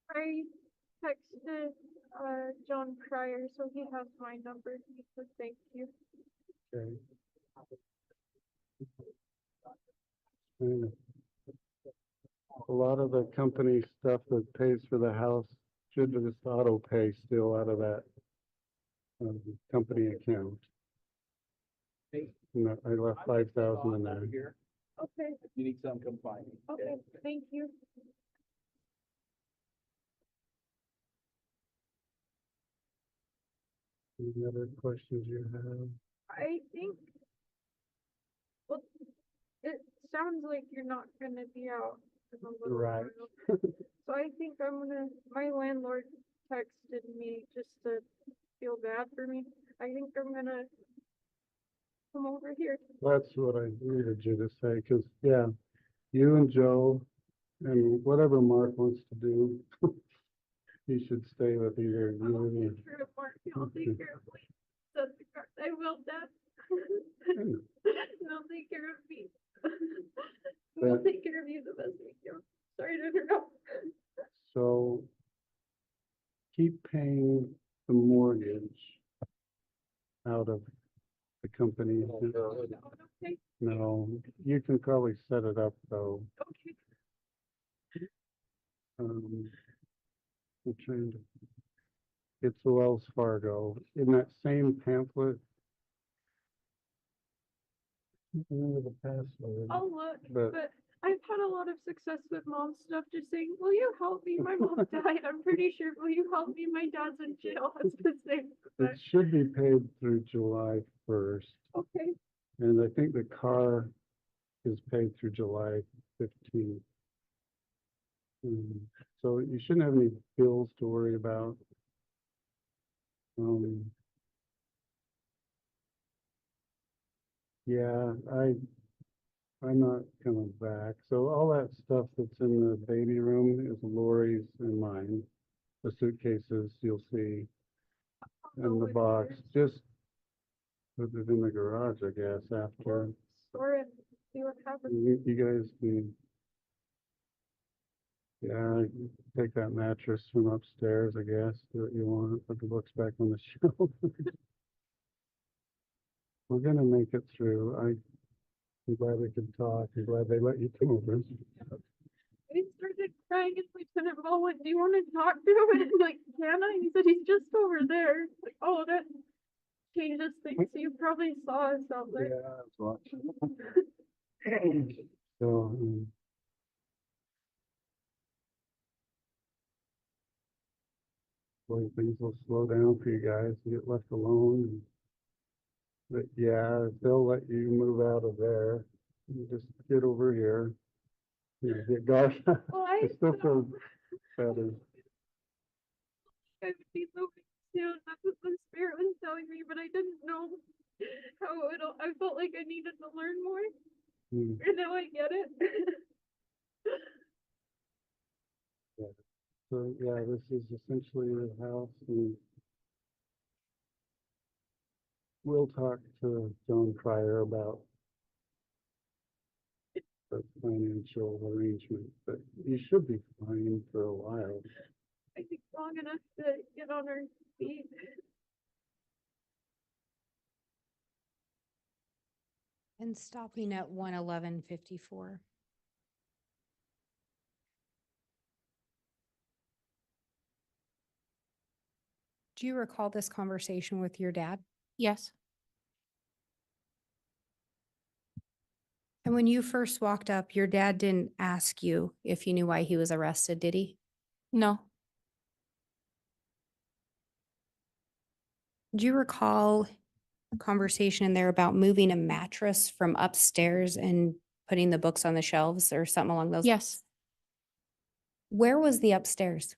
I texted John Pryor, so he has my number. He said thank you. okay. And a lot of the company stuff that pays for the house should just auto pay still out of that company account. And I left 5,000 in there. Here, Okay. if you need something, come find me. Okay. Thank you. Any other questions you have? I think. Well, it sounds like you're not gonna be out in a little Right. while. So I think my landlord texted me just to feel bad for me. I think I'm gonna come over here. That's what I needed you to say, because, yeah, you and Joe and whatever Mark wants to do, he should stay with either you I'll or me. take care of Mark, I'll take care of Lee. That's the card. I will, Dad. They'll take care of me. We'll But- take care of you the best we can. Sorry to interrupt. So keep paying the mortgage out of the company. Okay, No, you can probably set it up though. okay. I'm trying to, it's Wells Fargo. In that same pamphlet. Remember the password, I'll look, but but I've had a lot of success with mom stuff, just saying, will you help me? My mom died. I'm pretty sure, will you help me? My dad's in jail. That's the same. it should be paid through July 1st. Okay, And I think the car is paid through July 15th. So you shouldn't have any bills to worry about. Yeah, I'm not coming back. So all that stuff that's in the baby room is Lori's and mine. The suitcases you'll see in the box. Just put it in the garage, I guess, after. store it, see what happens. You guys can. Yeah, take that mattress from upstairs, I guess, do what you want, put the books back on the shelf. We're gonna make it through. I'm glad we could talk. I'm glad they let you come over. I started crying and Lieutenant Ball went, do you want to talk to him? And I'm like, can I? He said, he's just over there. Like, oh, that changes things. So you probably saw us out Yeah, there. I was watching. So, boy, things will slow down for you guys and get left alone. But yeah, they'll let you move out of there. You just get over here. You know, get Garth. Well, I It still feels better. I would be moving soon. That's what the spirit was telling me, but I didn't know how it'll. I felt like I needed to learn more, Hmm. and now I get it. So yeah, this is essentially your house, and we'll talk to Joan Cryer about the financial arrangement, but you should be fine for a while. I think long enough to get on our feet. And stopping at 111:54. Do you recall this conversation with your dad? Yes, And when you first walked up, your dad didn't ask you if you knew why he was arrested, did he? no, Do you recall a conversation in there about moving a mattress from upstairs and putting the books on the shelves or something along those? yes. Where was the upstairs?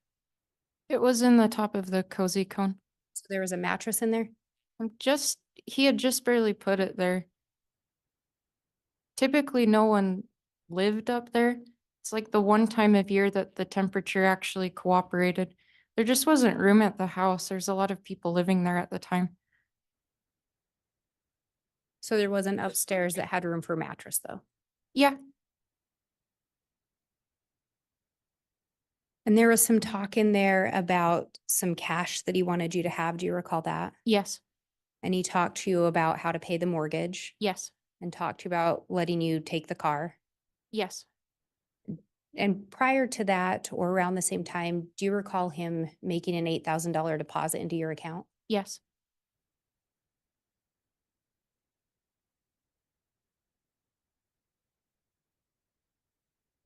It was in the top of the cozy cone. So there was a mattress in there? He had just barely put it there. Typically, no one lived up there. It's like the one time of year that the temperature actually cooperated. There just wasn't room at the house. There's a lot of people living there at the time. So there was an upstairs that had room for a mattress though. Yeah, And there was some talk in there about some cash that he wanted you to have. Do you recall that? yes, And he talked to you about how to pay the mortgage yes, and talked to you about letting you take the car. yes. And prior to that, or around the same time, do you recall him making an $8,000 deposit into your account? Yes,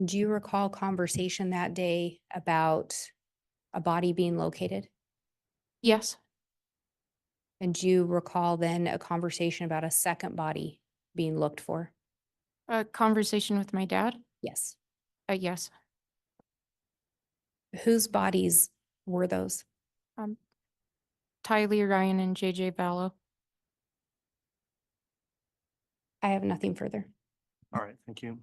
Do you recall conversation that day about a body being located? yes. And do you recall then a conversation about a second body being looked for? A conversation with my dad? Yes. Yes. Whose bodies were those? Tylee Ryan and JJ Vallow. I have nothing further. All right, thank you.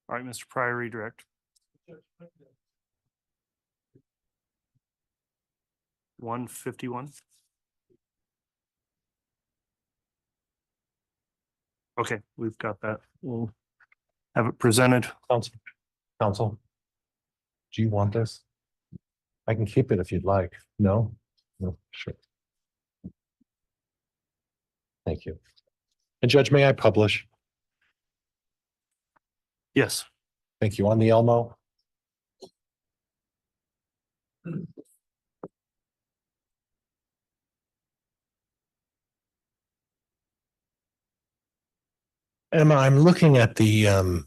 All right, Mr. Pryor, redirect. 151. Okay, we've got that. We'll have it presented. Counsel, do you want this? I can keep it if you'd like. No? No, sure. Thank you. And Judge, may I publish? Yes. Thank you. On the Elmo. Emma, I'm looking at the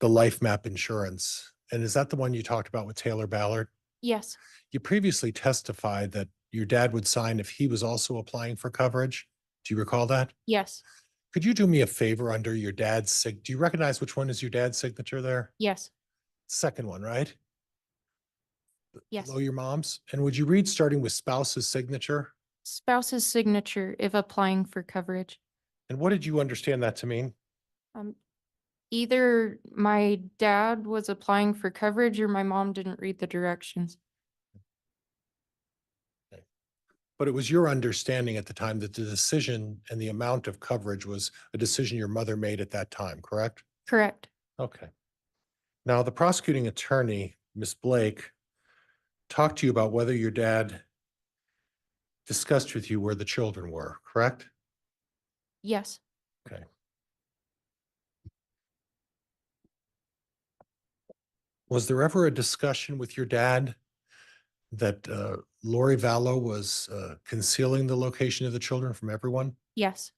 life map insurance. And is that the one you talked about with Taylor Ballard? Yes, You previously testified that your dad would sign if he was also applying for coverage. Do you recall that? yes, Could you do me a favor under your dad's do you recognize which one is your dad's signature there? yes, Second one, right? yes. Below your mom's? And would you read starting with spouse's signature? Spouse's signature if applying for coverage. And what did you understand that to mean? Um, Either my dad was applying for coverage or my mom didn't read the directions. But it was your understanding at the time that the decision and the amount of coverage was a decision your mother made at that time, correct? Correct. Okay. Now, the prosecuting attorney, Ms. Blake, talked to you about whether your dad discussed with you where the children were, correct? Yes, Okay. Was there ever a discussion with your dad that Lori Vallow was concealing the location of the children from everyone? yes,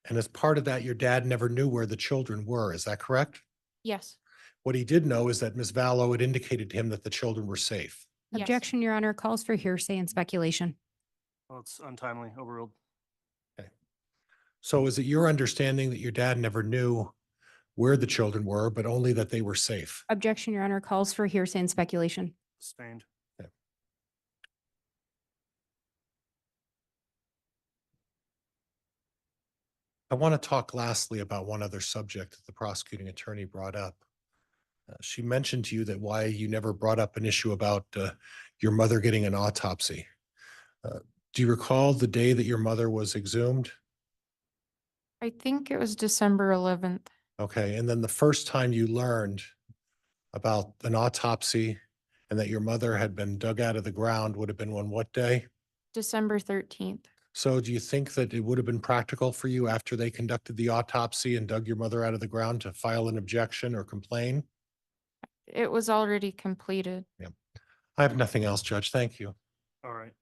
And as part of that, your dad never knew where the children were. Is that correct? yes, What he did know is that Ms. Vallow had indicated to him that the children were safe. yes. Objection, Your Honor, calls for hearsay and speculation. Well, it's untimely, overruled. So is it your understanding that your dad never knew where the children were, but only that they were safe? Objection, Your Honor, calls for hearsay and speculation. Sustained. I want to talk lastly about one other subject that the prosecuting attorney brought up. She mentioned to you that why you never brought up an issue about your mother getting an autopsy. Do you recall the day that your mother was exhumed? I think it was December 11th, Okay, and then the first time you learned about an autopsy and that your mother had been dug out of the ground would have been on what day? December 13th. So do you think that it would have been practical for you after they conducted the autopsy and dug your mother out of the ground to file an objection or complain? It was already completed. I have nothing else, Judge. Thank you. All right.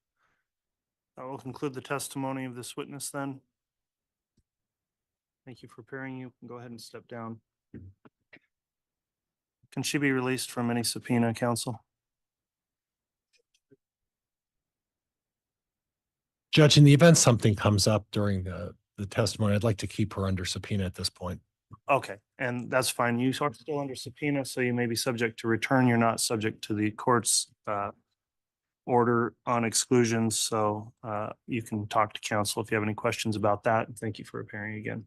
I will conclude the testimony of this witness then. Thank you for appearing. You can go ahead and step down. Can she be released from any subpoena, counsel? Judge, in the event something comes up during the testimony, I'd like to keep her under subpoena at this point. Okay, and that's fine. You are still under subpoena, so you may be subject to return. You're not subject to the court's order on exclusions, so you can talk to counsel if you have any questions about that. Thank you for appearing again.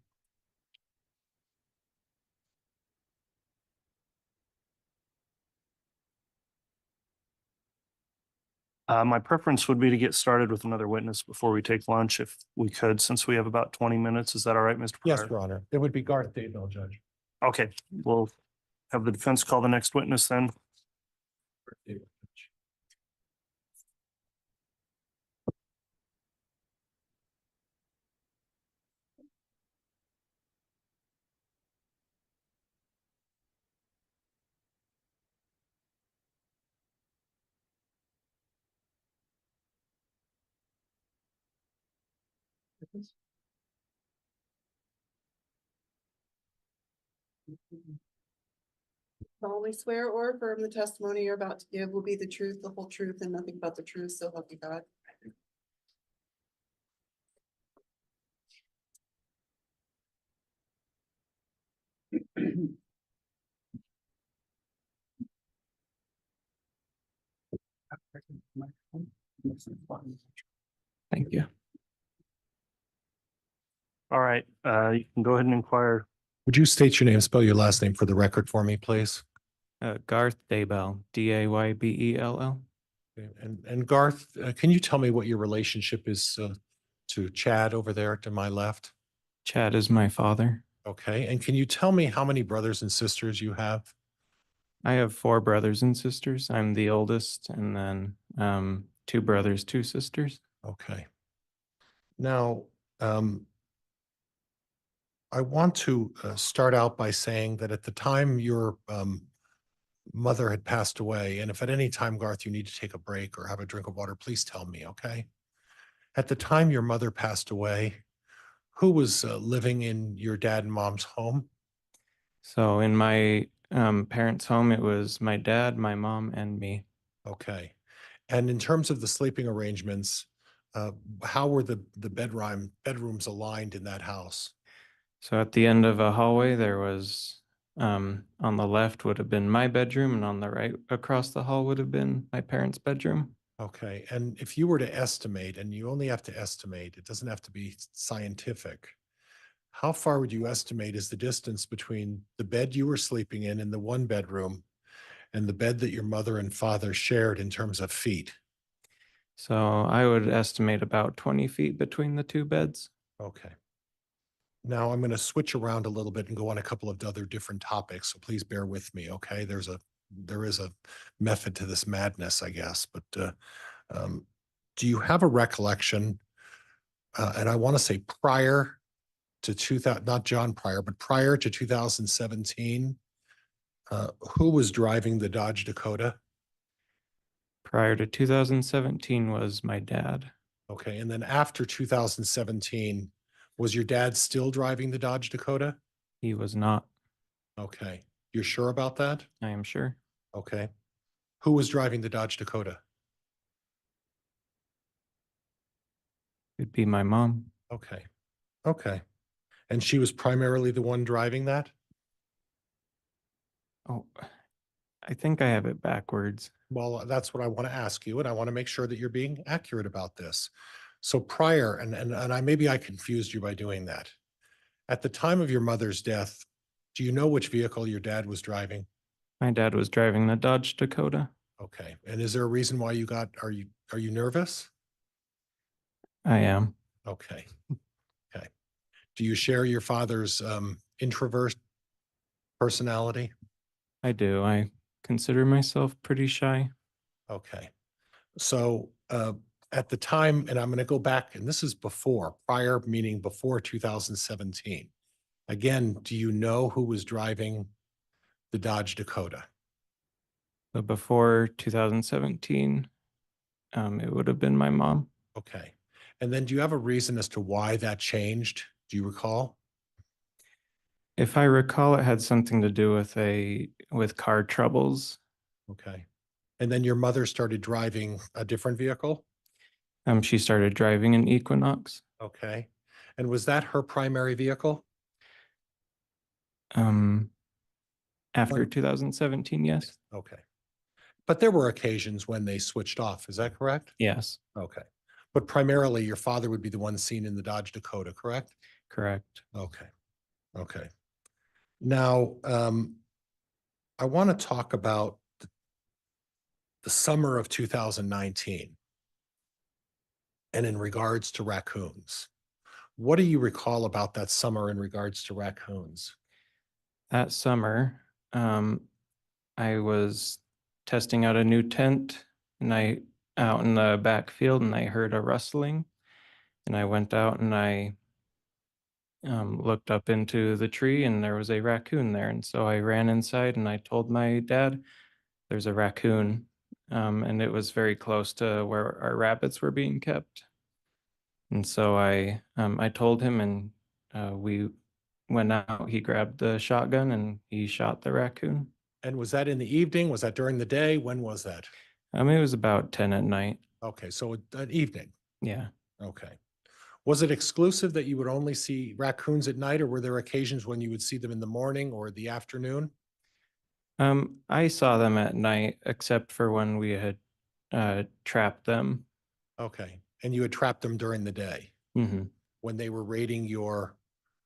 My preference would be to get started with another witness before we take lunch, if we could, since we have about 20 minutes. Is that all right, Mr. Pryor? Yes, Your Honor. It would be Garth Daybell, Judge. Okay, we'll have the defense call the next witness then. solemnly swear or affirm the testimony you're about to give will be the truth, the whole truth, and nothing but the truth, so help you God. Thank you. All right, you can go ahead and inquire Would you state your name, spell your last name for the record for me, please? Garth Daybell, Daybell. Okay, and Garth, can you tell me what your relationship is to Chad over there to my left? Chad is my father. Okay, and can you tell me how many brothers and sisters you have? I have 4 brothers and sisters. I'm the oldest, and then 2 brothers, 2 sisters. Okay. Now, I want to start out by saying that at the time your mother had passed away, and if at any time, Garth, you need to take a break or have a drink of water, please tell me, okay? At the time your mother passed away, who was living in your dad and mom's home? So in my parents' home, it was my dad, my mom, and me. Okay. And in terms of the sleeping arrangements, how were the bedrooms aligned in that house? So at the end of a hallway, there was on the left would have been my bedroom, and on the right across the hall would have been my parents' bedroom. Okay, and if you were to estimate, and you only have to estimate, it doesn't have to be scientific, how far would you estimate is the distance between the bed you were sleeping in the one bedroom and the bed that your mother and father shared in terms of feet? So I would estimate about 20 feet between the 2 beds. Okay. Now I'm going to switch around a little bit and go on a couple of other different topics, so please bear with me, okay? There is a method to this madness, I guess, but do you have a recollection, and I want to say prior to 2000, not John Pryor, but prior to 2017, who was driving the Dodge Dakota? Prior to 2017 was my dad. Okay, and then after 2017, was your dad still driving the Dodge Dakota? He was not. Okay, you're sure about that? I am sure. Okay. Who was driving the Dodge Dakota? It'd be my mom. Okay, okay. And she was primarily the one driving that? Oh, I think I have it backwards. Well, that's what I want to ask you, and I want to make sure that you're being accurate about this. So prior, and maybe I confused you by doing that. At the time of your mother's death, do you know which vehicle your dad was driving? My dad was driving the Dodge Dakota. Okay, and is there a reason why are you nervous? I am. Okay, okay. Do you share your father's introvert personality? I do. I consider myself pretty shy. Okay. So at the time, and I'm going to go back, and this is prior meaning before 2017. Again, do you know who was driving the Dodge Dakota? But before 2017, it would have been my mom. Okay. And then do you have a reason as to why that changed? Do you recall? If I recall, it had something to do with car troubles. Okay. And then your mother started driving a different vehicle? She started driving an Equinox. Okay. And was that her primary vehicle? After 2017, yes. Okay. But there were occasions when they switched off, is that correct? Yes, Okay. But primarily your father would be the one seen in the Dodge Dakota, correct? correct. Okay. Okay. Now, I want to talk about the summer of 2019 and in regards to raccoons. What do you recall about that summer in regards to raccoons? That summer, I was testing out a new tent and out in the backfield, and I heard a rustling, and I went out and I looked up into the tree, and there was a raccoon there. And so I ran inside and I told my dad, there's a raccoon. And it was very close to where our rabbits were being kept. And so I told him, and we went out. He grabbed the shotgun and he shot the raccoon. And was that in the evening? Was that during the day? When was that? It was about 10 at night. Okay, so an evening. Yeah. Okay. Was it exclusive that you would only see raccoons at night, or were there occasions when you would see them in the morning or the afternoon? I saw them at night, except for when we had trapped them. Okay, and you had trapped them during the day Hmm. when they were raiding your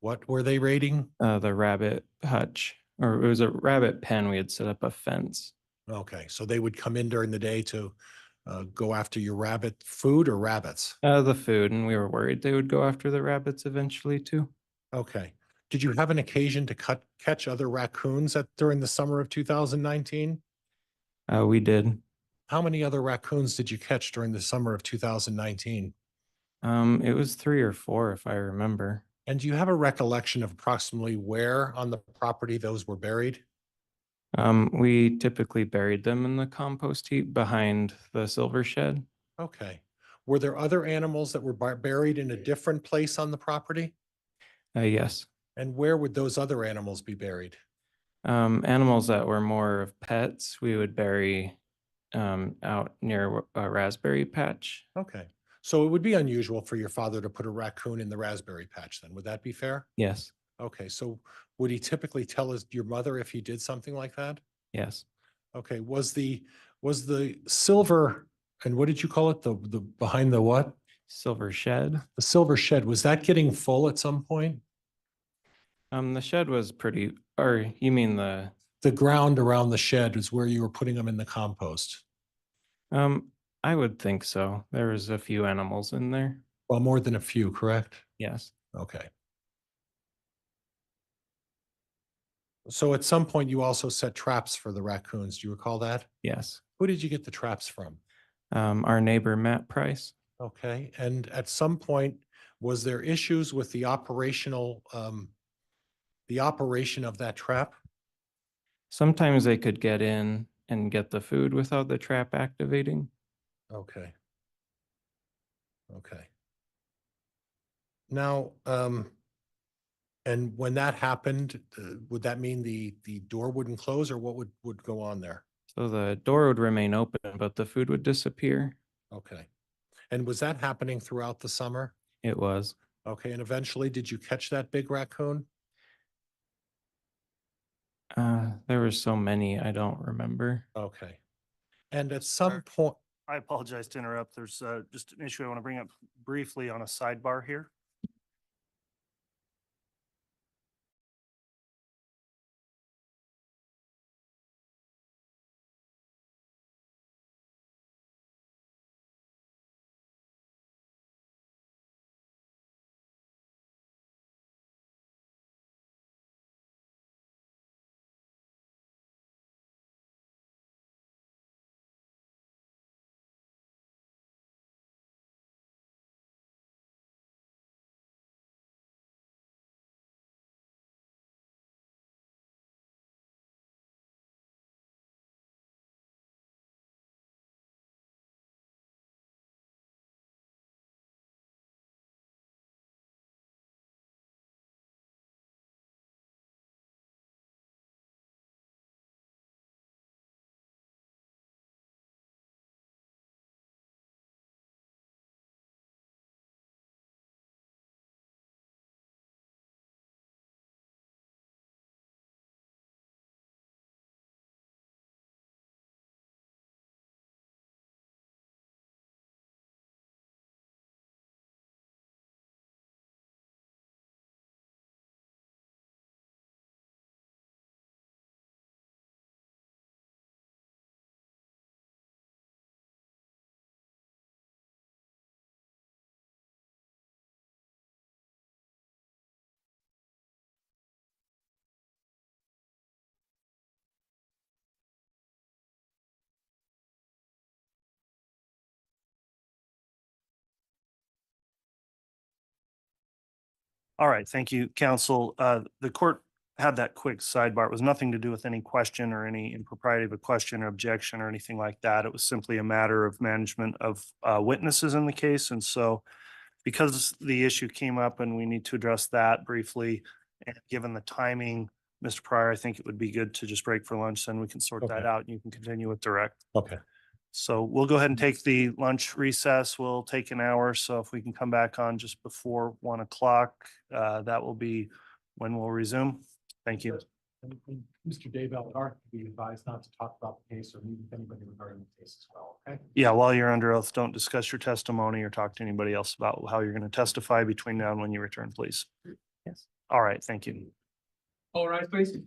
What were they raiding? The rabbit hutch, or it was a rabbit pen. We had set up a fence. Okay, so they would come in during the day to go after your rabbit food or rabbits? The food, and we were worried they would go after the rabbits eventually too. Okay. Did you have an occasion to catch other raccoons during the summer of 2019? We did. How many other raccoons did you catch during the summer of 2019? It was 3 or 4 if I remember. And do you have a recollection of approximately where on the property those were buried? We typically buried them in the compost heap behind the silver shed. Okay. Were there other animals that were buried in a different place on the property? Yes. And where would those other animals be buried? Animals that were more of pets, we would bury out near a raspberry patch. Okay. So it would be unusual for your father to put a raccoon in the raspberry patch then. Would that be fair? Yes. Okay. So would he typically tell your mother if he did something like that? Yes. Okay. Was the silver, and what did you call it? The behind the what? Silver shed. The silver shed, was that getting full at some point? The shed was pretty, or you mean The ground around the shed is where you were putting them in the compost. I would think so. There was a few animals in there. Well, more than a few, correct? Yes. Okay. So at some point you also set traps for the raccoons. Do you recall that? Yes. Who did you get the traps from? Our neighbor, Matt Price. Okay. And at some point, was there issues with the operation of that trap? Sometimes they could get in and get the food without the trap activating. Okay. Okay. Now, and when that happened, would that mean the door wouldn't close, or what would go on there? So the door would remain open, but the food would disappear. Okay. And was that happening throughout the summer? It was. Okay. And eventually, did you catch that big raccoon? There were so many, I don't remember. Okay. And at some point, I apologize to interrupt. There's just an issue I want to bring up briefly on a sidebar here. All right, thank you, counsel. The court had that quick sidebar. It was nothing to do with any question or any impropriety of a question or objection or anything like that. It was simply a matter of management of witnesses in the case. And so because the issue came up and we need to address that briefly, and given the timing, Mr. Pryor, I think it would be good to just break for lunch, then we can sort that Okay. out and you can continue with direct. okay. So we'll go ahead and take the lunch recess. We'll take an hour. So if we can come back on just before 1 o'clock, that will be when we'll resume. Thank you. Mr. Daybell, Garth, be advised not to talk about the case or meet with anybody regarding the case as well, okay? Yeah, while you're under oath, don't discuss your testimony or talk to anybody else about how you're going to testify between now and when you return, please. Yes. All right, thank you. All right, please.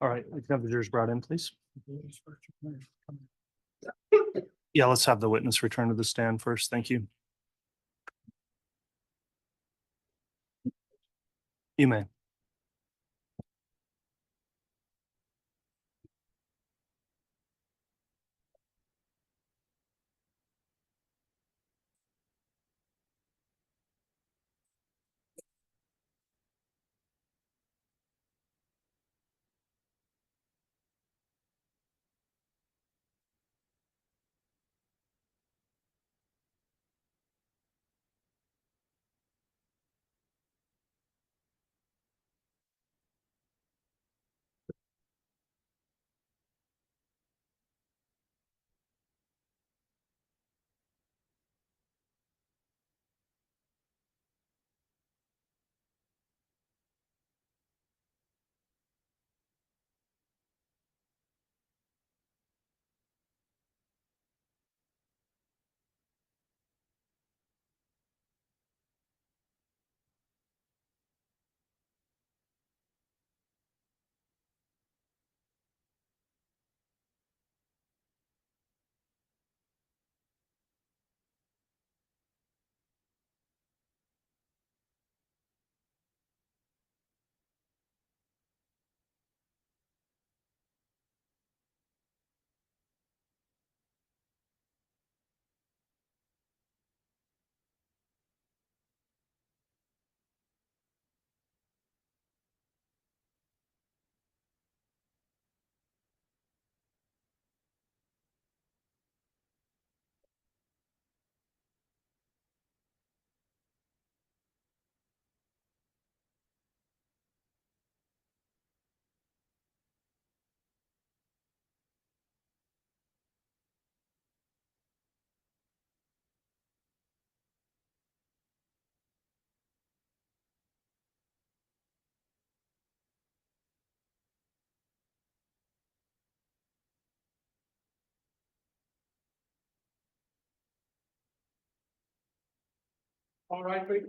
All right, we can have the jurors brought in, please. Yeah, let's have the witness return to the stand first. Thank you. You may. All right, please.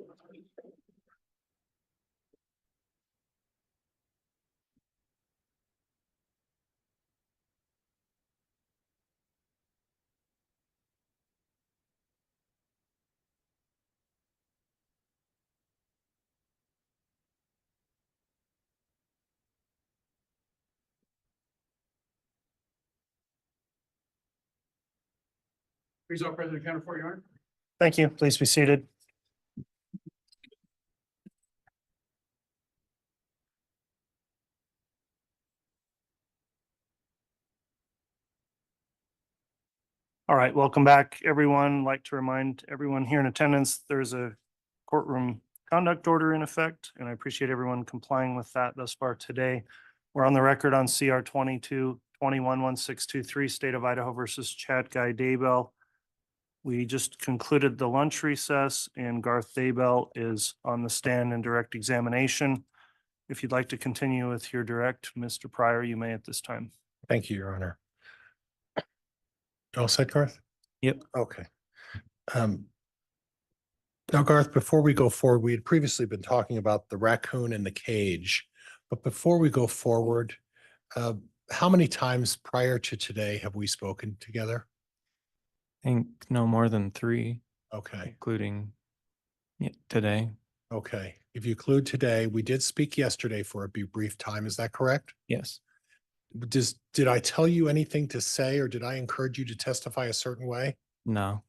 Please, all President Counter for your honor. Thank you. Please be seated. All right, welcome back, everyone. Like to remind everyone here in attendance, there's a courtroom conduct order in effect, and I appreciate everyone complying with that thus far today. We're on the record on CR 22-21-1623, State of Idaho versus Chad Daybell. We just concluded the lunch recess, and Garth Daybell is on the stand in direct examination. If you'd like to continue with your direct, Mr. Pryor, you may at this time. Thank you, Your Honor. All set, Garth? Yep. Okay. Now, Garth, before we go forward, we had previously been talking about the raccoon in the cage. But before we go forward, how many times prior to today have we spoken together? I think no more than 3, Okay, including today. okay. If you include today, we did speak yesterday for a brief time. Is that correct? Yes. Did I tell you anything to say, or did I encourage you to testify a certain way? No.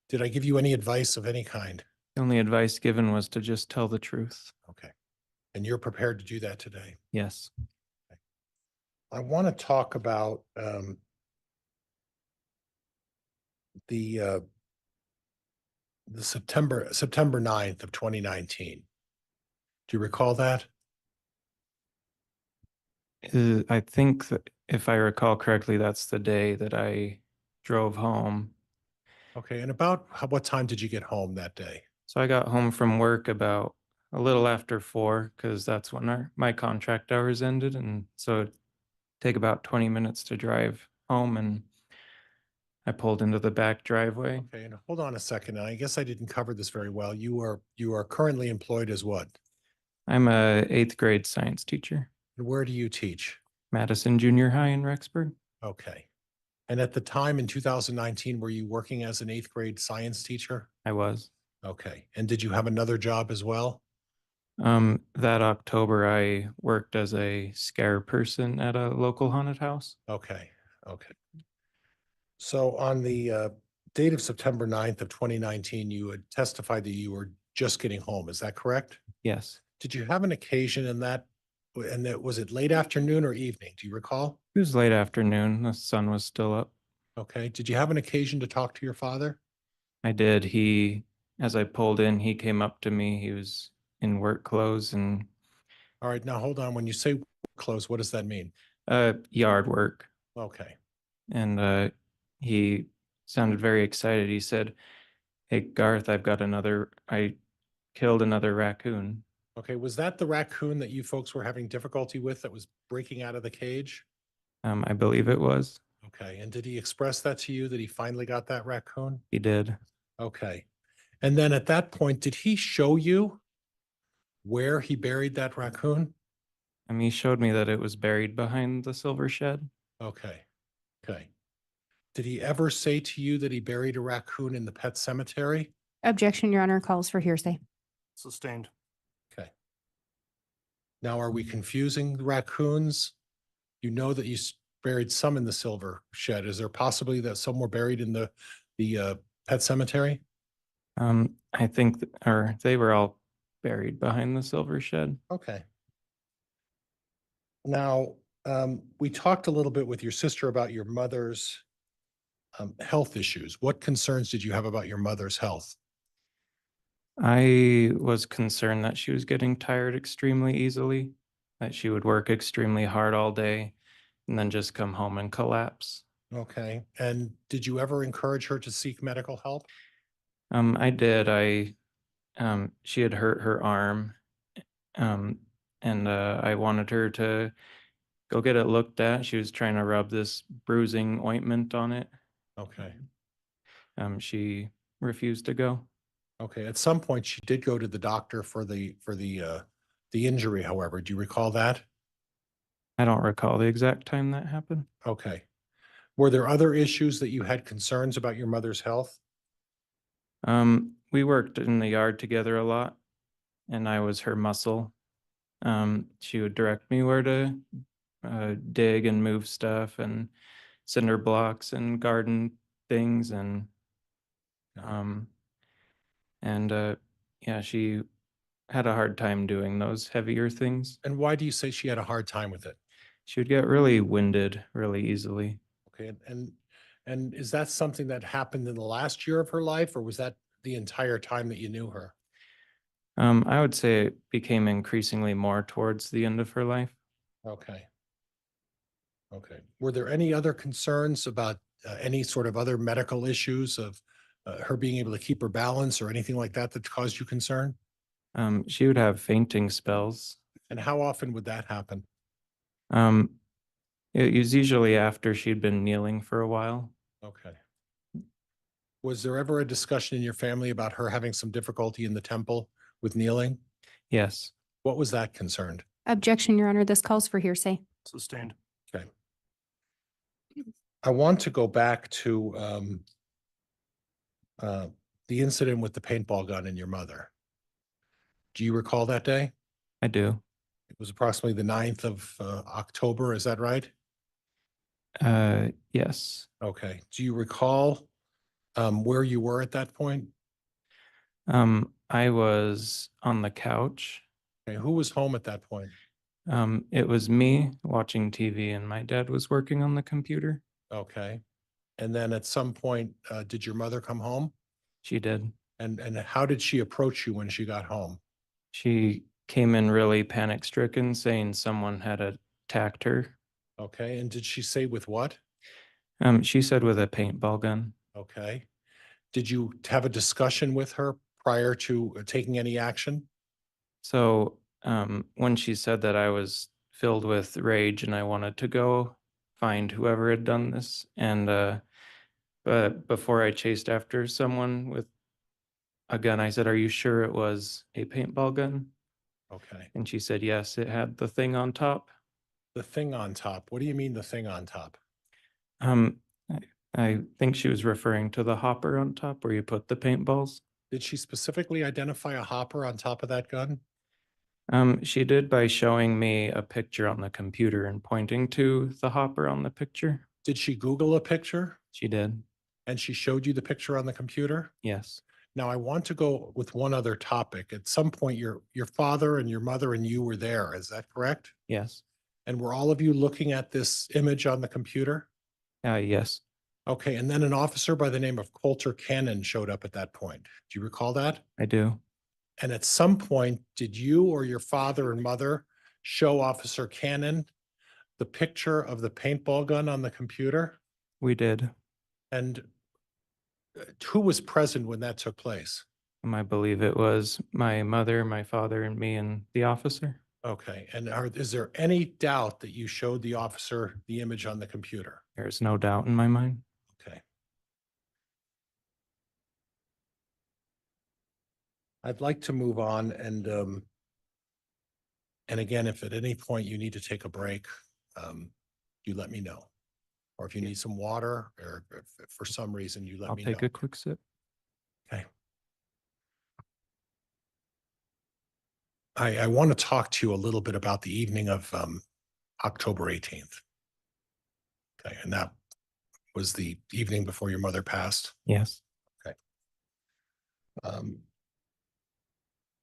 Did I give you any advice of any kind? The only advice given was to just tell the truth. Okay. And you're prepared to do that today? Yes. I want to talk about the September 9th of 2019. Do you recall that? I think that if I recall correctly, that's the day that I drove home. Okay, and about what time did you get home that day? So I got home from work about a little after 4, because that's when my contract hours ended. And so it'd take about 20 minutes to drive home, and I pulled into the back driveway. Okay, and hold on a second. I guess I didn't cover this very well. You are currently employed as what? I'm a 8th grade science teacher. And where do you teach? Madison Junior High in Rexburg. Okay. And at the time in 2019, were you working as an 8th grade science teacher? I was. Okay. And did you have another job as well? That October, I worked as a scare person at a local haunted house. Okay. Okay. So on the date of September 9th of 2019, you had testified that you were just getting home. Is that correct? Yes. Did you have an occasion in that, and that, was it late afternoon or evening? Do you recall? It was late afternoon. The sun was still up. Okay. Did you have an occasion to talk to your father? I did. As I pulled in, he came up to me. He was in work clothes and All right. Now hold on. When you say close, what does that mean? yard work. Okay. And he sounded very excited. He said, "Hey, Garth, I killed another raccoon." Okay. Was that the raccoon that you folks were having difficulty with that was breaking out of the cage? I believe it was. Okay. And did he express that to you that he finally got that raccoon? He did. Okay. And then at that point, did he show you where he buried that raccoon? He showed me that it was buried behind the silver shed. Okay. Okay. Did he ever say to you that he buried a raccoon in the pet cemetery? Objection, Your Honor, calls for hearsay. Sustained. Okay. Now, are we confusing the raccoons? You know that you buried some in the silver shed. Is there possibly that some were buried in the pet cemetery? I think, or they were all buried behind the silver shed. Okay. Now, we talked a little bit with your sister about your mother's health issues. What concerns did you have about your mother's health? I was concerned that she was getting tired extremely easily, that she would work extremely hard all day and then just come home and collapse. Okay. And did you ever encourage her to seek medical help? I did. She had hurt her arm, and I wanted her to go get it looked at. She was trying to rub this bruising ointment on it. Okay. She refused to go. Okay. At some point, she did go to the doctor for the injury, however. Do you recall that? I don't recall the exact time that happened. Okay. Were there other issues that you had concerns about your mother's health? We worked in the yard together a lot, and I was her muscle. She would direct me where to dig and move stuff and cinder blocks and garden things and yeah, she had a hard time doing those heavier things. And why do you say she had a hard time with it? She would get really winded really easily. Okay. And is that something that happened in the last year of her life, or was that the entire time that you knew her? I would say it became increasingly more towards the end of her life. Okay. Okay. Were there any other concerns about any sort of other medical issues of her being able to keep her balance or anything like that that caused you concern? She would have fainting spells. And how often would that happen? It was usually after she'd been kneeling for a while. Okay. Was there ever a discussion in your family about her having some difficulty in the temple with kneeling? Yes. What was that concerned? Objection, Your Honor, this calls for hearsay. Sustained. Okay. I want to go back to the incident with the paintball gun and your mother. Do you recall that day? I do. It was approximately the 9th of October, is that right? Yes. Okay. Do you recall where you were at that point? I was on the couch. Okay. Who was home at that point? It was me watching TV and my dad was working on the computer. Okay. And then at some point, did your mother come home? She did. And how did she approach you when she got home? She came in really panic stricken, saying someone had attacked her. Okay. And did she say with what? She said with a paintball gun. Okay. Did you have a discussion with her prior to taking any action? So when she said that, I was filled with rage and I wanted to go find whoever had done this. And but before I chased after someone with a gun, I said, "Are you sure it was a paintball gun?" Okay. And she said, "Yes, it had the thing on top." The thing on top. What do you mean the thing on top? Um, I think she was referring to the hopper on top where you put the paintballs. Did she specifically identify a hopper on top of that gun? She did by showing me a picture on the computer and pointing to the hopper on the picture. Did she Google a picture She did, and she showed you the picture on the computer? yes. Now, I want to go with one other topic. At some point, your father and your mother and you were there. Is that correct? Yes. And were all of you looking at this image on the computer? Yes, Okay, and then an officer by the name of Coulter Cannon showed up at that point. Do you recall that? I do. And at some point, did you or your father and mother show Officer Cannon the picture of the paintball gun on the computer? We did. And who was present when that took place? I believe it was my mother, my father, and me and the officer. Okay, and is there any doubt that you showed the officer the image on the computer? There's no doubt in my mind. Okay. I'd like to move on and again, if at any point you need to take a break, you let me know. Or if you need some water or if for some reason you let I'll me know. take a quick sip. Okay. I want to talk to you a little bit about the evening of October 18th. Okay, and that was the evening before your mother passed. Yes. Okay.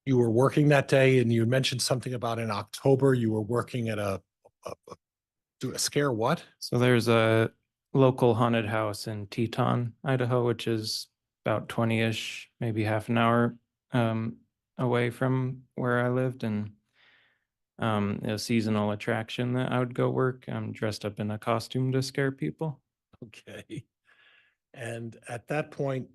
You were working that day and you mentioned something about in October, you were working at a scare what? So there's a local haunted house in Teton, Idaho, which is about 20-ish, maybe half an hour away from where I lived, and a seasonal attraction that I would go work. I'm dressed up in a costume to scare people. Okay. And at that point,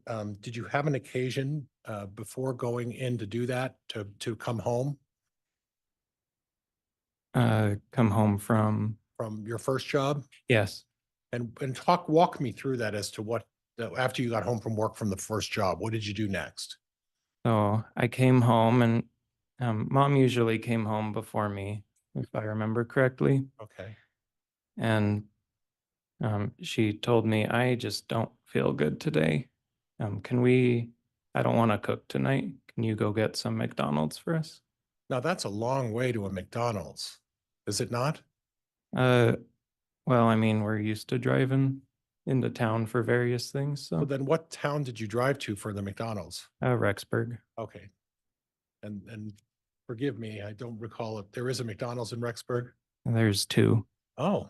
did you have an occasion before going in to do that, to come home Come home from, from your first job? yes. And walk me through that as to what, after you got home from work from the first job, what did you do next? So I came home, and mom usually came home before me, if I remember correctly. Okay. And she told me, I just don't feel good today. I don't want to cook tonight. Can you go get some McDonald's for us? Now that's a long way to a McDonald's, is it not? Well, I mean, we're used to driving into town for various things, So so then what town did you drive to for the McDonald's? Rexburg. Okay. And forgive me, I don't recall if there is a McDonald's in Rexburg. There's two. Oh.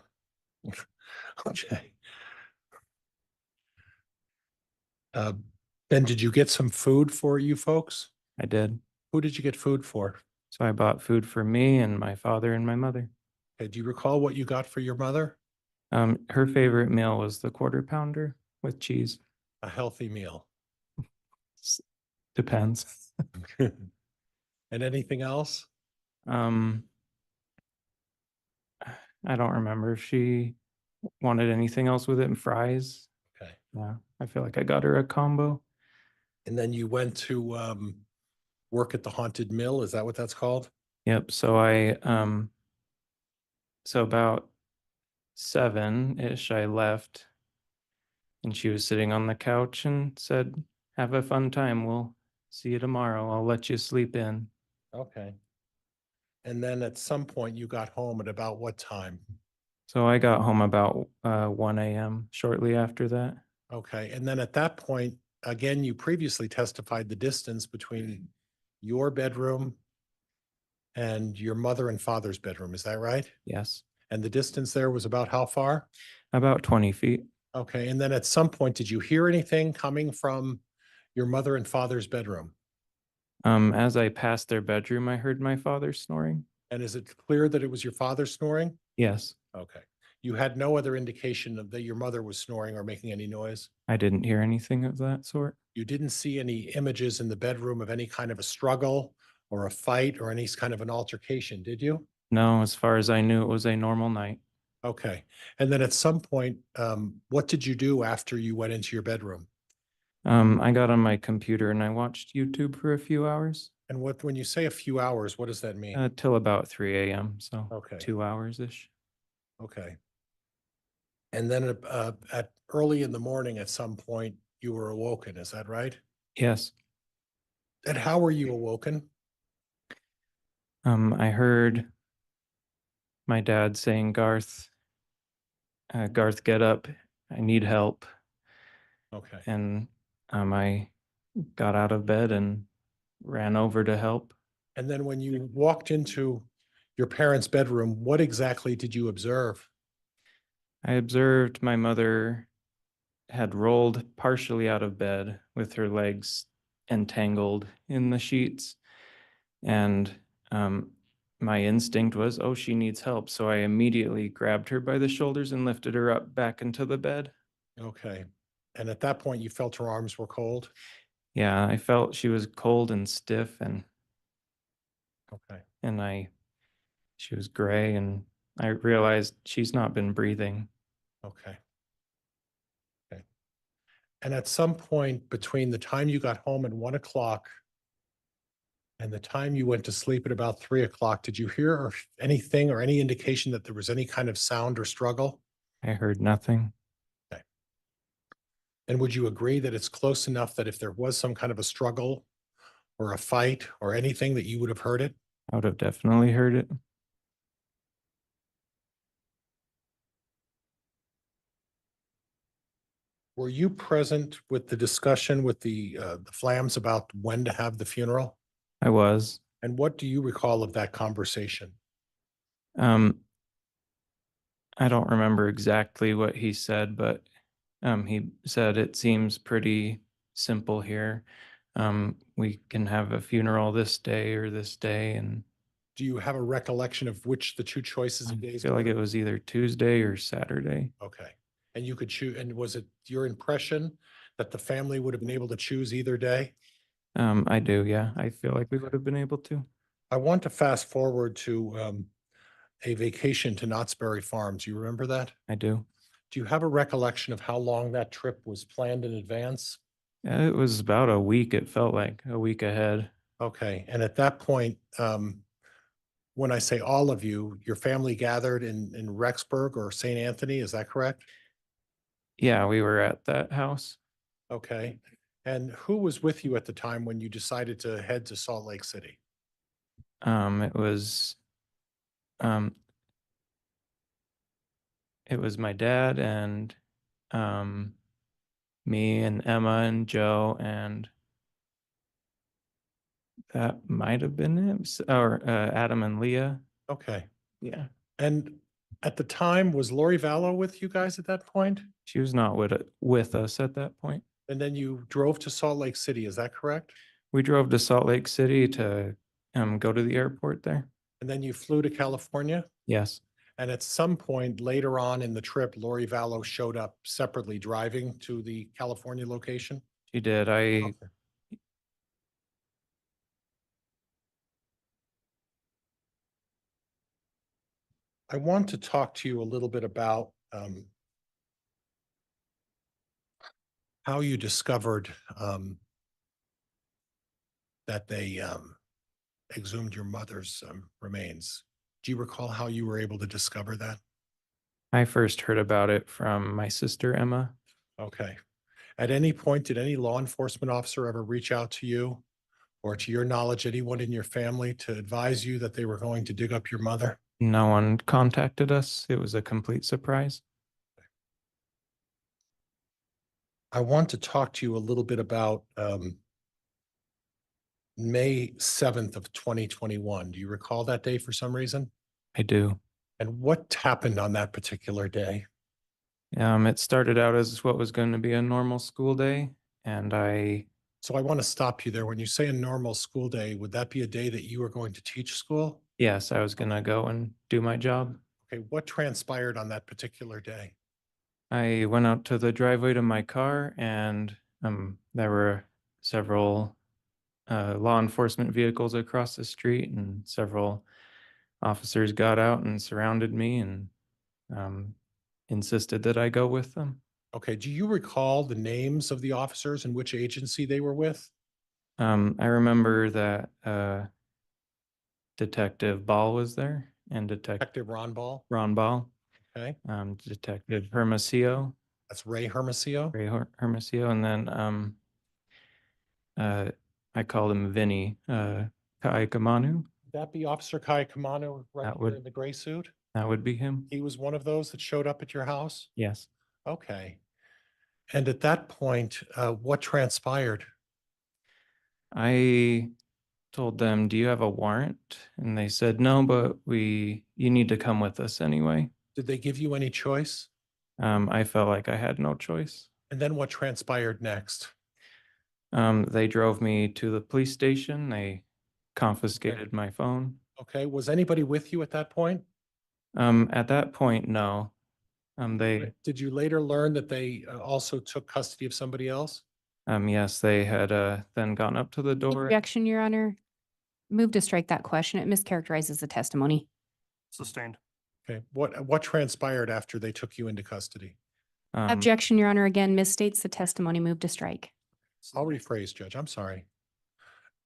Okay. Then did you get some food for you folks? I did. Who did you get food for? So I bought food for me and my father and my mother. Okay, do you recall what you got for your mother? Her favorite meal was the quarter pounder with cheese. A healthy meal. Depends. And anything else? I don't remember if she wanted anything else with it, and fries. Okay. Yeah, I feel like I got her a combo. And then you went to work at the Haunted Mill, is that what that's called? Yep. So so about 7-ish, I left, and she was sitting on the couch and said, "Have a fun time. We'll see you tomorrow. I'll let you sleep in." Okay. And then at some point you got home at about what time? So I got home about 1 a.m. shortly after that. Okay, and then at that point, again, you previously testified the distance between your bedroom and your mother and father's bedroom, is that right? Yes. And the distance there was about how far? About 20 feet. Okay, and then at some point, did you hear anything coming from your mother and father's bedroom? As I passed their bedroom, I heard my father snoring. And is it clear that it was your father snoring? Yes. Okay. You had no other indication of that your mother was snoring or making any noise? I didn't hear anything of that sort. You didn't see any images in the bedroom of any kind of a struggle or a fight or any kind of an altercation, did you? No, as far as I knew, it was a normal night. Okay. And then at some point, what did you do after you went into your bedroom? I got on my computer and I watched YouTube for a few hours. And when you say a few hours, what does that mean? Till about 3 a.m. So Okay. 2 hours-ish. Okay. And then at early in the morning, at some point, you were awoken, is that right? Yes. And how were you awoken? I heard my dad saying, Garth, Garth, get up. I need help. Okay. And I got out of bed and ran over to help. And then when you walked into your parents' bedroom, what exactly did you observe? I observed my mother had rolled partially out of bed with her legs entangled in the sheets. And my instinct was, oh, she needs help. So I immediately grabbed her by the shoulders and lifted her up back into the bed. Okay. And at that point, you felt her arms were cold? Yeah, I felt she was cold and stiff Okay. she was gray, and I realized she's not been breathing. Okay. Okay. And at some point between the time you got home at 1 o'clock and the time you went to sleep at about 3 o'clock, did you hear anything or any indication that there was any kind of sound or struggle? I heard nothing. Okay. And would you agree that it's close enough that if there was some kind of a struggle or a fight or anything that you would have heard it? I would have definitely heard it. Were you present with the discussion with the Flams about when to have the funeral? I was. And what do you recall of that conversation? I don't remember exactly what he said, but he said it seems pretty simple here. We can have a funeral this day or this day, and Do you have a recollection of which the two choices I of days feel like were? it was either Tuesday or Saturday. Okay. And you could choose, and was it your impression that the family would have been able to choose either day? I do, yeah. I feel like we would have been able to. I want to fast forward to a vacation to Knott's Berry Farms. You remember that? I do. Do you have a recollection of how long that trip was planned in advance? It was about a week. It felt like a week ahead. Okay, and at that point, when I say all of you, your family gathered in Rexburg or St. Anthony, is that correct? Yeah, we were at that house. Okay, and who was with you at the time when you decided to head to Salt Lake City? It was um it was my dad and me and Emma and Joe, and that might have been it. Or Adam and Leah. Okay, Yeah. and at the time, was Lori Vallow with you guys at that point? She was not with us at that point. And then you drove to Salt Lake City, is that correct? We drove to Salt Lake City to go to the airport there. And then you flew to California? Yes. And at some point later on in the trip, Lori Vallow showed up separately driving to the California location? She did. Okay. I want to talk to you a little bit about how you discovered that they exhumed your mother's remains. Do you recall how you were able to discover that? I first heard about it from my sister, Emma. Okay. At any point, did any law enforcement officer ever reach out to you or to your knowledge, anyone in your family to advise you that they were going to dig up your mother? No one contacted us. It was a complete surprise. I want to talk to you a little bit about May 7th of 2021. Do you recall that day for some reason? I do. And what happened on that particular day? It started out as what was going to be a normal school day, and So I want to stop you there. When you say a normal school day, would that be a day that you were going to teach school? yes, I was going to go and do my job. Okay, what transpired on that particular day? I went out to the driveway to my car, and there were several law enforcement vehicles across the street, and several officers got out and surrounded me and insisted that I go with them. Okay, do you recall the names of the officers and which agency they were with? I remember that Detective Ball was there and Detective Detective Ron Ball? Ron Ball. Okay, Detective Hermosillo, that's Ray Hermosillo. Hermosillo, and then I called him Vinny Kaikamanu. Would that be Officer Kai Kamano right That here would- in the gray suit? That would be him. He was one of those that showed up at your house? Yes. Okay. And at that point, what transpired? I told them, "Do you have a warrant?" And they said, "No, but you need to come with us anyway." Did they give you any choice? I felt like I had no choice. And then what transpired next? They drove me to the police station. They confiscated my phone. Okay, was anybody with you at that point? At that point, no. Did you later learn that they also took custody of somebody else? Yes, they had then gone up to the door. Objection, Your Honor. Move to strike that question. It mischaracterizes the testimony. Sustained. Okay, what transpired after they took you into custody? Objection, Your Honor, again misstates the testimony. Move to strike. I'll rephrase, Judge, I'm sorry.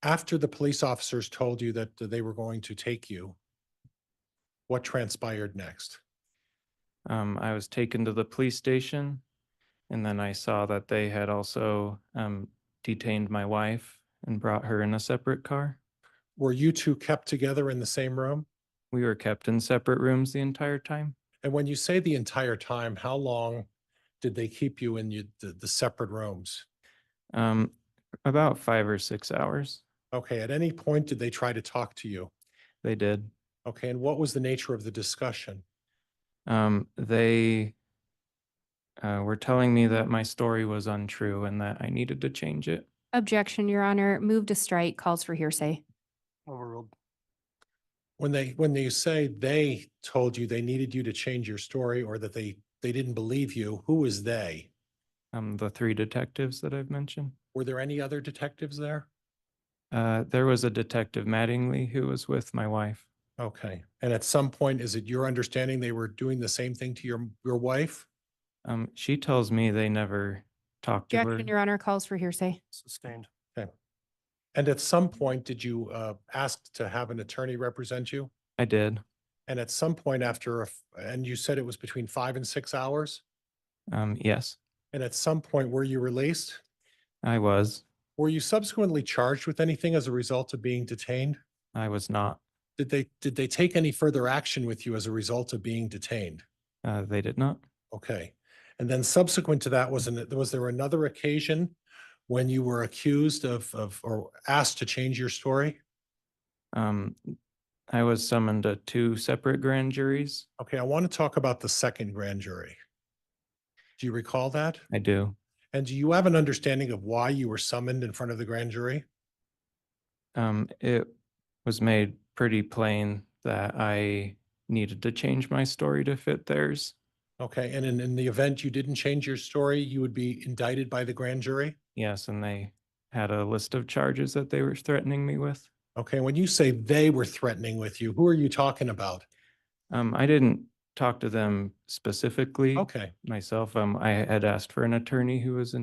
After the police officers told you that they were going to take you, what transpired next? I was taken to the police station, and then I saw that they had also detained my wife and brought her in a separate car. Were you two kept together in the same room? We were kept in separate rooms the entire time. And when you say the entire time, how long did they keep you in the separate rooms? About 5 or 6 hours. Okay, at any point, did they try to talk to you? They did. Okay, and what was the nature of the discussion? They were telling me that my story was untrue and that I needed to change it. Objection, Your Honor. Move to strike. Calls for hearsay. Overruled. When you say they told you they needed you to change your story or that they didn't believe you, who is they? The 3 detectives that I've mentioned. Were there any other detectives there? There was a Detective Mattingly who was with my wife. Okay, and at some point, is it your understanding they were doing the same thing to your wife? She tells me they never talked to her. Objection, Your Honor. Calls for hearsay. Sustained. Okay. And at some point, did you ask to have an attorney represent you? I did. And at some point and you said it was between 5 and 6 hours? Yes, And at some point, were you released? I was. Were you subsequently charged with anything as a result of being detained? I was not. Did they take any further action with you as a result of being detained? They did not. Okay. And then subsequent to that, was there another occasion when you were accused of or asked to change your story? I was summoned to 2 separate grand juries. Okay, I want to talk about the second grand jury. Do you recall that? I do. And do you have an understanding of why you were summoned in front of the grand jury? It was made pretty plain that I needed to change my story to fit theirs. Okay, and in the event you didn't change your story, you would be indicted by the grand jury? Yes, and they had a list of charges that they were threatening me with. Okay, when you say they were threatening with you, who are you talking about? I didn't talk to them specifically Okay, myself. I had asked for an attorney who was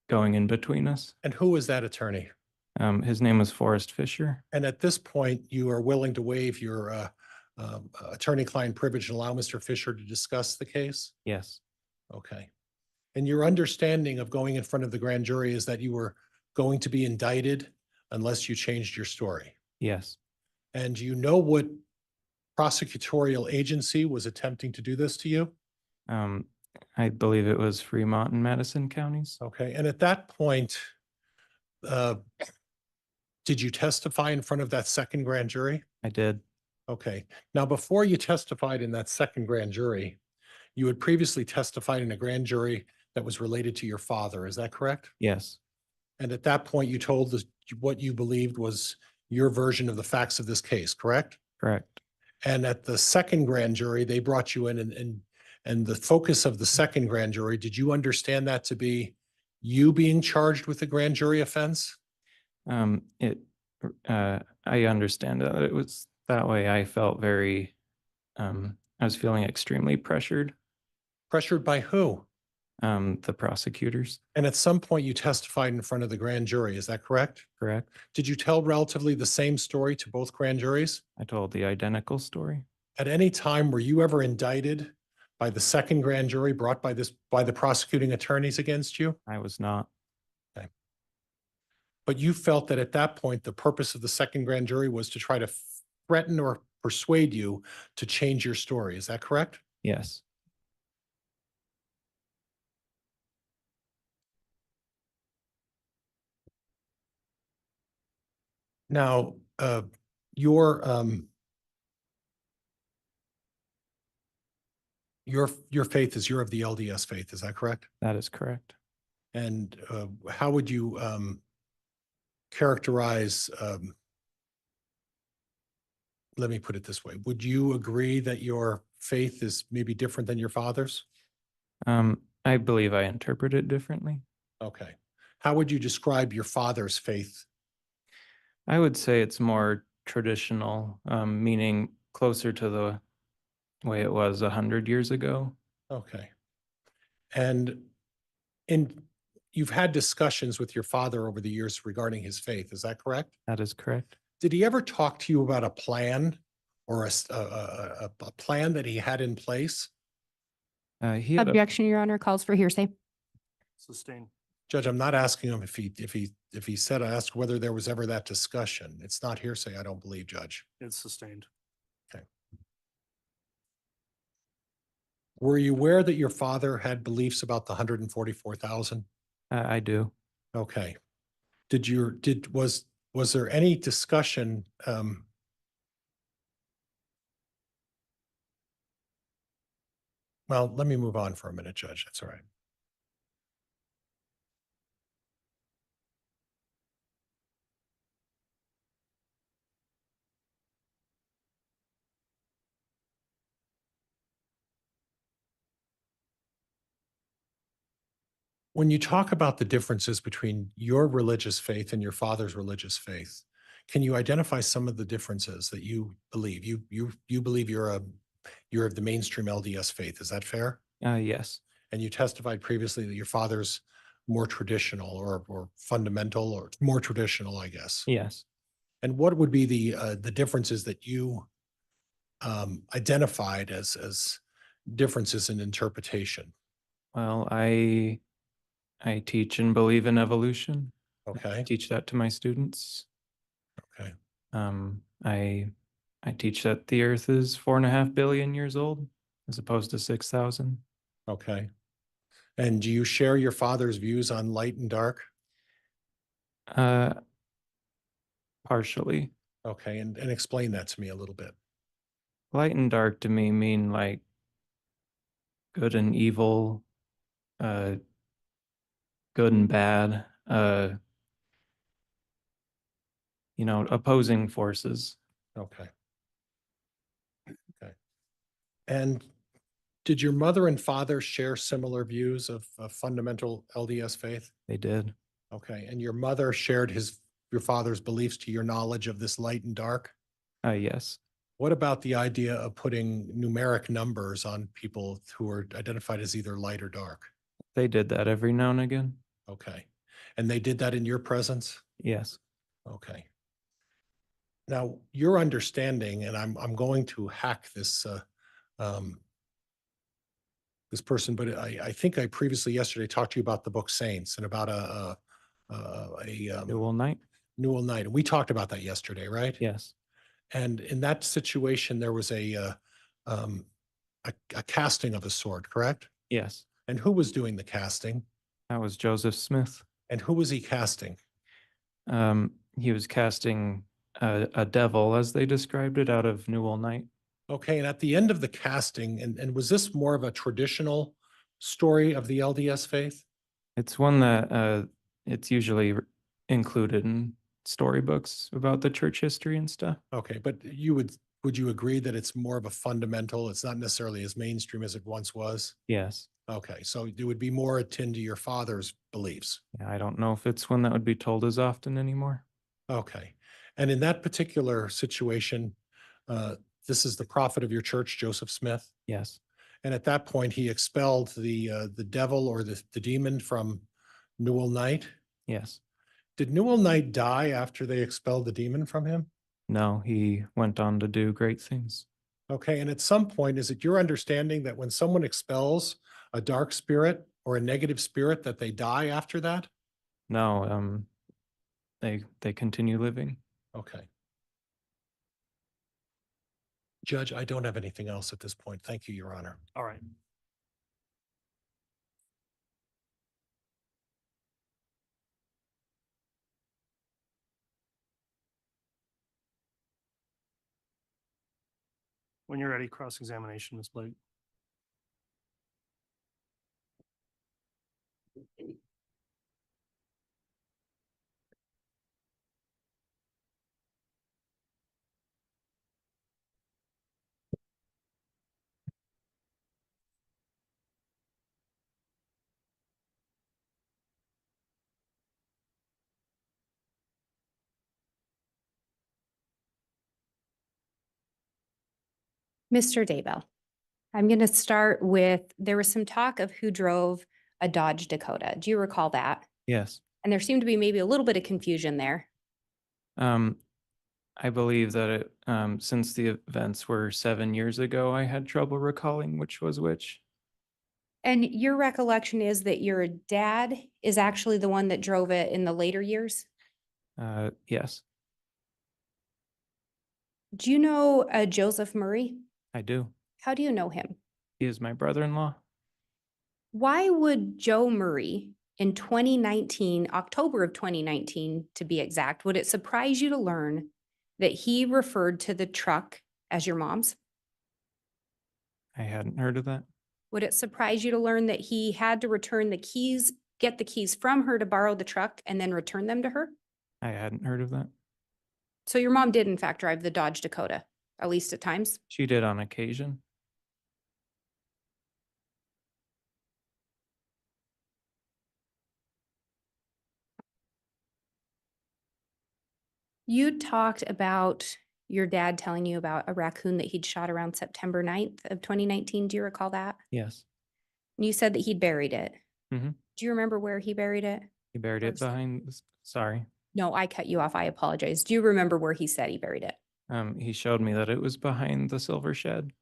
going in between us. and who is that attorney? His name was Forrest Fisher. And at this point, you are willing to waive your attorney-client privilege and allow Mr. Fisher to discuss the case? Yes, Okay. And your understanding of going in front of the grand jury is that you were going to be indicted unless you changed your story? yes. And do you know what prosecutorial agency was attempting to do this to you? I believe it was Fremont and Madison counties. Okay, and at that point, did you testify in front of that second grand jury? I did. Okay, now before you testified in that second grand jury, you had previously testified in a grand jury that was related to your father, is that correct? Yes, And at that point, you told us what you believed was your version of the facts of this case, correct? correct. And at the second grand jury, they brought you in and the focus of the second grand jury, did you understand that to be you being charged with a grand jury offense? I understand that it was that way. I felt I was feeling extremely pressured. Pressured by who? The prosecutors, And at some point you testified in front of the grand jury, is that correct? correct? Did you tell relatively the same story to both grand juries? I told the identical story. At any time, were you ever indicted by the second grand jury brought by the prosecuting attorneys against you? I was not. But you felt that at that point, the purpose of the second grand jury was to try to threaten or persuade you to change your story. Is that correct? Yes. Now, your faith is you're of the LDS faith. Is that correct? That is correct. And how would you characterize, let me put it this way. Would you agree that your faith is maybe different than your father's? I believe I interpret it differently. Okay. How would you describe your father's faith? I would say it's more traditional, meaning closer to the way it was 100 years ago. Okay. And you've had discussions with your father over the years regarding his faith. Is that correct? That is correct. Did he ever talk to you about a plan or a plan that he had in place? He had a, Objection, Your Honor, calls for hearsay. Sustained. Judge, I'm not asking him if he said, I asked whether there was ever that discussion. It's not hearsay, I don't believe, Judge. It's sustained. Were you aware that your father had beliefs about the 144,000? I do. Okay. Was there any discussion, well, let me move on for a minute, Judge. That's all right. When you talk about the differences between your religious faith and your father's religious faith, can you identify some of the differences that you believe? You believe you're of the mainstream LDS faith. Is that fair? Yes. And you testified previously that your father's more traditional or fundamental or more traditional, I guess. Yes. And what would be the differences that you identified as differences in interpretation? Well, I teach and believe in evolution. Okay. I teach that to my students. Okay. I teach that the Earth is 4.5 billion years old, as opposed to 6,000. Okay. And do you share your father's views on light and dark? Partially. Okay, and explain that to me a little bit. Light and dark to me mean like good and evil, good and bad, opposing forces. Okay. Okay. And did your mother and father share similar views of fundamental LDS faith? They did. Okay, and your mother shared your father's beliefs to your knowledge of this light and dark? Yes. What about the idea of putting numeric numbers on people who are identified as either light or dark? They did that every now and again. Okay, and they did that in your presence? Yes. Okay. Now, your understanding, and I'm going to hack this this person, but I think I previously yesterday talked to you about the book Saints and about a Newell Knight. Newell Knight. And we talked about that yesterday, right? Yes. And in that situation, there was a casting of a sword, correct? Yes. And who was doing the casting? That was Joseph Smith. And who was he casting? He was casting a devil, as they described it, out of Newell Knight. Okay, and at the end of the casting, and was this more of a traditional story of the LDS faith? It's one that it's usually included in storybooks about the church history and stuff. Okay, but would you agree that it's more of a fundamental? It's not necessarily as mainstream as it once was? Yes. Okay, so it would be more akin to your father's beliefs. Yeah, I don't know if it's one that would be told as often anymore. Okay, and in that particular situation, this is the prophet of your church, Joseph Smith? Yes. And at that point, he expelled the devil or the demon from Newell Knight? Yes. Did Newell Knight die after they expelled the demon from him? No, he went on to do great things. Okay, and at some point, is it your understanding that when someone expels a dark spirit or a negative spirit, that they die after that? No, they continue living. Okay. Judge, I don't have anything else at this point. Thank you, Your Honor. All right. When you're ready, cross-examination, Ms. Blake. Mr. Daybell, I'm going to start with, there was some talk of who drove a Dodge Dakota. Do you recall that? Yes. And there seemed to be maybe a little bit of confusion there. I believe that since the events were 7 years ago, I had trouble recalling which was which. And your recollection is that your dad is actually the one that drove it in the later years? Yes, Do you know Joseph Murray? I do. How do you know him? He is my brother-in-law. Why would Joe Murray in 2019, October of 2019 to be exact, would it surprise you to learn that he referred to the truck as your mom's? I hadn't heard of that. Would it surprise you to learn that he had to return the keys, get the keys from her to borrow the truck and then return them to her? I hadn't heard of that. So your mom did in fact drive the Dodge Dakota, at least at times? She did on occasion. You talked about your dad telling you about a raccoon that he'd shot around September 9th of 2019. Do you recall that? Yes. And you said that he'd buried it. Mhm. Do you remember where he buried it? He buried it First. behind, sorry. No, I cut you off. I apologize. Do you remember where he said he buried it? He showed me that it was behind the silver shed.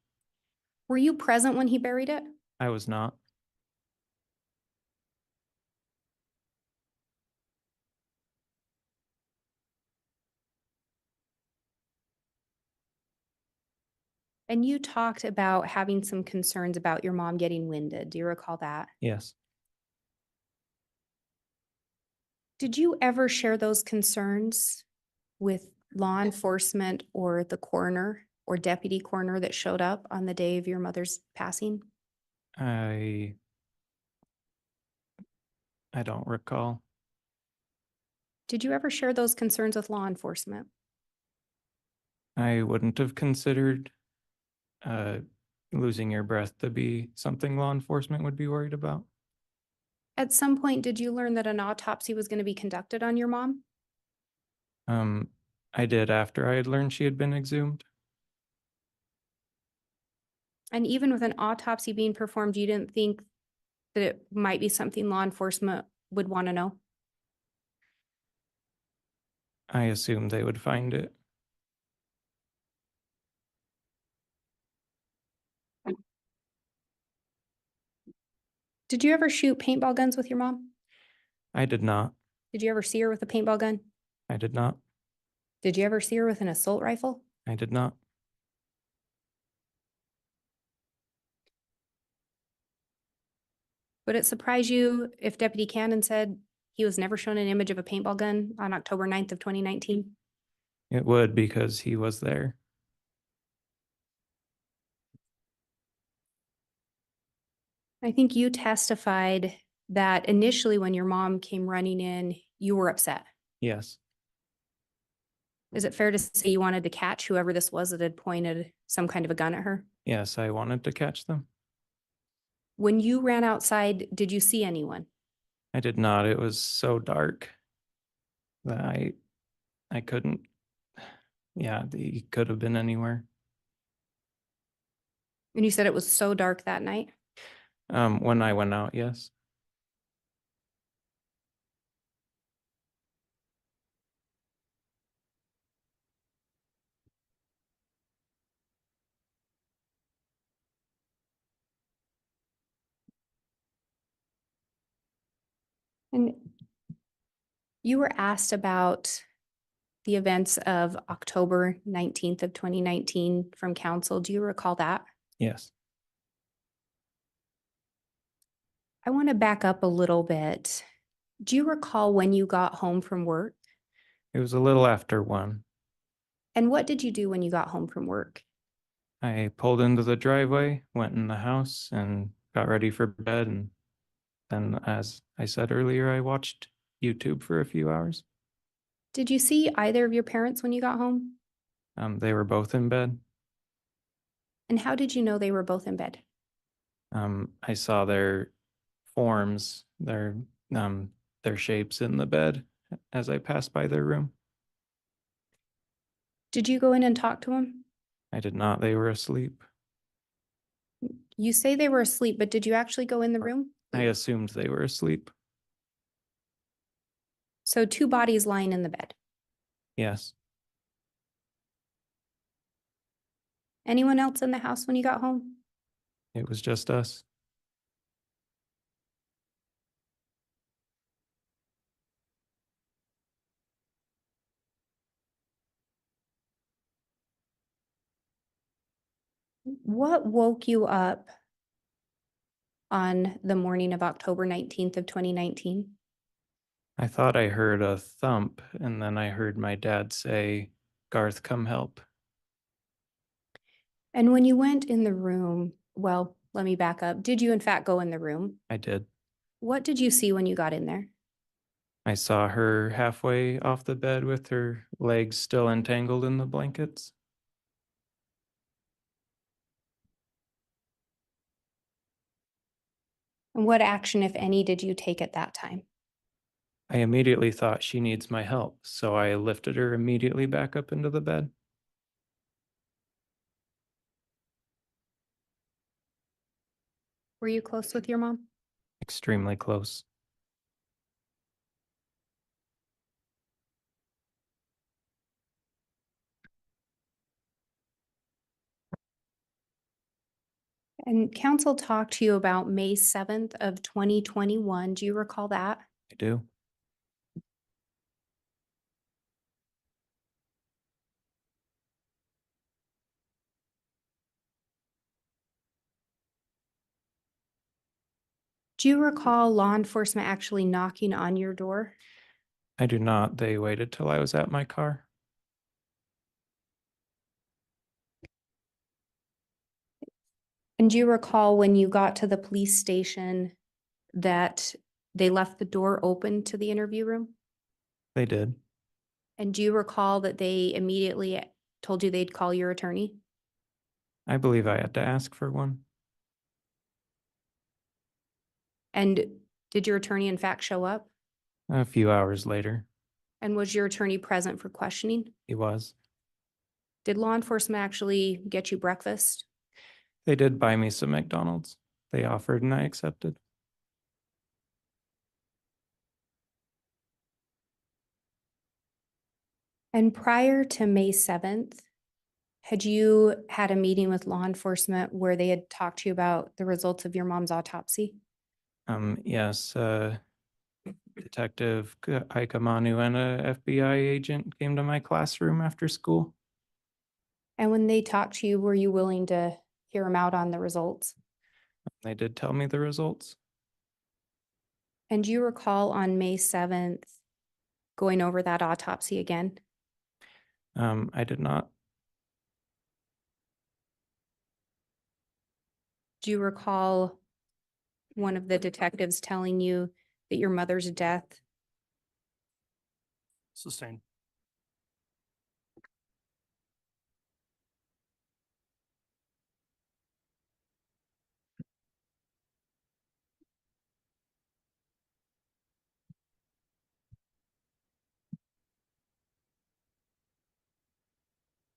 Were you present when he buried it? I was not. And you talked about having some concerns about your mom getting winded. Do you recall that? Yes. Did you ever share those concerns with law enforcement or the coroner or deputy coroner that showed up on the day of your mother's passing? I don't recall. Did you ever share those concerns with law enforcement? I wouldn't have considered losing your breath to be something law enforcement would be worried about. At some point, did you learn that an autopsy was going to be conducted on your mom? I did after I had learned she had been exhumed. And even with an autopsy being performed, you didn't think that it might be something law enforcement would want to know? I assumed they would find it. Did you ever shoot paintball guns with your mom? I did not. Did you ever see her with a paintball gun? I did not. Did you ever see her with an assault rifle? I did not. Would it surprise you if Deputy Cannon said he was never shown an image of a paintball gun on October 9th of 2019? It would because he was there. I think you testified that initially when your mom came running in, you were upset. Yes. Is it fair to say you wanted to catch whoever this was that had pointed some kind of a gun at her? Yes, I wanted to catch them. When you ran outside, did you see anyone? I did not. It was so dark that I couldn't. Yeah, he could have been anywhere. And you said it was so dark that night? When I went out, yes. And you were asked about the events of October 19th of 2019 from council. Do you recall that? Yes. I want to back up a little bit. Do you recall when you got home from work? It was a little after 1. And what did you do when you got home from work? I pulled into the driveway, went in the house and got ready for bed. And then, as I said earlier, I watched YouTube for a few hours. Did you see either of your parents when you got home? They were both in bed. And how did you know they were both in bed? I saw their forms, their shapes in the bed as I passed by their room. Did you go in and talk to them? I did not. They were asleep. You say they were asleep, but did you actually go in the room? I assumed they were asleep. So 2 bodies lying in the bed. Yes. Anyone else in the house when you got home? It was just us. What woke you up on the morning of October 19th of 2019? I thought I heard a thump, and then I heard my dad say, "Garth, come help." And when you went in the room, well, let me back up. Did you in fact go in the room? I did. What did you see when you got in there? I saw her halfway off the bed with her legs still entangled in the blankets. And what action, if any, did you take at that time? I immediately thought she needs my help, so I lifted her immediately back up into the bed. Were you close with your mom? Extremely close. And council talked to you about May 7th of 2021. Do you recall that? I do. Do you recall law enforcement actually knocking on your door? I do not. They waited till I was at my car. And do you recall when you got to the police station that they left the door open to the interview room? They did. And do you recall that they immediately told you they'd call your attorney? I believe I had to ask for one. And did your attorney in fact show up? A few hours later, And was your attorney present for questioning? he was. Did law enforcement actually get you breakfast? They did buy me some McDonald's. They offered and I accepted. And prior to May 7th, had you had a meeting with law enforcement where they had talked to you about the results of your mom's autopsy? Yes, Detective Aikamanu and a FBI agent came to my classroom after school. And when they talked to you, were you willing to hear them out on the results? They did tell me the results. And do you recall on May 7th going over that autopsy again? I did not. Do you recall one of the detectives telling you that your mother's death Sustained.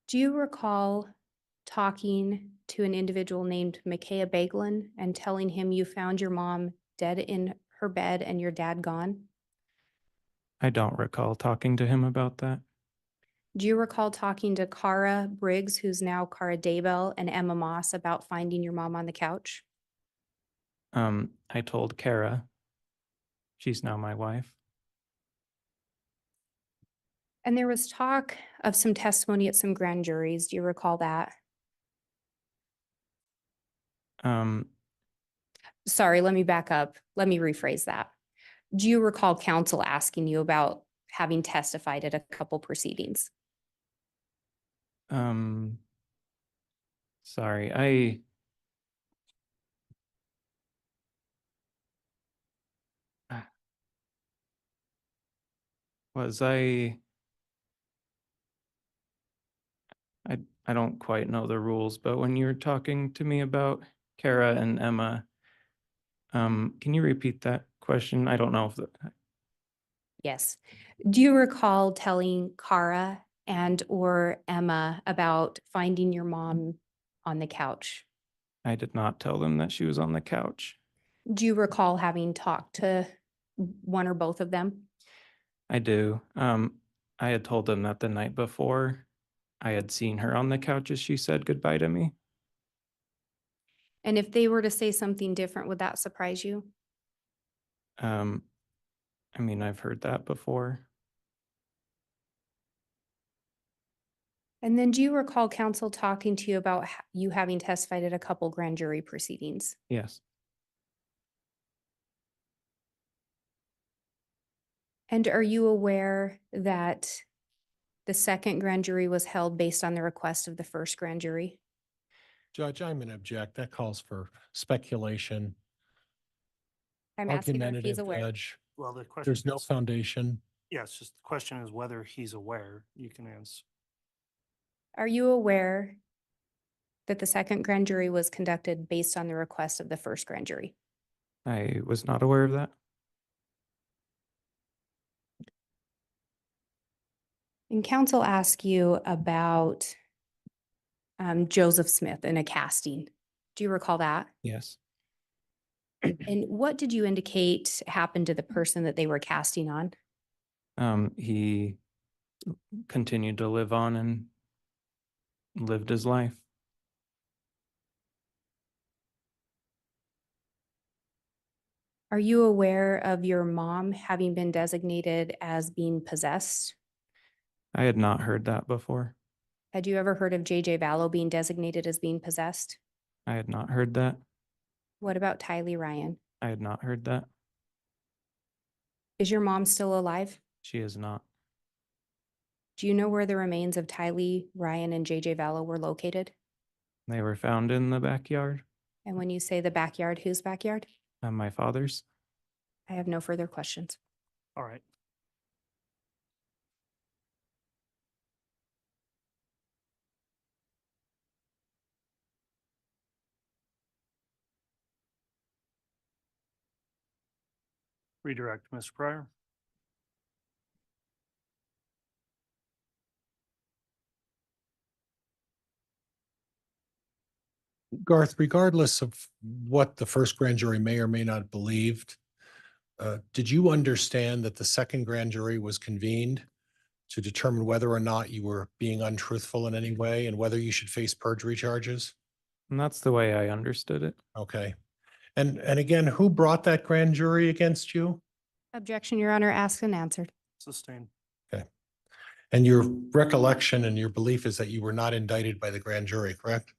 Do you recall talking to an individual named Micaiah Bagelin and telling him you found your mom dead in her bed and your dad gone? I don't recall talking to him about that. Do you recall talking to Cara Briggs, who's now Cara Daybell, and Emma Moss about finding your mom on the couch? I told Kara. She's now my wife. And there was talk of some testimony at some grand juries. Do you recall that? Um, Sorry, let me back up. Let me rephrase that. Do you recall counsel asking you about having testified at a couple proceedings? Sorry, I was I don't quite know the rules, but when you were talking to me about Kara and Emma, can you repeat that question? I don't know if Yes. Do you recall telling Cara and or Emma about finding your mom on the couch? I did not tell them that she was on the couch. Do you recall having talked to one or both of them? I do. I had told them that the night before I had seen her on the couch as she said goodbye to me. And if they were to say something different, would that surprise you? I mean, I've heard that before. And then do you recall counsel talking to you about you having testified at a couple grand jury proceedings? Yes, And are you aware that the second grand jury was held based on the request of the first grand jury? Judge, I'm going to object. That calls for speculation. I'm asking her if he's Argumentative, aware. Judge. Well, the question. There's no is- foundation. Yes, just the question is whether he's aware. You can answer. Are you aware that the second grand jury was conducted based on the request of the first grand jury? I was not aware of that. And counsel asked you about Joseph Smith in a casting. Do you recall that? Yes. And what did you indicate happened to the person that they were casting on? He continued to live on and lived his life. Are you aware of your mom having been designated as being possessed? I had not heard that before. Had you ever heard of JJ Vallow being designated as being possessed? I had not heard that. What about Tylee Ryan? I had not heard that. Is your mom still alive? She is not. Do you know where the remains of Tylee Ryan and JJ Vallow were located? They were found in the backyard. And when you say the backyard, whose backyard? My father's. I have no further questions. All right. Redirect, Mr. Pryor. Garth, regardless of what the first grand jury may or may not have believed, did you understand that the second grand jury was convened to determine whether or not you were being untruthful in any way and whether you should face perjury charges? And that's the way I understood it. Okay. And again, who brought that grand jury against you? Objection, Your Honor, asked and answered. Sustained. Okay. And your recollection and your belief is that you were not indicted by the grand jury, correct?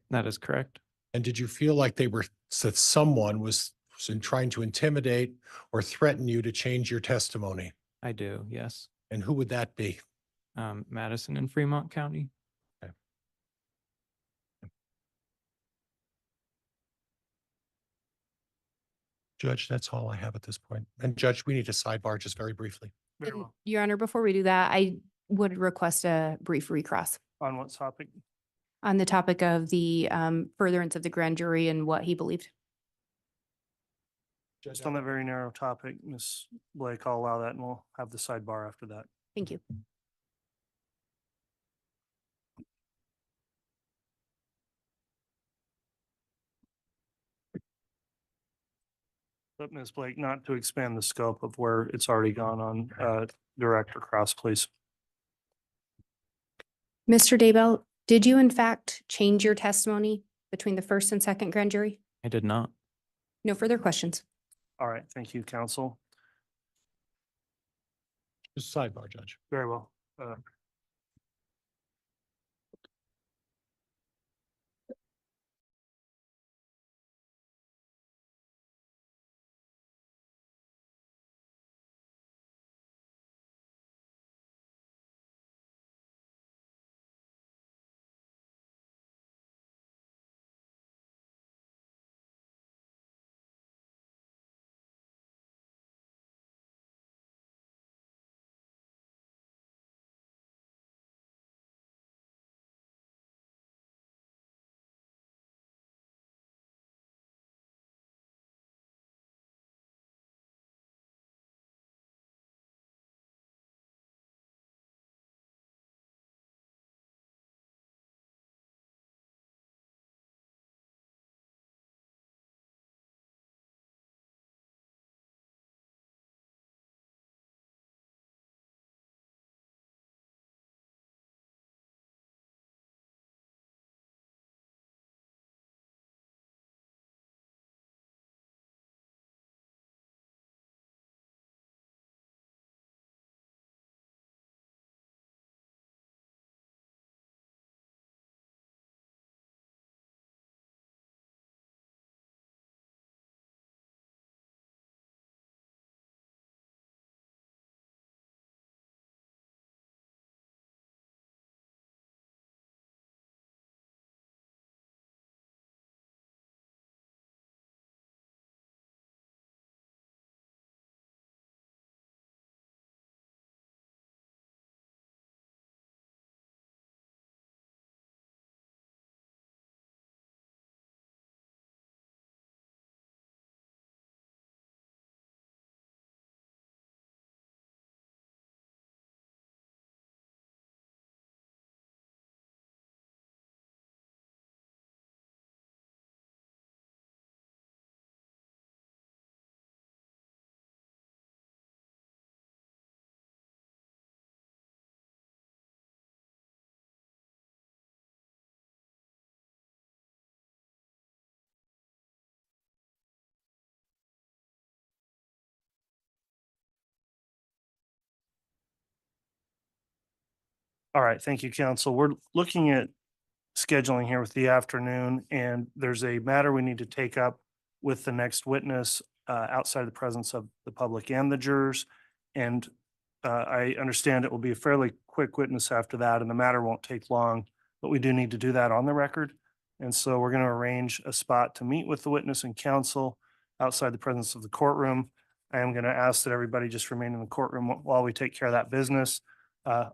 That is correct. And did you feel like that someone was trying to intimidate or threaten you to change your testimony? I do, yes. And who would that be? Madison and Fremont County. Judge, that's all I have at this point. And Judge, we need to sidebar just very briefly. Very And, well. Your Honor, before we do that, I would request a brief recross On what topic? on the topic of the furtherance of the grand jury and what he believed. Just on that very narrow topic, Ms. Blake, I'll allow that and we'll have the sidebar after that. Thank you. But Ms. Blake, not to expand the scope of where it's already gone on direct or cross, please. Mr. Daybell, did you in fact change your testimony between the first and second grand jury? I did not. No further questions. All right, thank you, counsel. Just sidebar, Judge. Very well. All right, thank you, counsel. We're looking at scheduling here with the afternoon, and there's a matter we need to take up with the next witness outside the presence of the public and the jurors. And I understand it will be a fairly quick witness after that, and the matter won't take long, but we do need to do that on the record. And so we're going to arrange a spot to meet with the witness and counsel outside the presence of the courtroom. I am going to ask that everybody just remain in the courtroom while we take care of that business.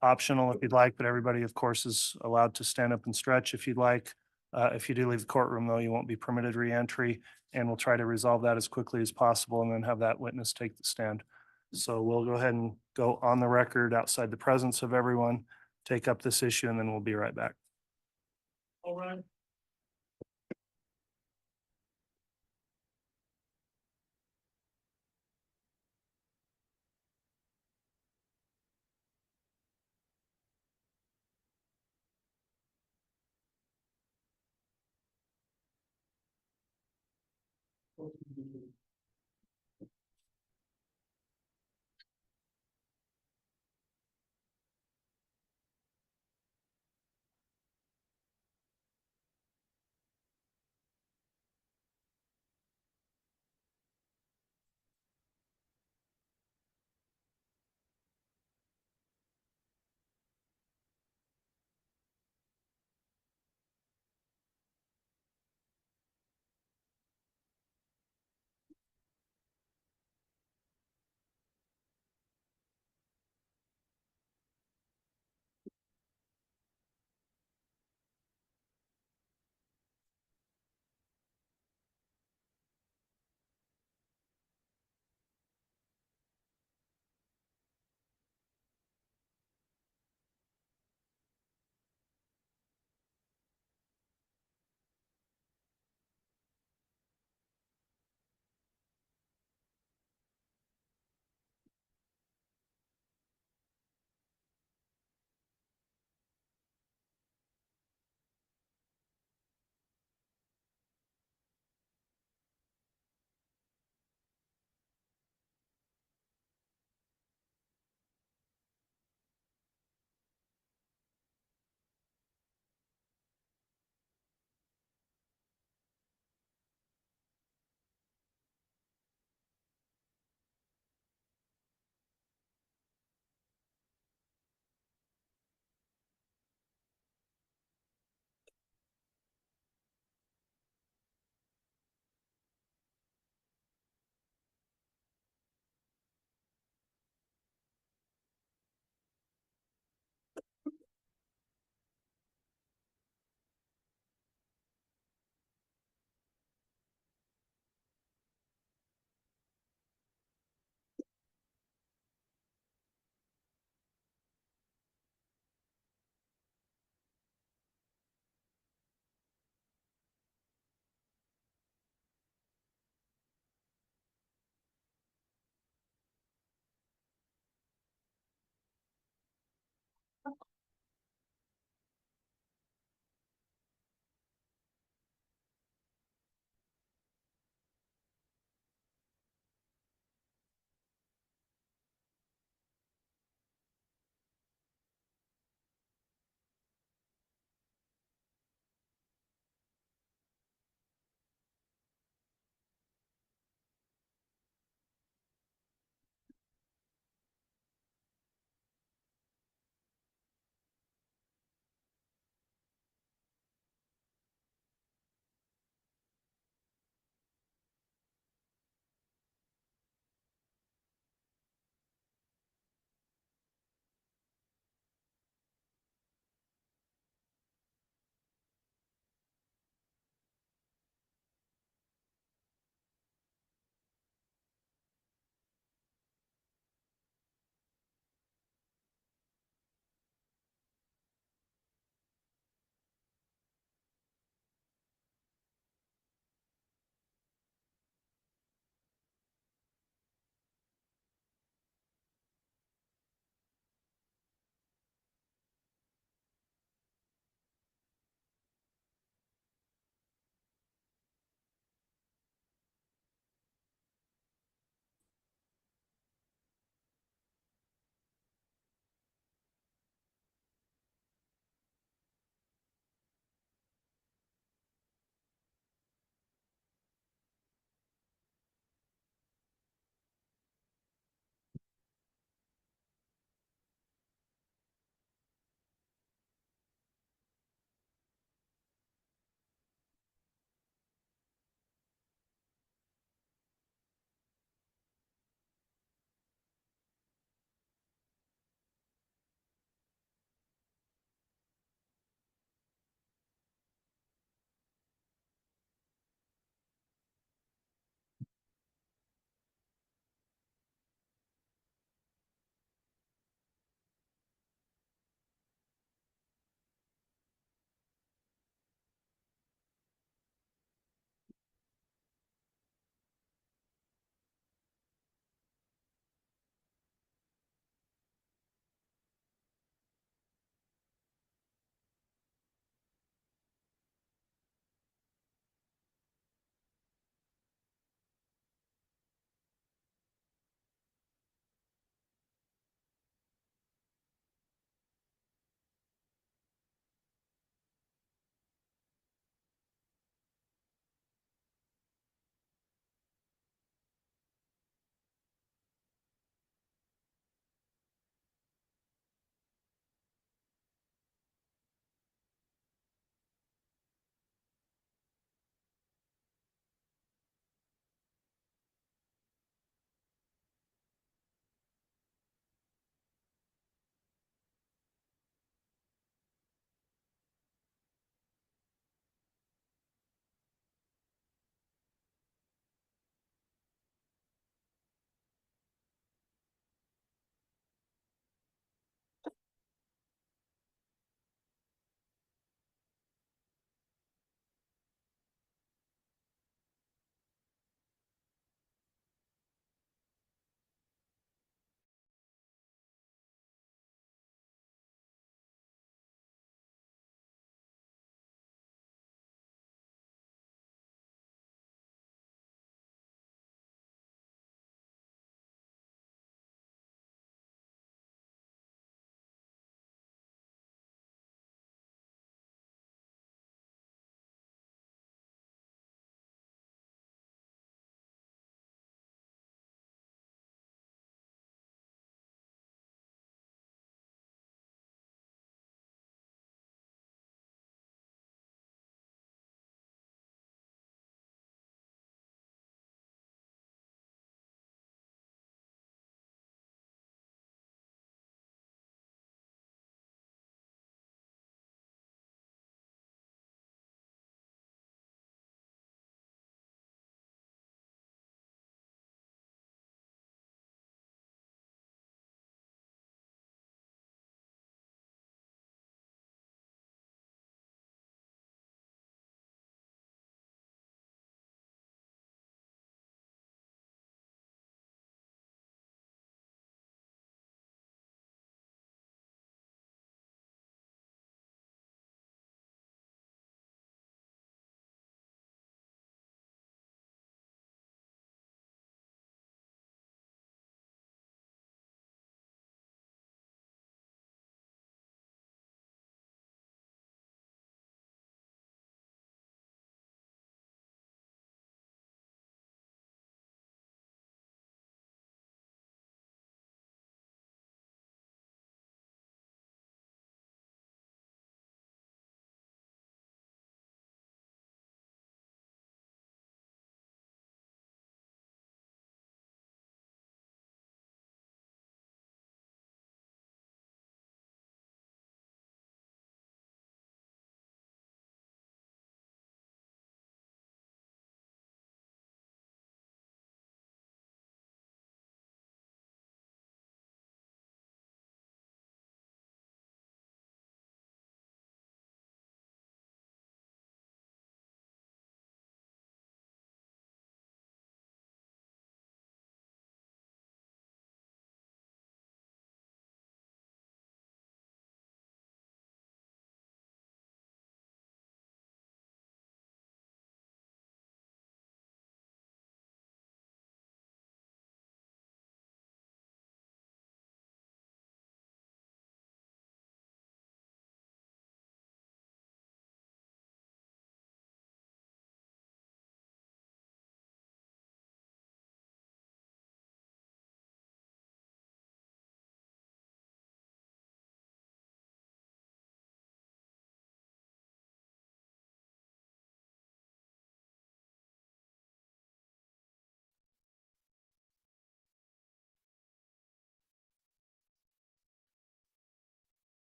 Optional if you'd like, but everybody, of course, is allowed to stand up and stretch if you'd like. If you do leave the courtroom, though, you won't be permitted reentry, and we'll try to resolve that as quickly as possible and then have that witness take the stand. So we'll go ahead and go on the record outside the presence of everyone, take up this issue, and then we'll be right back. All right.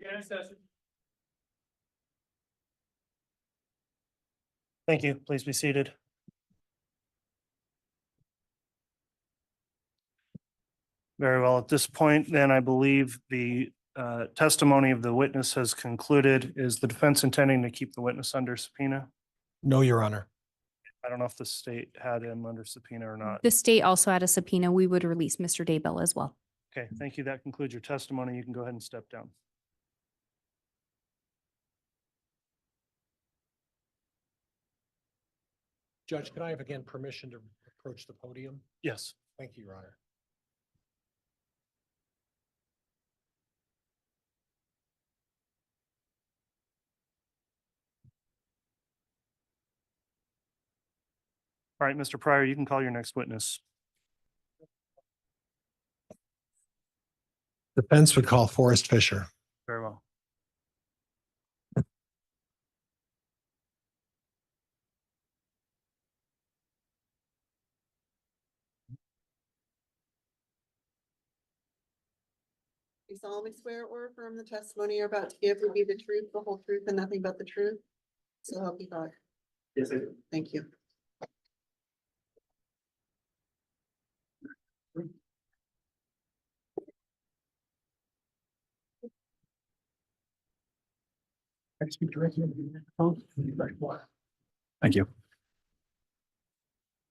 Again in session. Thank you. Please be seated. Very well. At this point, then I believe the testimony of the witness has concluded. Is the defense intending to keep the witness under subpoena? No, Your Honor. I don't know if the state had him under subpoena or not. The state also had a subpoena. We would release Mr. Daybell as well. Okay, thank you. That concludes your testimony. You can go ahead and step down. Judge, can I have again permission to approach the podium? Yes. Thank you, Your Honor. All right, Mr. Pryor, you can call your next witness. Defense would call Forrest Fisher. Very well. You solemnly swear or affirm the testimony you're about to give will be the truth, the whole truth, and nothing but the truth? So help you God. Yes, I do. Thank you. Thank you.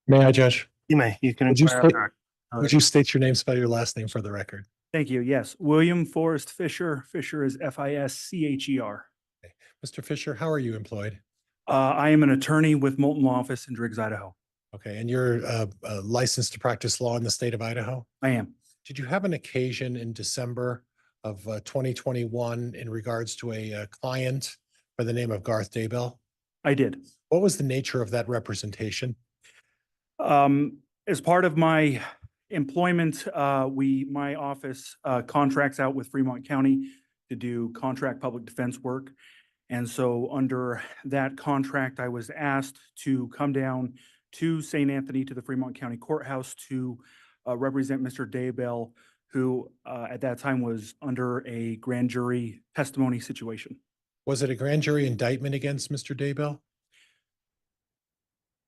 May I, Judge? You may. You can Would you inquire. state- Would you state your name, spell your last name for the record? Thank you. Yes, William Forrest Fisher. Fisher is Fischer. Mr. Fisher, how are you employed? I am an attorney with Moulton Law Office in Driggs, Idaho. Okay, and you're licensed to practice law in the state of Idaho? I am. Did you have an occasion in December of 2021 in regards to a client by the name of Garth Daybell? I did. What was the nature of that representation? As part of my employment, my office contracts out with Fremont County to do contract public defense work. And so under that contract, I was asked to come down to St. Anthony to the Fremont County Courthouse to represent Mr. Daybell, who at that time was under a grand jury testimony situation. Was it a grand jury indictment against Mr. Daybell?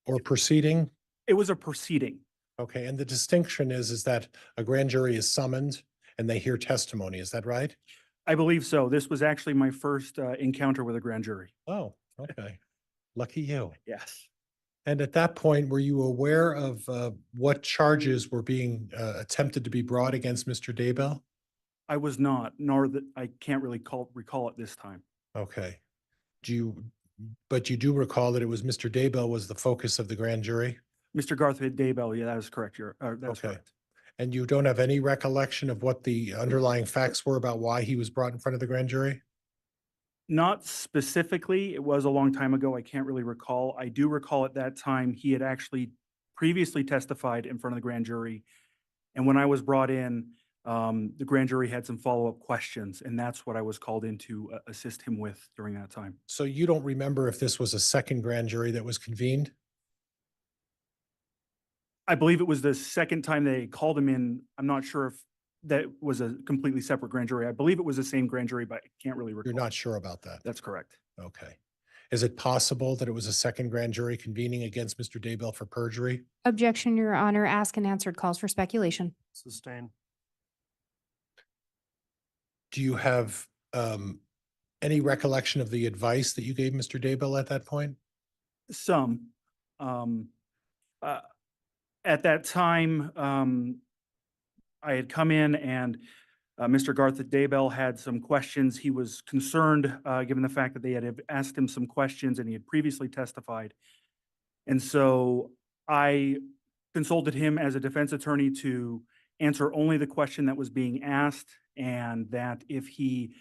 Or proceeding? It was a proceeding. Okay, and the distinction is that a grand jury is summoned and they hear testimony, is that right? I believe so. This was actually my first encounter with a grand jury. Oh, okay. Lucky you. Yes. And at that point, were you aware of what charges were being attempted to be brought against Mr. Daybell? I was not, nor that I can't really recall it this time. Okay. But you do recall that it was Mr. Daybell was the focus of the grand jury? Mr. Garth Daybell, yeah, that is correct. That's Okay. correct. And you don't have any recollection of what the underlying facts were about why he was brought in front of the grand jury? Not specifically. It was a long time ago. I can't really recall. I do recall at that time, he had actually previously testified in front of the grand jury. And when I was brought in, the grand jury had some follow-up questions, and that's what I was called in to assist him with during that time. So you don't remember if this was a second grand jury that was convened? I believe it was the second time they called him in. I'm not sure if that was a completely separate grand jury. I believe it was the same grand jury, but I can't really recall. You're not sure about that? That's correct. Okay. Is it possible that it was a second grand jury convening against Mr. Daybell for perjury? Objection, Your Honor. Asked and answered calls for speculation. Sustained. Do you have any recollection of the advice that you gave Mr. Daybell at that point? Some. At that time, I had come in and Mr. Garth Daybell had some questions. He was concerned, given the fact that they had asked him some questions and he had previously testified. And so I consulted him as a defense attorney to answer only the question that was being asked, and that if he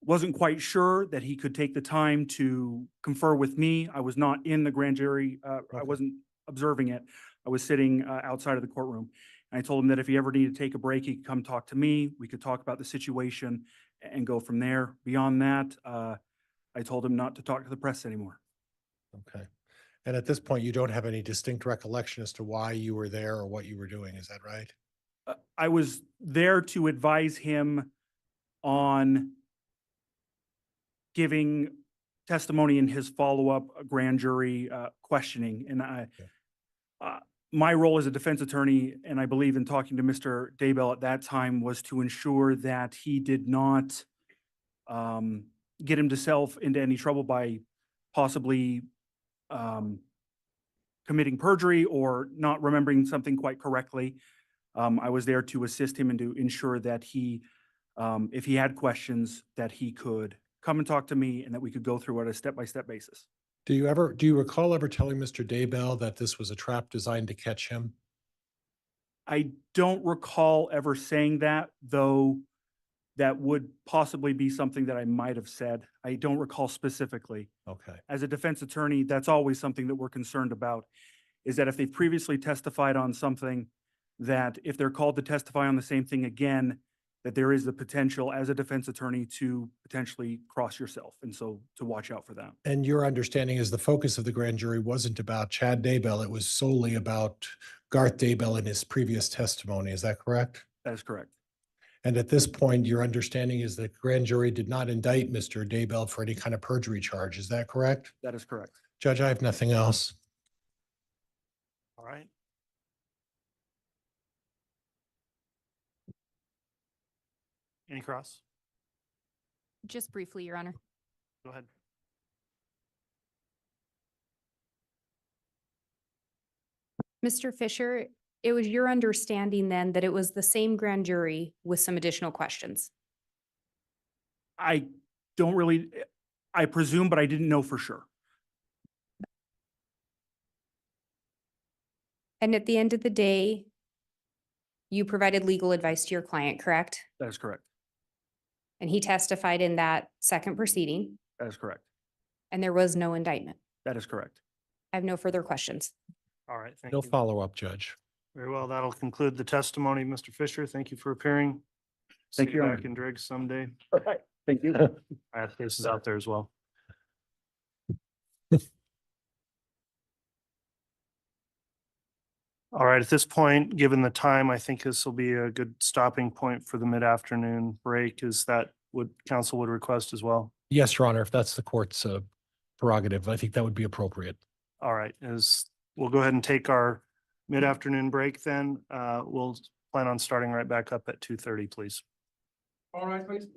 wasn't quite sure, that he could take the time to confer with me. I was not in the grand jury. I wasn't observing it. I was sitting outside of the courtroom. And I told him that if he ever needed to take a break, he could come talk to me. We could talk about the situation and go from there. Beyond that, I told him not to talk to the press anymore. Okay. And at this point, you don't have any distinct recollection as to why you were there or what you were doing, is that right? I was there to advise him on giving testimony in his follow-up grand jury questioning. And my role as a defense attorney, and I believe in talking to Mr. Daybell at that time, was to ensure that he did not get himself into any trouble by possibly committing perjury or not remembering something quite correctly. I was there to assist him and to ensure that he, if he had questions, that he could come and talk to me and that we could go through it on a step-by-step basis. Do you recall ever telling Mr. Daybell that this was a trap designed to catch him? I don't recall ever saying that, though that would possibly be something that I might have said. I don't recall specifically. Okay. As a defense attorney, that's always something that we're concerned about, is that if they've previously testified on something, that if they're called to testify on the same thing again, that there is the potential as a defense attorney to potentially cross yourself. And so to watch out for that. And your understanding is the focus of the grand jury wasn't about Chad Daybell. It was solely about Garth Daybell and his previous testimony. Is that correct? That is correct. And at this point, your understanding is that grand jury did not indict Mr. Daybell for any kind of perjury charge. Is that correct? That is correct. Judge, I have nothing else. All right. Any cross? Just briefly, Your Honor. Go ahead. Mr. Fisher, it was your understanding then that it was the same grand jury with some additional questions? I don't really, I presume, but I didn't know for sure. And at the end of the day, you provided legal advice to your client, correct? That is correct. And he testified in that second proceeding, That is correct. and there was no indictment. That is correct. I have no further questions. All right. Thank No you. follow-up, Judge. Very well. That'll conclude the testimony. Mr. Fisher, thank you for appearing. Thank See you, Your back Honor. in Driggs someday. All right. Thank you. I have cases out there as well. All right, at this point, given the time, I think this will be a good stopping point for the mid-afternoon break. Is that what council would request as well? Yes, Your Honor, if that's the court's prerogative, I think that would be appropriate. All right, we'll go ahead and take our mid-afternoon break then. We'll plan on starting right back up at 2:30, please. All right, please.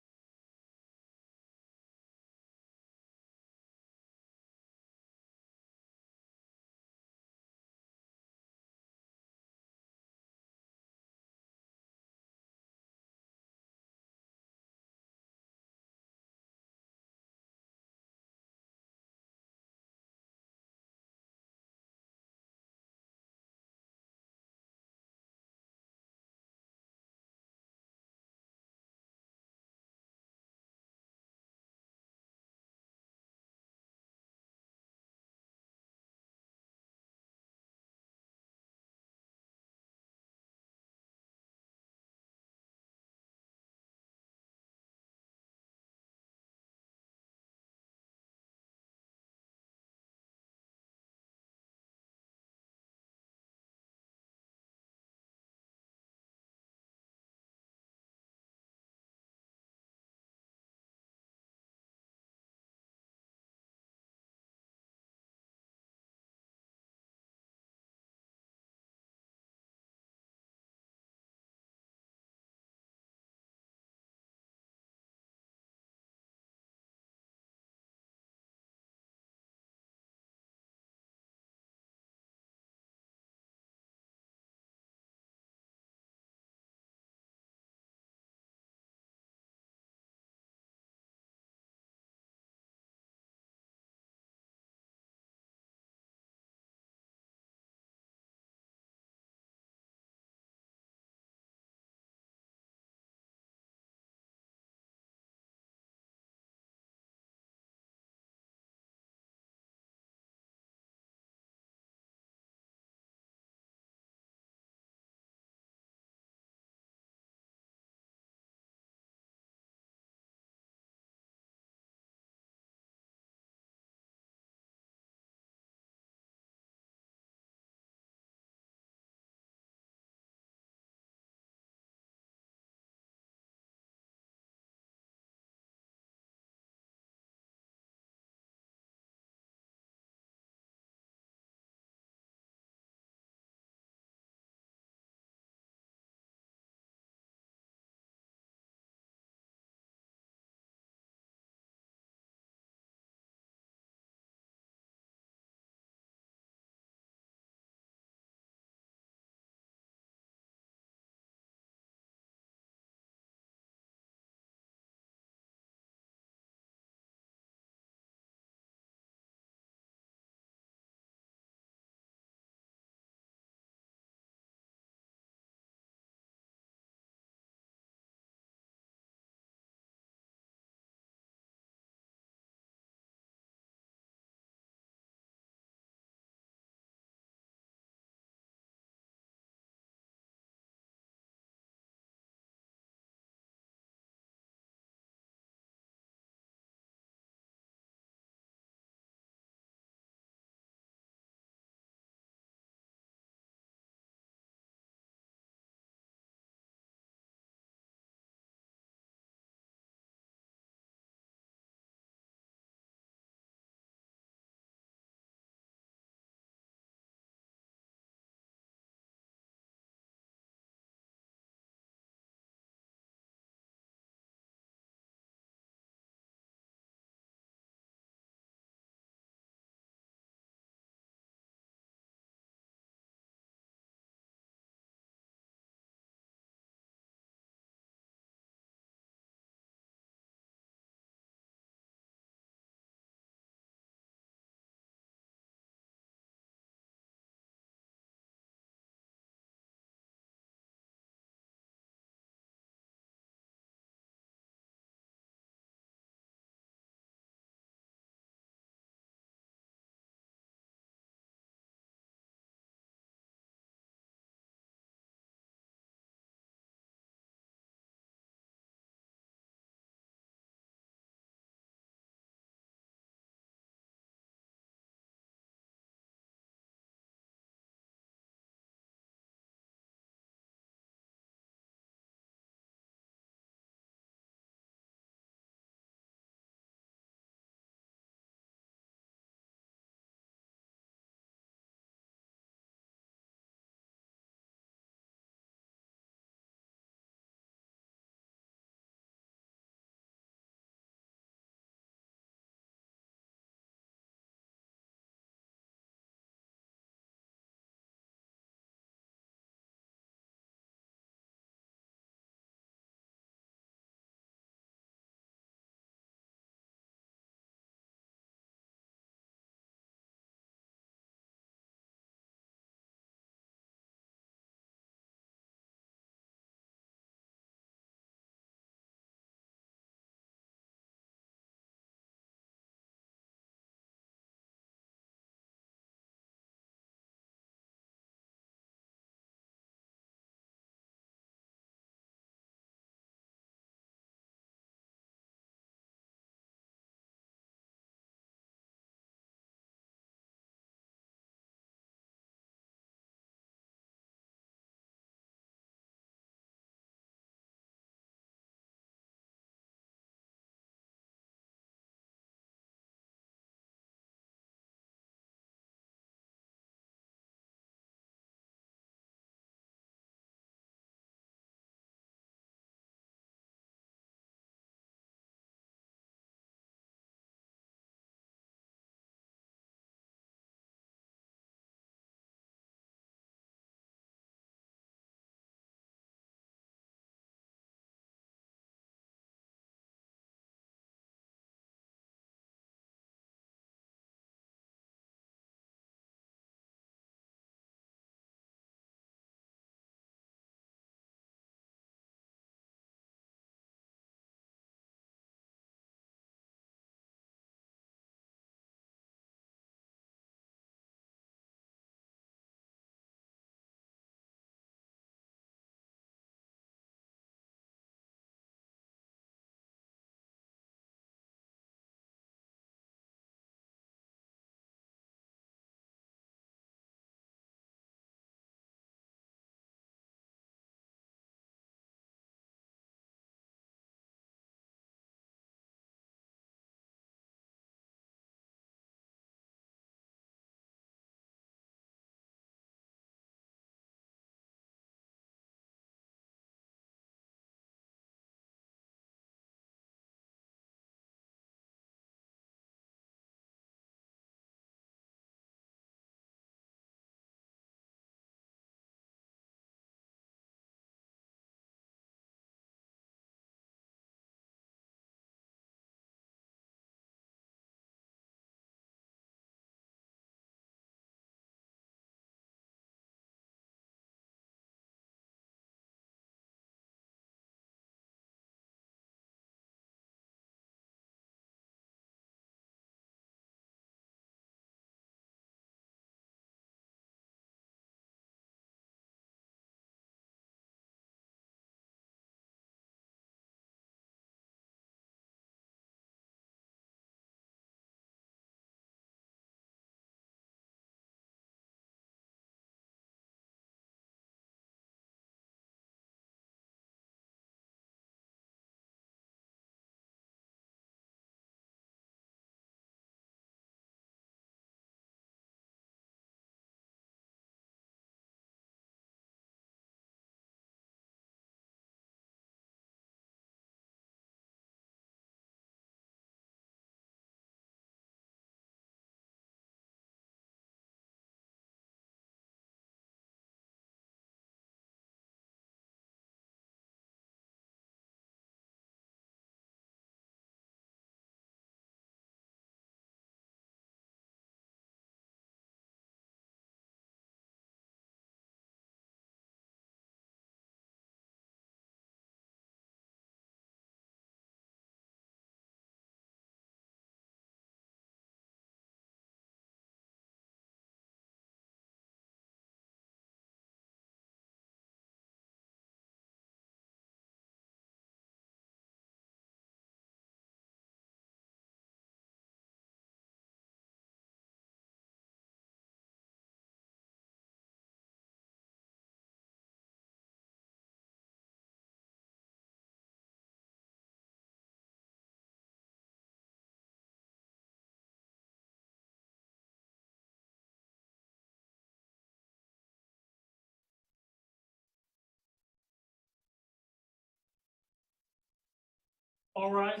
All rise.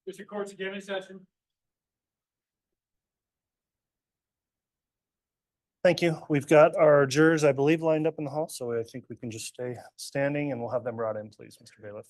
District Court's again in session. Thank you. We've got our jurors, I believe, lined up in the hall, so I think we can just stay standing and we'll have them brought in, please, Mr. Bailiff.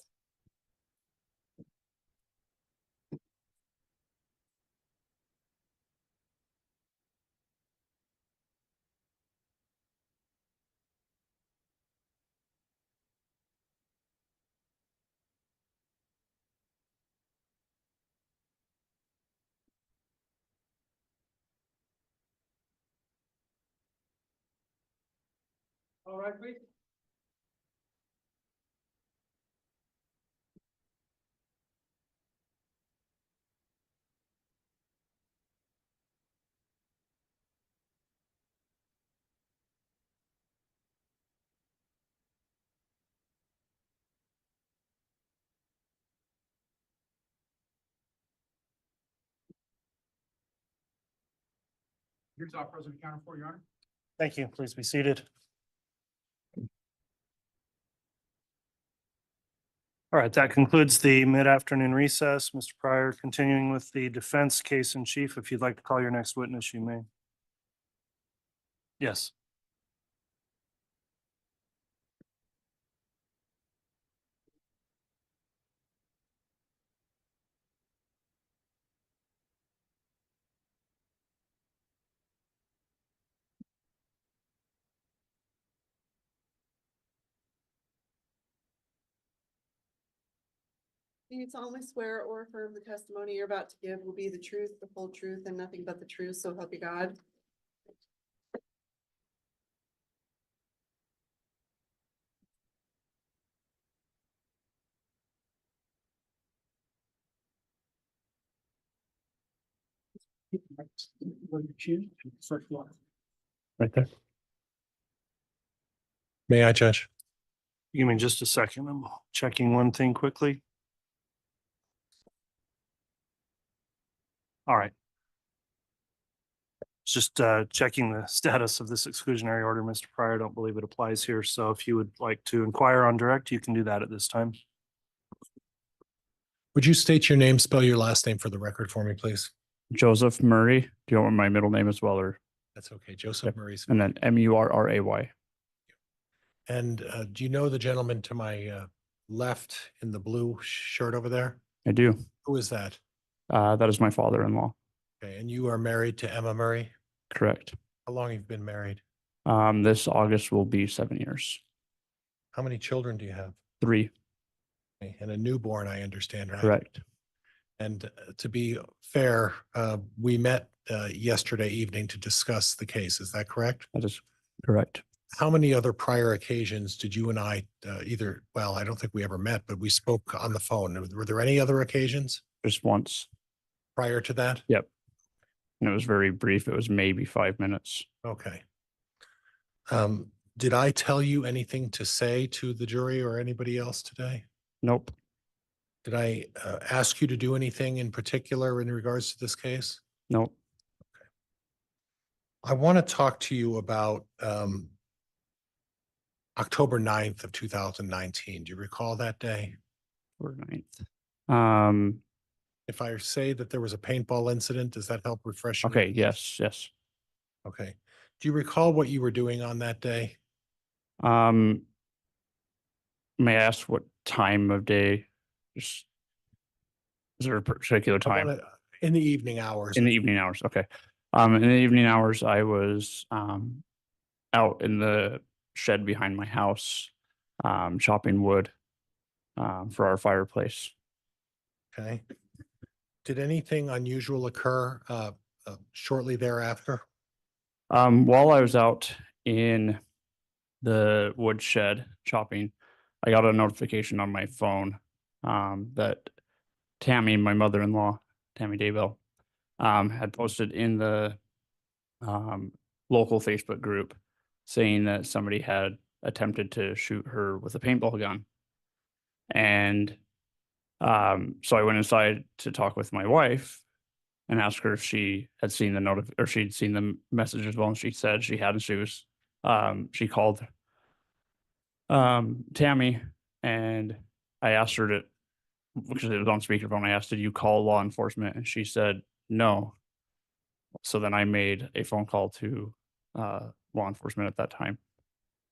All right, please. Here's our President Counter for Your Honor. Thank you. Please be seated. All right, that concludes the mid-afternoon recess. Mr. Pryor, continuing with the defense case in chief, if you'd like to call your next witness, you may. Yes. Do you solemnly swear or affirm the testimony you're about to give will be the truth, the whole truth, and nothing but the truth, so help you God? Right there. May I, Judge? Give me just a second. I'm checking one thing quickly. All right. Just checking the status of this exclusionary order, Mr. Pryor. I don't believe it applies here. So if you would like to inquire on direct, you can do that at this time. Would you state your name, spell your last name for the record for me, please? Joseph Murray. Do you want my middle name as well, or? That's okay. Joseph Murray's. And then Murray. And do you know the gentleman to my left in the blue shirt over there? I do. Who is that? That is my father-in-law. Okay, and you are married to Emma Murray? Correct. How long have you been married? This August will be 7 years. How many children do you have? 3. Okay, and a newborn, I understand, right? Correct. And to be fair, we met yesterday evening to discuss the case. Is that correct? That is correct. How many other prior occasions did you and I well, I don't think we ever met, but we spoke on the phone. Were there any other occasions Just once. prior to that? Yep. And it was very brief. It was maybe 5 minutes. Okay. Did I tell you anything to say to the jury or anybody else today? Nope. Did I ask you to do anything in particular in regards to this case? Nope. I want to talk to you about October 9th of 2019. Do you recall that day? Or 9th. If I say that there was a paintball incident, does that help refresh? your Okay. memory? Yes. Okay. Do you recall what you were doing on that day? May I ask what time of day? Just, is there a particular I time? wanna- In the evening hours. In the evening hours. Okay. In the evening hours, I was out in the shed behind my house, chopping wood for our fireplace. Okay. Did anything unusual occur shortly thereafter? While I was out in the wood shed chopping, I got a notification on my phone that Tammy, my mother-in-law, Tammy Daybell, had posted in the local Facebook group saying that somebody had attempted to shoot her with a paintball gun. And so I went inside to talk with my wife and asked her if she had seen the or she'd seen the message as well. And she said she hadn't. She called Tammy, and I asked her to because it was on speakerphone, I asked, did you call law enforcement? And she said, no. So then I made a phone call to law enforcement at that time.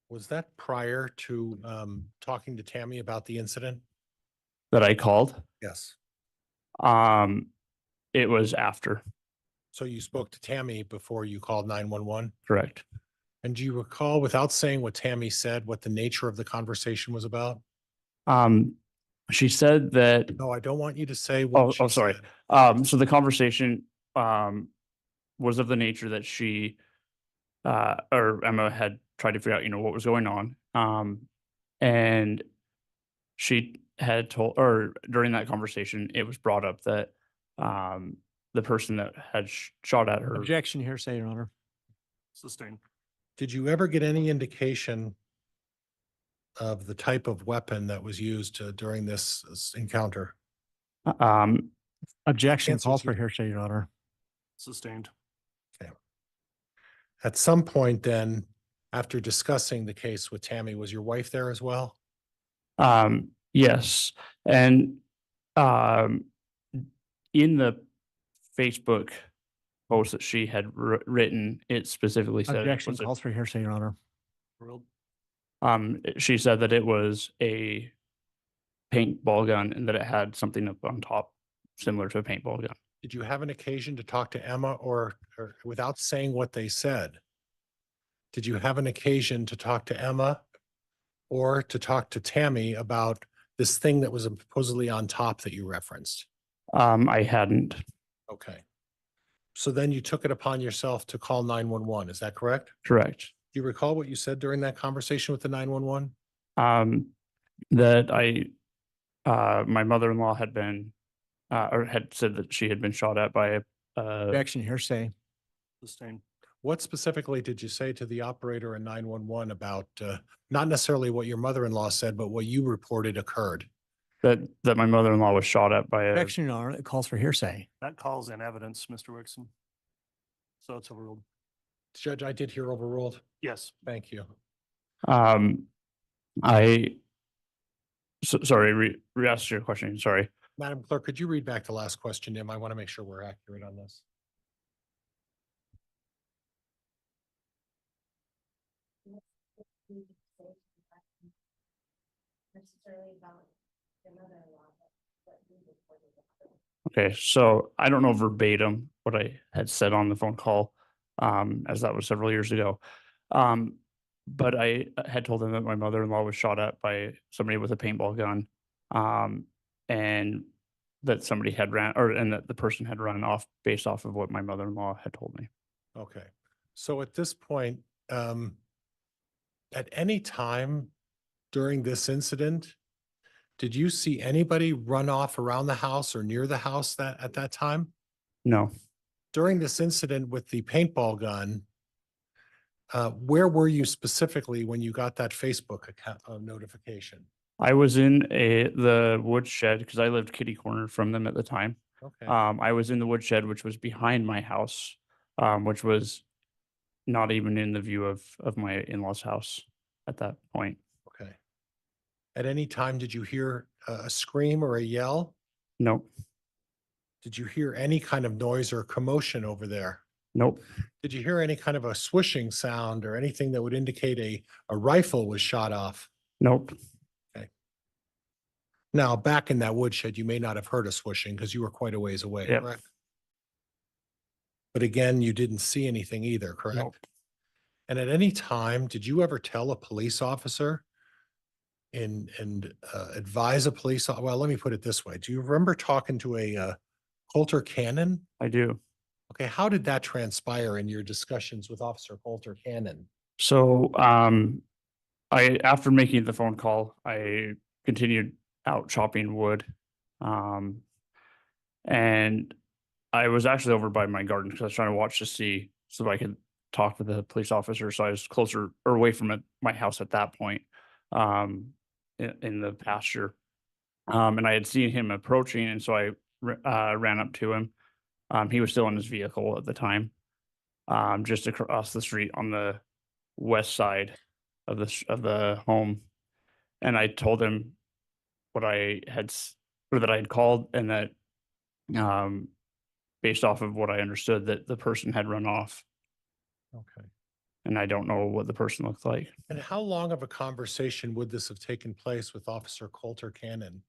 Was that prior to talking to Tammy about the incident? That I called. Yes. It was after. So you spoke to Tammy before you called 911? Correct. And do you recall, without saying what Tammy said, what the nature of the conversation was about? She said that. No, I don't want you to say what she sorry. said. So the conversation was of the nature that she or Emma had tried to figure out, what was going on. And she had told, or during that conversation, it was brought up that the person that had shot at her. Objection, hearsay, Your Honor. Sustained. Did you ever get any indication of the type of weapon that was used during this encounter? Objection Answers calls for here. hearsay, Your Honor. Sustained. Okay. At some point then, after discussing the case with Tammy, was your wife there as well? Yes. And in the Facebook post that she had written, it specifically said. Objection calls for hearsay, Your Honor. She said that it was a paintball gun and that it had something up on top similar to a paintball gun. Did you have an occasion to talk to Emma or without saying what they said? Did you have an occasion to talk to Emma or to talk to Tammy about this thing that was supposedly on top that you referenced? I hadn't. Okay. So then you took it upon yourself to call 911. Is that correct? Correct. Do you recall what you said during that conversation with the 911? That my mother-in-law had been, or had said that she had been shot at by a. Objection, hearsay. Sustained. What specifically did you say to the operator in 911 about, not necessarily what your mother-in-law said, but what you reported occurred? That my mother-in-law was shot at by a. Objection, Your Honor. It calls for hearsay. That calls in evidence, Mr. Wixom. So it's overruled. Judge, I did hear overruled. Yes. Thank you. Sorry, re-ask your question. Sorry. Madam Clerk, could you read back the last question, Tim? I want to make sure we're accurate on this. Okay, so I don't know verbatim what I had said on the phone call, as that was several years ago. But I had told them that my mother-in-law was shot at by somebody with a paintball gun, and that somebody had and that the person had run off based off of what my mother-in-law had told me. Okay. So at this point, at any time during this incident, did you see anybody run off around the house or near the house at that time? No. During this incident with the paintball gun, where were you specifically when you got that Facebook account notification? I was in the woodshed because I lived kitty corner from them at the time. Okay. I was in the woodshed, which was behind my house, which was not even in the view of my in-laws' house at that point. Okay. At any time, did you hear a scream or a yell? Nope. Did you hear any kind of noise or commotion over there? Nope. Did you hear any kind of a swishing sound or anything that would indicate a rifle was shot off? Nope. Okay. Now, back in that woodshed, you may not have heard a swishing because you were quite a ways away, Yep. correct? But again, you didn't see anything either, correct? Nope. And at any time, did you ever tell a police officer and advise a police, well, let me put it this way. Do you remember talking to a Coulter Cannon? I do. Okay, how did that transpire in your discussions with Officer Coulter Cannon? So, after making the phone call, I continued out chopping wood. And I was actually over by my garden because I was trying to watch to see so I could talk to the police officer. So I was closer or away from my house at that point, in the pasture. And I had seen him approaching, and so I ran up to him. He was still in his vehicle at the time, just across the street on the west side of the home. And I told him what I had or that I had called, and that, based off of what I understood, that the person had run off, Okay. and I don't know what the person looked like. And how long of a conversation would this have taken place with Officer Coulter Cannon?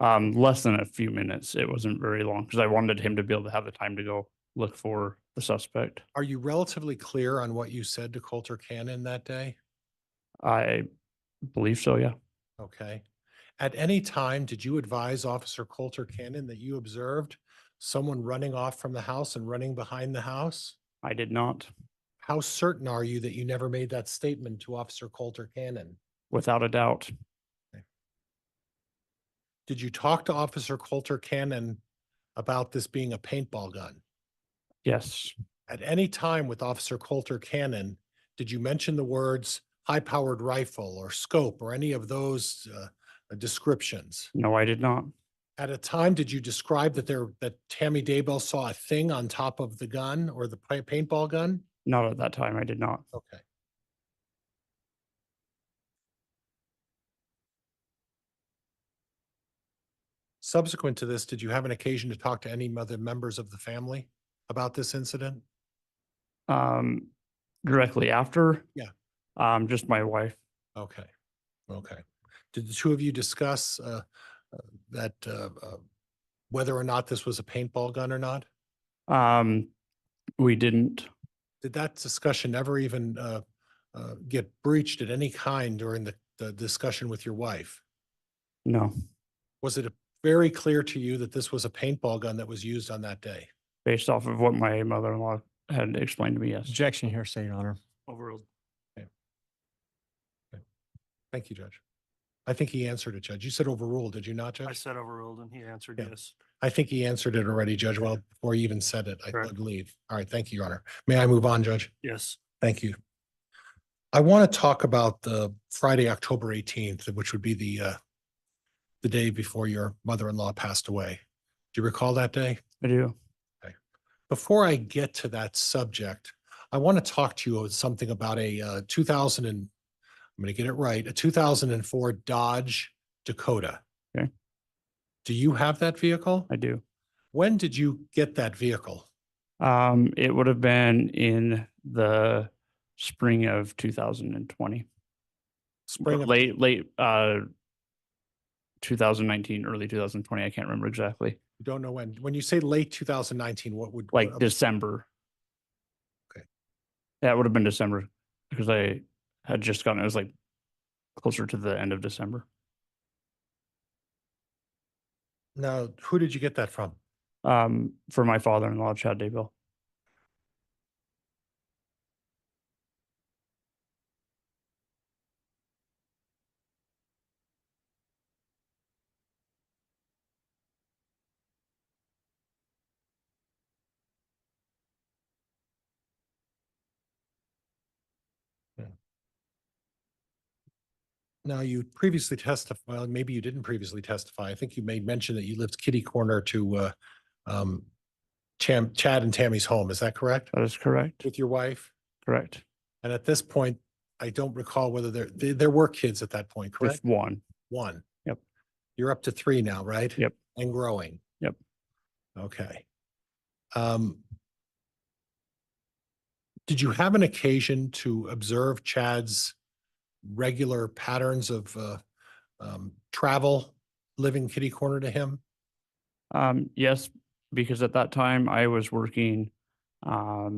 Less than a few minutes. It wasn't very long because I wanted him to be able to have the time to go look for the suspect. Are you relatively clear on what you said to Coulter Cannon that day? I believe so, yeah. Okay. At any time, did you advise Officer Coulter Cannon that you observed someone running off from the house and running behind the house? I did not. How certain are you that you never made that statement to Officer Coulter Cannon? Without a doubt. Did you talk to Officer Coulter Cannon about this being a paintball gun? Yes. At any time with Officer Coulter Cannon, did you mention the words high-powered rifle or scope or any of those descriptions? No, I did not. At a time, did you describe that Tammy Daybell saw a thing on top of the gun or the paintball gun? Not at that time. I did not. Okay. Subsequent to this, did you have an occasion to talk to any other members of the family about this incident? Directly after? Yeah. Just my wife. Okay. Okay. Did the two of you discuss that whether or not this was a paintball gun or not? We didn't. Did that discussion ever even get breached at any kind during the discussion with your wife? No. Was it very clear to you that this was a paintball gun that was used on that day? Based off of what my mother-in-law had explained to me, yes. Objection, hearsay, Your Honor. Overruled. Thank you, Judge. I think he answered it, Judge. You said overruled, did you not, I Judge? said overruled and he answered Yeah. yes. I think he answered it already, Judge, well, before you even said it, I Correct. believe. All right, thank you, Your Honor. May I move on, Judge? Yes. Thank you. I want to talk about the Friday, October 18th, which would be the day before your mother-in-law passed away. Do you recall that day? I do. Okay. Before I get to that subject, I want to talk to you about something about a I'm going to get it right, a 2004 Dodge Dakota. Okay. Do you have that vehicle? I do. When did you get that vehicle? It would have been in the spring of 2020. Spring of Late 2019, early 2020. I can't remember exactly. You don't know when. When you say late 2019, what would Like December. Okay. Yeah, it would have been December because I had just gotten, it was like closer to the end of December. Now, who did you get that from? For my father-in-law, Chad Daybell. Now, you previously testified, well, maybe you didn't previously testify. I think you made mention that you lived kitty corner to Chad and Tammy's home. Is that correct? That is correct. With your wife? Correct. And at this point, I don't recall whether there were kids at that point, correct? Just one. One. Yep. You're up to three now, right? Yep. And growing. Yep. Okay. Did you have an occasion to observe Chad's regular patterns of travel, living kitty corner to him? Yes, because at that time I was working I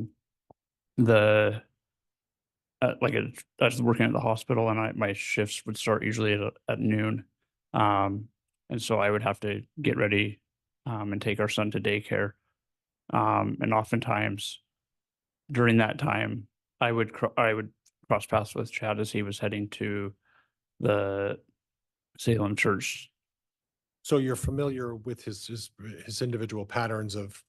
was working at the hospital, and my shifts would start usually at noon. And so I would have to get ready and take our son to daycare. And oftentimes during that time, I would cross paths with Chad as he was heading to the Salem church. So you're familiar with his individual patterns of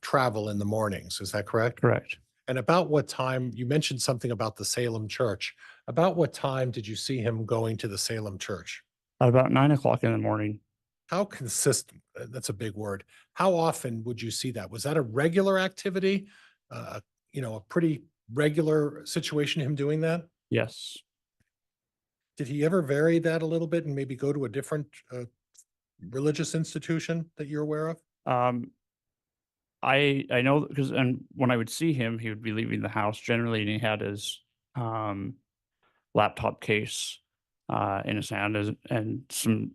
travel in the mornings, is that correct? Correct. And about what time, you mentioned something about the Salem church. About what time did you see him going to the Salem church? At about 9 o'clock in the morning. How consistent, that's a big word. How often would you see that? Was that a regular activity? A pretty regular situation, him doing that? Yes. Did he ever vary that a little bit and maybe go to a different religious institution that you're aware of? I know because and when I would see him, he would be leaving the house generally, and he had his laptop case in his hand and some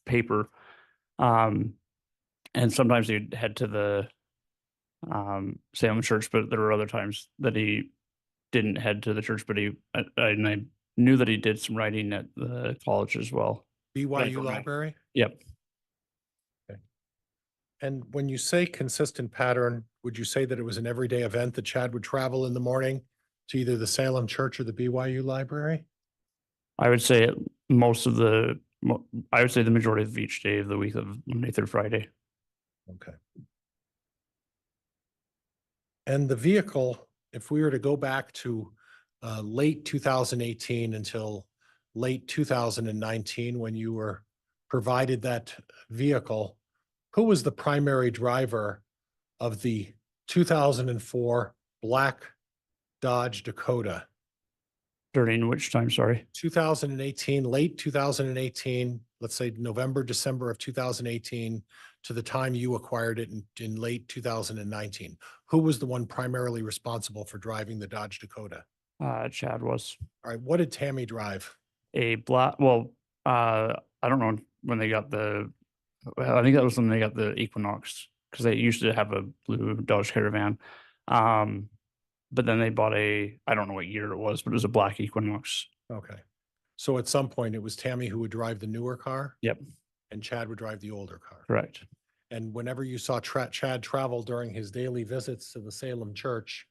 paper. And sometimes he'd head to the Salem church, but there were other times that he didn't head to the church, but and I knew that he did some writing at the college as well. BYU library? Yep. And when you say consistent pattern, would you say that it was an everyday event that Chad would travel in the morning to either the Salem church or the BYU library? I would say I would say the majority of each day of the week of Monday through Friday. Okay. And the vehicle, if we were to go back to late 2018 until late 2019, when you were provided that vehicle, who was the primary driver of the 2004 black Dodge Dakota? During which time, sorry? 2018, late 2018, let's say November, December of 2018, to the time you acquired it in late 2019. Who was the one primarily responsible for driving the Dodge Dakota? Chad was. All right, what did Tammy drive? A black, well, I don't know when they got I think that was when they got the Equinox, because they used to have a blue Dodge Caravan. But then they bought I don't know what year it was, but it was a black Equinox. Okay. So at some point it was Tammy who would drive the newer car? Yep. And Chad would drive the older car? Correct. And whenever you saw Chad travel during his daily visits to the Salem church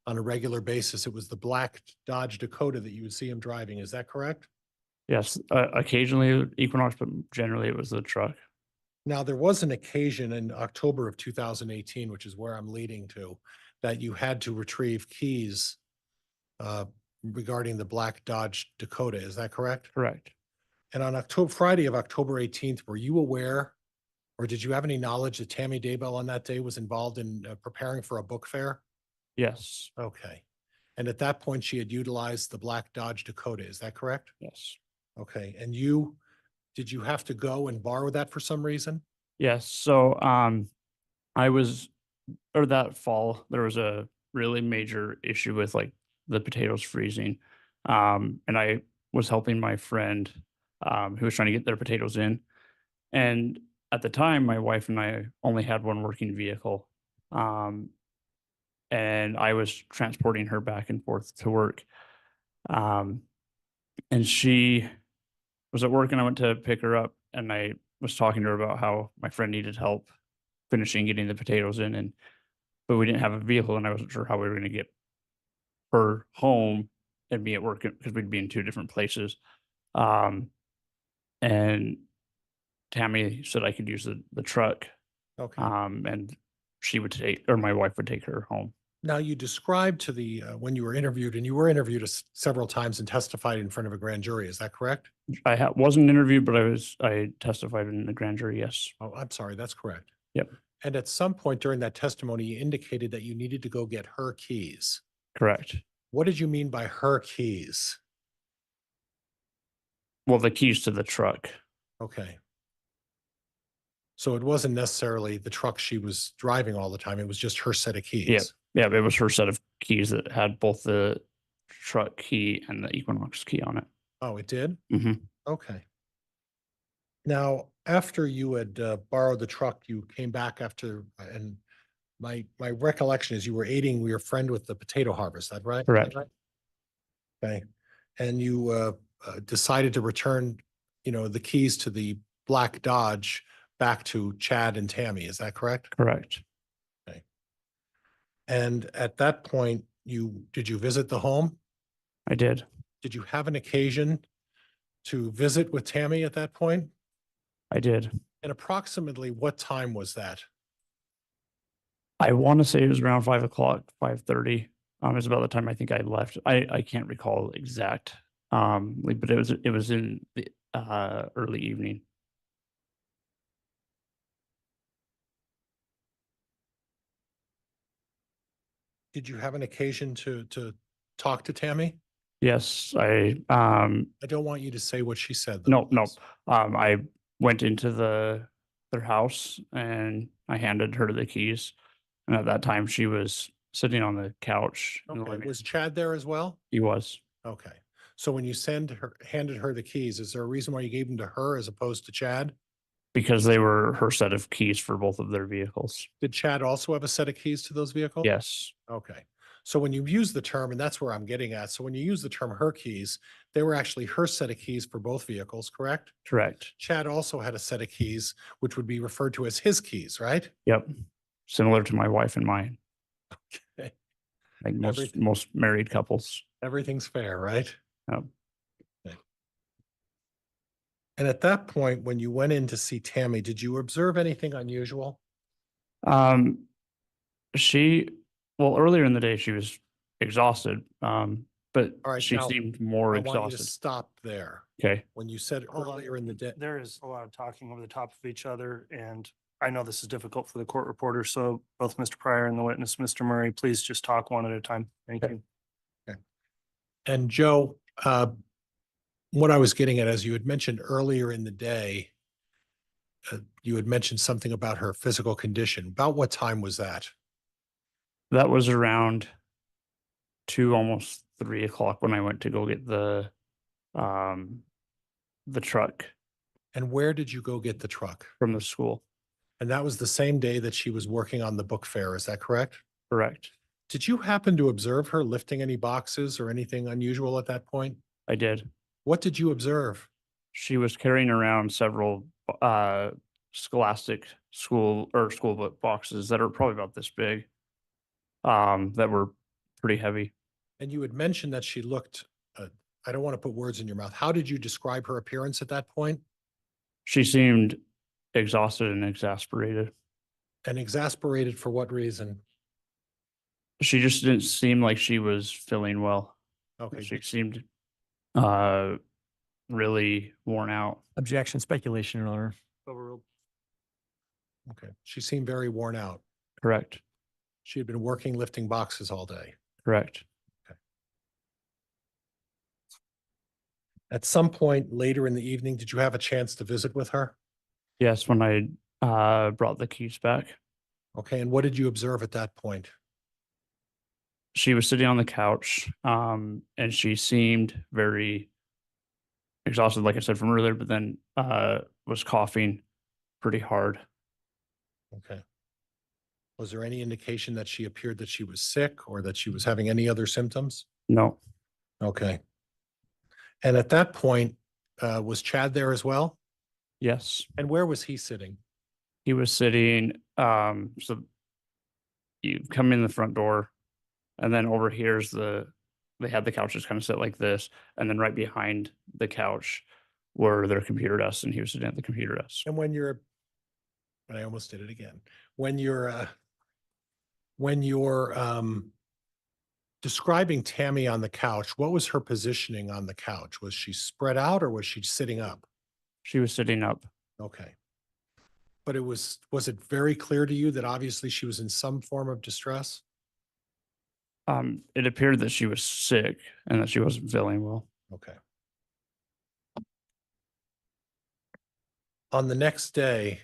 on a regular basis, it was the black Dodge Dakota that you would see him driving. Is that correct? Yes. Occasionally Equinox, but generally it was the truck. Now, there was an occasion in October of 2018, which is where I'm leading to, that you had to retrieve keys regarding the black Dodge Dakota. Is that correct? Correct. And on Friday of October 18th, were you aware, or did you have any knowledge that Tammy Daybell on that day was involved in preparing for a book fair? Yes. Okay. And at that point, she had utilized the black Dodge Dakota. Is that correct? Yes. Okay. And did you have to go and borrow that for some reason? Yes. So that fall, there was a really major issue with like the potatoes freezing. And I was helping my friend who was trying to get their potatoes in. And at the time, my wife and I only had one working vehicle. And I was transporting her back and forth to work. And she was at work and I went to pick her up and I was talking to her about how my friend needed help finishing getting the potatoes in, but we didn't have a vehicle and I wasn't sure how we were going to get her home and be at work because we'd be in two different places. And Tammy said I could use the truck. Okay. And my wife would take her home. Now, you described to when you were interviewed, and you were interviewed several times and testified in front of a grand jury. Is that correct? I wasn't interviewed, but I testified in the grand jury. Yes. Oh, I'm sorry. That's correct. Yep. And at some point during that testimony, you indicated that you needed to go get her keys. Correct. What did you mean by her keys? Well, the keys to the truck. Okay. So it wasn't necessarily the truck she was driving all the time. It was just her set of keys. Yeah. Yeah. It was her set of keys that had both the truck key and the Equinox key on it. Oh, it did? Mm-hmm. Okay. Now, after you had borrowed the truck, you came back after, and my recollection is you were aiding your friend with the potato harvest. Is that right? Correct. Okay. And you decided to return, the keys to the black Dodge back to Chad and Tammy. Is that correct? Correct. Okay. And at that point, did you visit the home? I did. Did you have an occasion to visit with Tammy at that point? I did. And approximately what time was that? I want to say it was around 5 o'clock, 5:30. It was about the time I think I left. I can't recall exact, but it was in the early evening. Did you have an occasion to talk to Tammy? Yes, I don't want you to say what she said. No. I went into their house and I handed her the keys. And at that time, she was sitting on the couch. in the Okay, living was room. Chad there as well? He was. Okay, so when you handed her the keys, is there a reason why you gave them to her as opposed to Chad? Because they were her set of keys for both of their vehicles. Did Chad also have a set of keys to those vehicles? Yes, Okay, so when you use the term, and that's where I'm getting at, so when you use the term her keys, they were actually her set of keys for both vehicles, correct? correct. Chad also had a set of keys, which would be referred to as his keys, right? Yep. Similar to my wife and mine, Okay. like Everything- most married couples. Everything's fair, right? Yep. And at that point, when you went in to see Tammy, did you observe anything unusual? Um, well, earlier in the day, she was exhausted, but All right, she now, seemed more I want you to exhausted. stop there. Okay. When you said Hold on. earlier in the day, There is a lot of talking over the top of each other, and I know this is difficult for the court reporter, so both Mr. Pryor and the witness, Mr. Murray, please just talk one at a time. Thank Okay. you. and Joe, what I was getting at, as you had mentioned earlier in the day, you had mentioned something about her physical condition. About what time was that? That was around 2, almost 3 o'clock when I went to go get the truck And where did you go get the truck? from the school. And that was the same day that she was working on the book fair, is that correct? Correct. Did you happen to observe her lifting any boxes or anything unusual at that point? I did. What did you observe? She was carrying around several scholastic school book boxes that are probably about this big, that were pretty heavy. And you had mentioned that she looked, I don't want to put words in your mouth. How did you describe her appearance at that point? She seemed exhausted and exasperated. And exasperated for what reason? She just didn't seem like she was feeling well. Okay, She seemed really worn out. Objection, speculation, Your Honor. Overruled. okay. She seemed very worn out. Correct. She had been working lifting boxes all day. Correct. At some point later in the evening, did you have a chance to visit with her? Yes, when I brought the keys back, Okay, and what did you observe at that point? she was sitting on the couch, and she seemed very exhausted, like I said from earlier, but then was coughing pretty hard. Okay. Was there any indication that she appeared that she was sick or that she was having any other symptoms? No, Okay. And at that point, was Chad there as well? yes, And where was he sitting? he was sitting. So you come in the front door, and then over here's they had the couches kind of set like this, and then right behind the couch were their computer desks, and he was sitting at the computer desk. And and I almost did it again. When you're describing Tammy on the couch, what was her positioning on the couch? Was she spread out or was she sitting up? She was sitting up. Okay. But was it very clear to you that obviously she was in some form of distress? It appeared that she was sick and that she wasn't feeling well. Okay. On the next day,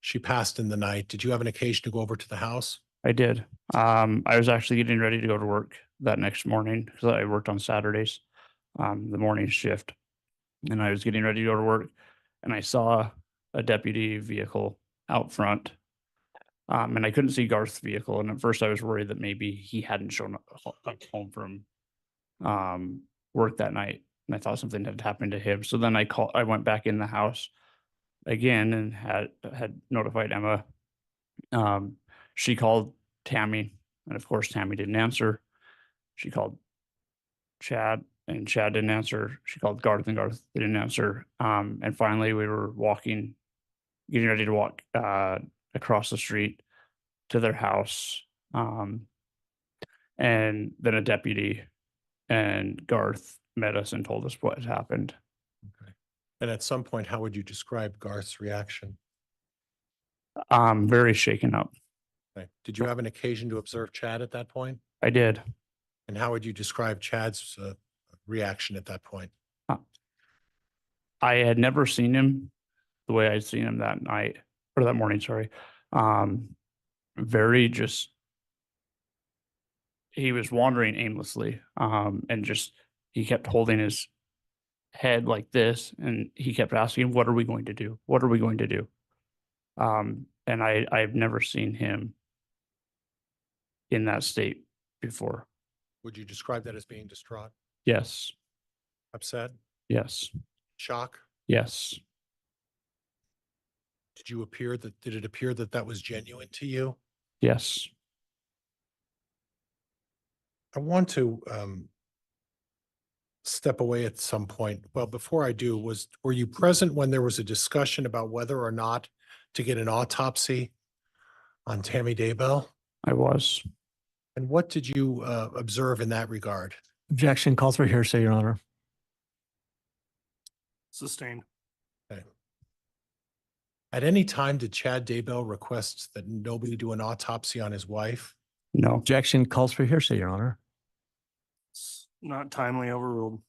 she passed in the night. Did you have an occasion to go over to the house? I did. I was actually getting ready to go to work that next morning because I worked on Saturdays, the morning shift. And I was getting ready to go to work and I saw a deputy vehicle out front. And I couldn't see Garth's vehicle. And at first I was worried that maybe he hadn't shown up home from work that night. And I thought something had happened to him. So then I went back in the house again and had notified Emma. She called Tammy, and of course Tammy didn't answer. She called Chad, and Chad didn't answer. She called Garth, and Garth didn't answer. And finally we were getting ready to walk across the street to their house. And then a deputy and Garth met us and told us what had happened. Okay. And at some point, how would you describe Garth's reaction? Very shaken up. Okay. Did you have an occasion to observe Chad at that point? I did. And how would you describe Chad's reaction at that point? I had never seen him the way I'd seen him that night or that morning, sorry. Very just, he was wandering aimlessly, and just, he kept holding his head like this and he kept asking, what are we going to do? What are we going to do? And I've never seen him in that state before. Would you describe that as being distraught, Yes, upset, yes, shock? yes. Did it appear that that was genuine to you? Yes. I want to step away at some point. Well, before I do, were you present when there was a discussion about whether or not to get an autopsy on Tammy Daybell? I was. And what did you observe in that regard? Objection calls for hearsay, Your Honor. Sustained. Okay. At any time, did Chad Daybell request that nobody do an autopsy on his wife? No. Objection calls for hearsay, Your Honor. It's not timely overruled.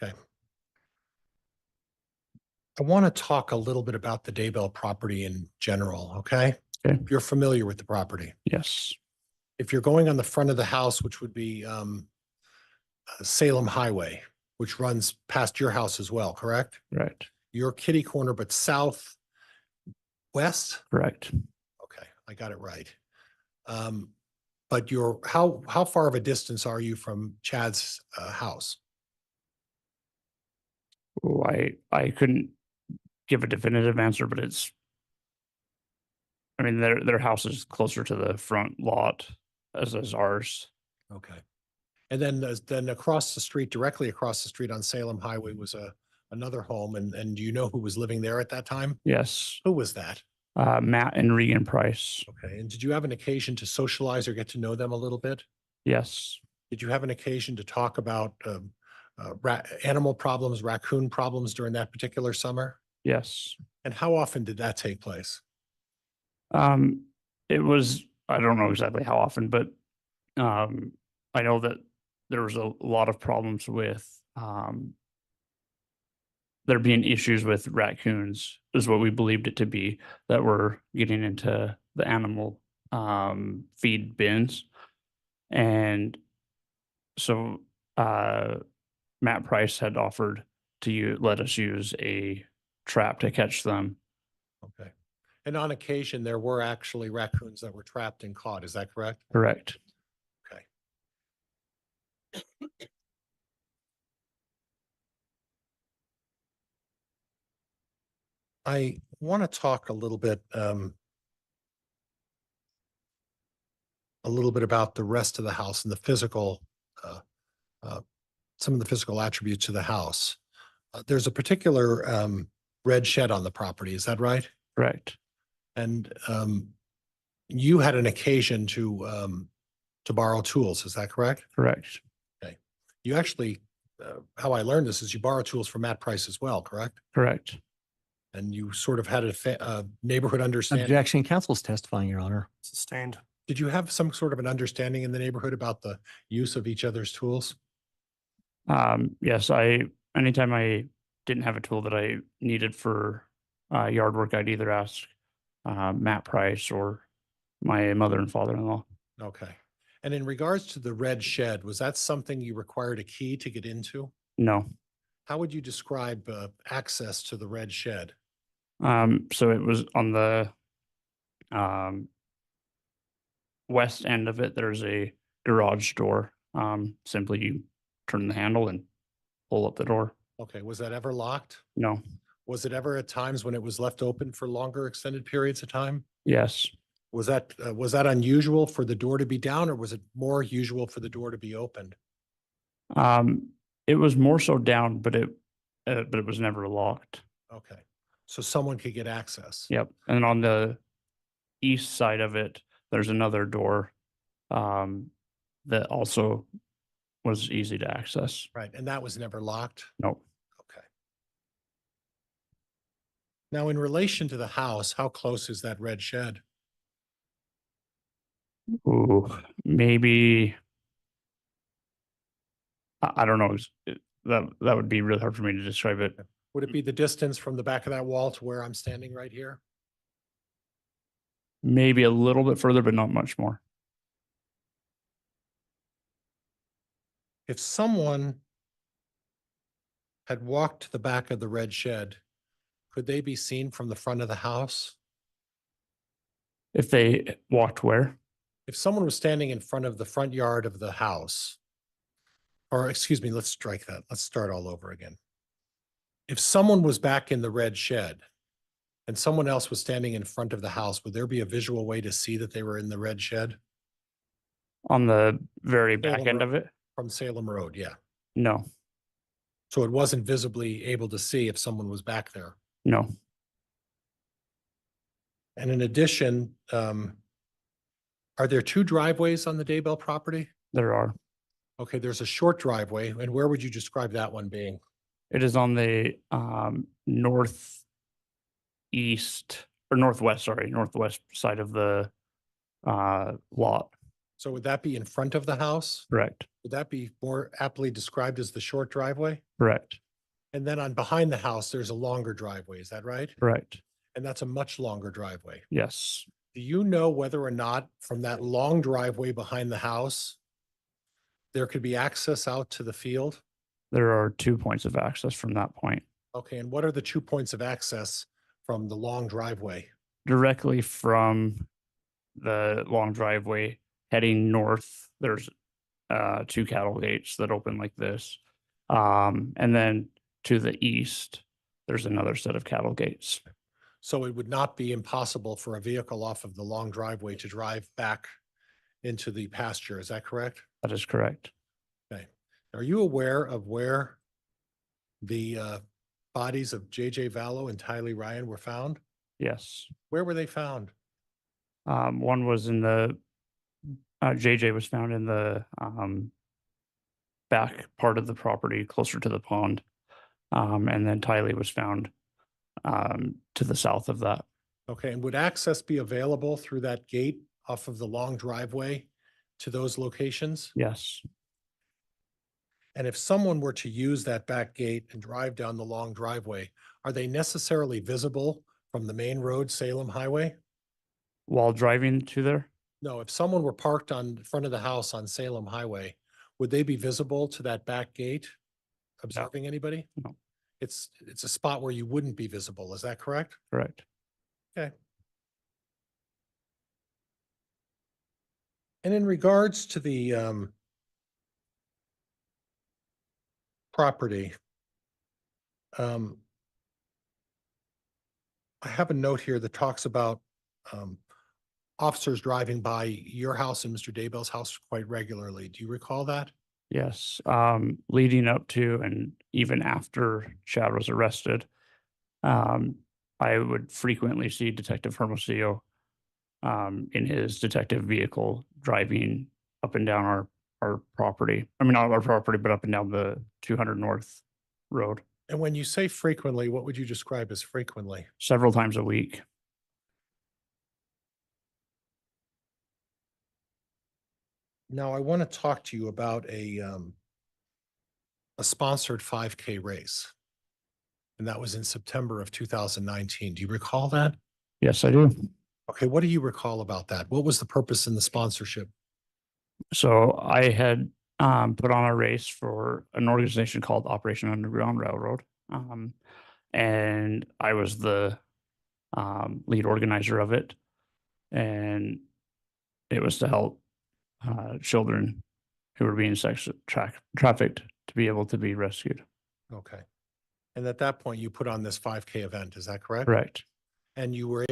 Okay. I want to talk a little bit about the Daybell property in general, okay? Okay. You're familiar with the property. Yes. If you're going on the front of the house, which would be Salem Highway, which runs past your house as well, correct? Right. Your kitty corner, but southwest? Correct. Okay, I got it right. But how far of a distance are you from Chad's house? Oh, I couldn't give a definitive answer, but it's, I mean, their house is closer to the front lot as is ours. Okay. And then across the street, directly across the street on Salem Highway was another home, and do you know who was living there at that time? Yes. Who was that? Matt and Regan Price. Okay, and did you have an occasion to socialize or get to know them a little bit? Yes. Did you have an occasion to talk about animal problems, raccoon problems during that particular summer? Yes. And how often did that take place? It was, I don't know exactly how often, but I know that there was a lot of problems with there being issues with raccoons, is what we believed it to be, that were getting into the animal feed bins. And so Matt Price had offered to let us use a trap to catch them. Okay. And on occasion, there were actually raccoons that were trapped and caught. Is that correct? Correct. Okay. I want to talk a little bit about the rest of the house and the physical, some of the physical attributes of the house. There's a particular red shed on the property. Is that right? Correct. And you had an occasion to borrow tools. Is that correct? Correct. Okay. You actually, how I learned this is you borrow tools from Matt Price as well, correct? Correct. And you sort of had a neighborhood understanding. Objection, counsel's testifying, Your Honor. Sustained. Did you have some sort of an understanding in the neighborhood about the use of each other's tools? Yes, anytime I didn't have a tool that I needed for yard work, I'd either ask Matt Price or my mother and father-in-law. Okay. And in regards to the red shed, was that something you required a key to get into? No. How would you describe access to the red shed? So it was on the west end of it. There's a garage door. Simply you turn the handle and pull up the door. Okay. Was that ever locked? No. Was it ever at times when it was left open for longer extended periods of time? Yes. Was that unusual for the door to be down, or was it more usual for the door to be opened? It was more so down, but it was never locked. Okay. So someone could get access. Yep. And on the east side of it, there's another door that also was easy to access. Right. And that was never locked? No. Okay. Now, in relation to the house, how close is that red shed? Ooh, maybe, I don't know. That would be really hard for me to describe it. Would it be the distance from the back of that wall to where I'm standing right here? Maybe a little bit further, but not much more. If someone had walked to the back of the red shed, could they be seen from the front of the house? If they walked where? If someone was standing in front of the front yard of the house, or excuse me, let's strike that. Let's start all over again. If someone was back in the red shed and someone else was standing in front of the house, would there be a visual way to see that they were in the red shed? On the very back Salem end Road. of it? From Salem Road, yeah. No, So it wasn't visibly able to see if someone was back there. no. And in addition, are there two driveways on the Daybell property? There are. Okay, there's a short driveway, and where would you describe that one being? It is on the northeast or northwest side of the lot. So would that be in front of the house? Correct. Would that be more aptly described as the short driveway? Correct. And then on behind the house, there's a longer driveway, is that right? Correct. And that's a much longer driveway. Yes. Do you know whether or not from that long driveway behind the house, there could be access out to the field? There are 2 points of access from that point. Okay, and what are the 2 points of access from the long driveway? Directly from the long driveway heading north, there's 2 cattle gates that open like this. And then to the east, there's another set of cattle gates. So it would not be impossible for a vehicle off of the long driveway to drive back into the pasture, is that correct? That is correct. Okay. Are you aware of where the bodies of JJ Vallow and Tylee Ryan were found? Yes. Where were they found? One was in the JJ was found in the back part of the property closer to the pond. And then Tylee was found to the south of that. Okay, and would access be available through that gate off of the long driveway to those locations? Yes. And if someone were to use that back gate and drive down the long driveway, are they necessarily visible from the main road, Salem Highway? While driving to there? No, if someone were parked on front of the house on Salem Highway, would they be visible to that back gate? Observing anybody? No. It's a spot where you wouldn't be visible, is that correct? Correct. Okay. And in regards to the property, I have a note here that talks about officers driving by your house and Mr. Daybell's house quite regularly. Do you recall that? Yes. Leading up to and even after Chad was arrested, I would frequently see Detective Hermosillo in his detective vehicle driving up and down our property. I mean, not our property, but up and down the 200 North Road And when you say frequently, what would you describe as frequently? several times a week. Now, I want to talk to you about a sponsored 5K race. And that was in September of 2019. Do you recall that? Yes, I do. Okay, what do you recall about that? What was the purpose in the sponsorship? So I had put on a race for an organization called Operation Underground Railroad. And I was the lead organizer of it. And it was to help children who were being trafficked to be able to be rescued. Okay. And at that point, you put on this 5K event, is that correct? Correct. And you were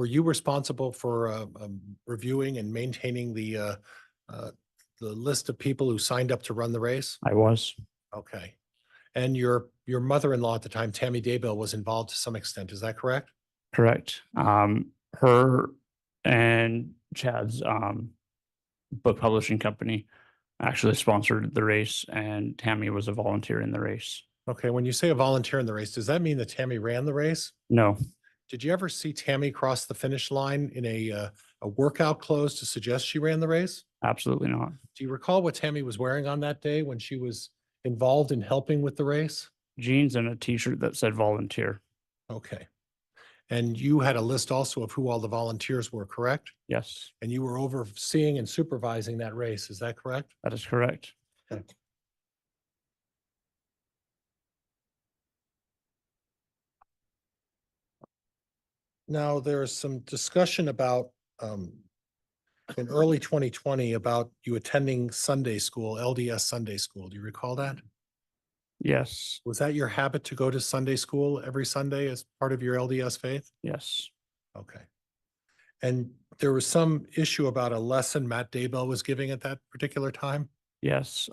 you responsible for reviewing and maintaining the list of people who signed up to run the race? I was. Okay. And your mother-in-law at the time, Tammy Daybell, was involved to some extent, is that correct? Correct. Her and Chad's book publishing company actually sponsored the race, and Tammy was a volunteer in the race. Okay, when you say a volunteer in the race, does that mean that Tammy ran the race? No, Did you ever see Tammy cross the finish line in a workout clothes to suggest she ran the race? absolutely not. Do you recall what Tammy was wearing on that day when she was involved in helping with the race? jeans and a t-shirt that said volunteer. Okay. And you had a list also of who all the volunteers were, correct? Yes, And you were overseeing and supervising that race, is that correct? that is correct. Okay. Now, there is some discussion about, in early 2020 about you attending Sunday school, LDS Sunday school. Do you recall that? Yes, Was that your habit to go to Sunday school every Sunday as part of your LDS faith? yes, Okay. And there was some issue about a lesson Matt Daybell was giving at that particular time? yes.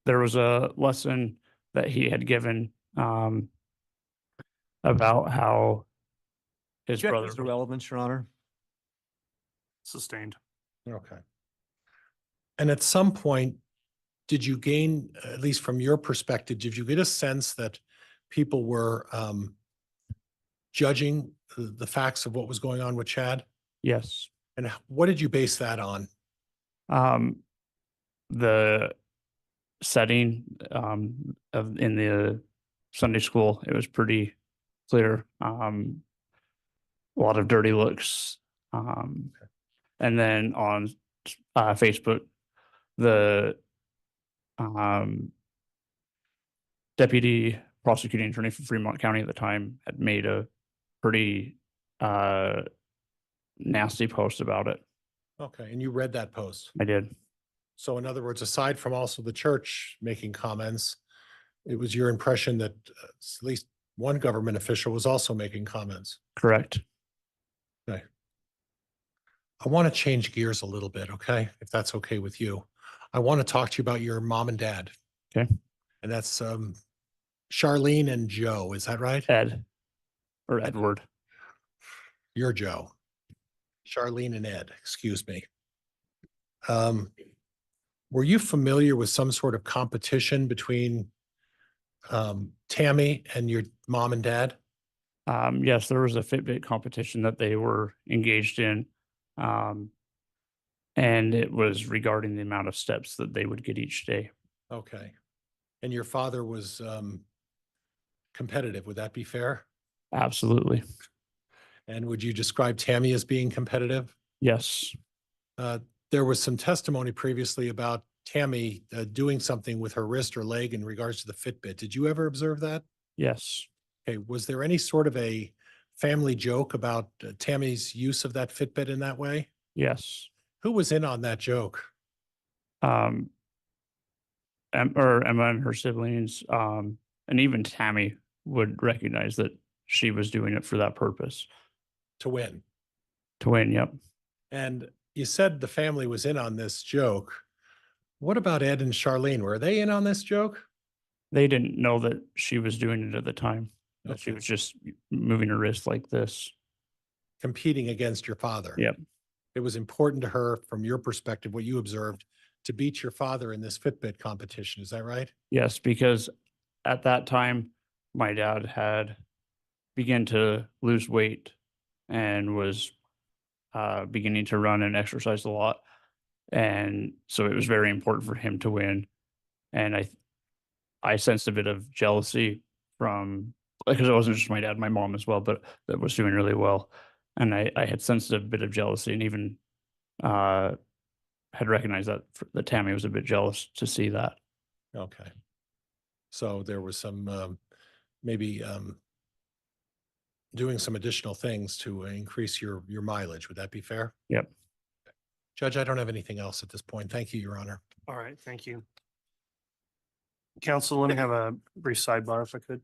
There was a lesson that he had given about how his brother. Objections to relevance, Your Honor. Sustained. Okay. And at some point, did you gain, at least from your perspective, did you get a sense that people were judging the facts of what was going on with Chad? Yes. And what did you base that on? The setting in the Sunday school, it was pretty clear. A lot of dirty looks. And then on Facebook, the deputy prosecuting attorney for Fremont County at the time had made a pretty nasty post about it. Okay, and you read that post. I did. So in other words, aside from also the church making comments, it was your impression that at least one government official was also making comments. Correct. Okay. I want to change gears a little bit, okay? If that's okay with you. I want to talk to you about your mom and dad. Okay. And that's Charlene and Joe, is that right? Ed or Edward. You're Joe. Charlene and Ed, excuse me. Were you familiar with some sort of competition between Tammy and your mom and dad? Yes, there was a Fitbit competition that they were engaged in. And it was regarding the amount of steps that they would get each day. Okay. And your father was competitive, would that be fair? Absolutely. And would you describe Tammy as being competitive? Yes. There was some testimony previously about Tammy doing something with her wrist or leg in regards to the Fitbit. Did you ever observe that? Yes. Okay, was there any sort of a family joke about Tammy's use of that Fitbit in that way? Yes. Who was in on that joke? Emma and her siblings, and even Tammy would recognize that she was doing it for that purpose. To win. To win, yep. And you said the family was in on this joke. What about Ed and Charlene? Were they in on this joke? They didn't know that she was doing it at the time. That she Okay. was just moving her wrist like this. Competing against your father. Yep. It was important to her, from your perspective, what you observed, to beat your father in this Fitbit competition. Is that right? Yes, because at that time, my dad had begun to lose weight and was beginning to run and exercise a lot. And so it was very important for him to win. And I sensed a bit of jealousy from, because it wasn't just my dad, my mom as well, but that was doing really well. And I had sensed a bit of jealousy and even had recognized that Tammy was a bit jealous to see that. Okay. So there was some maybe doing some additional things to increase your mileage. Would that be fair? Yep. Judge, I don't have anything else at this point. Thank you, Your Honor. All right, thank you. Counsel, let me have a brief sidebar if I could.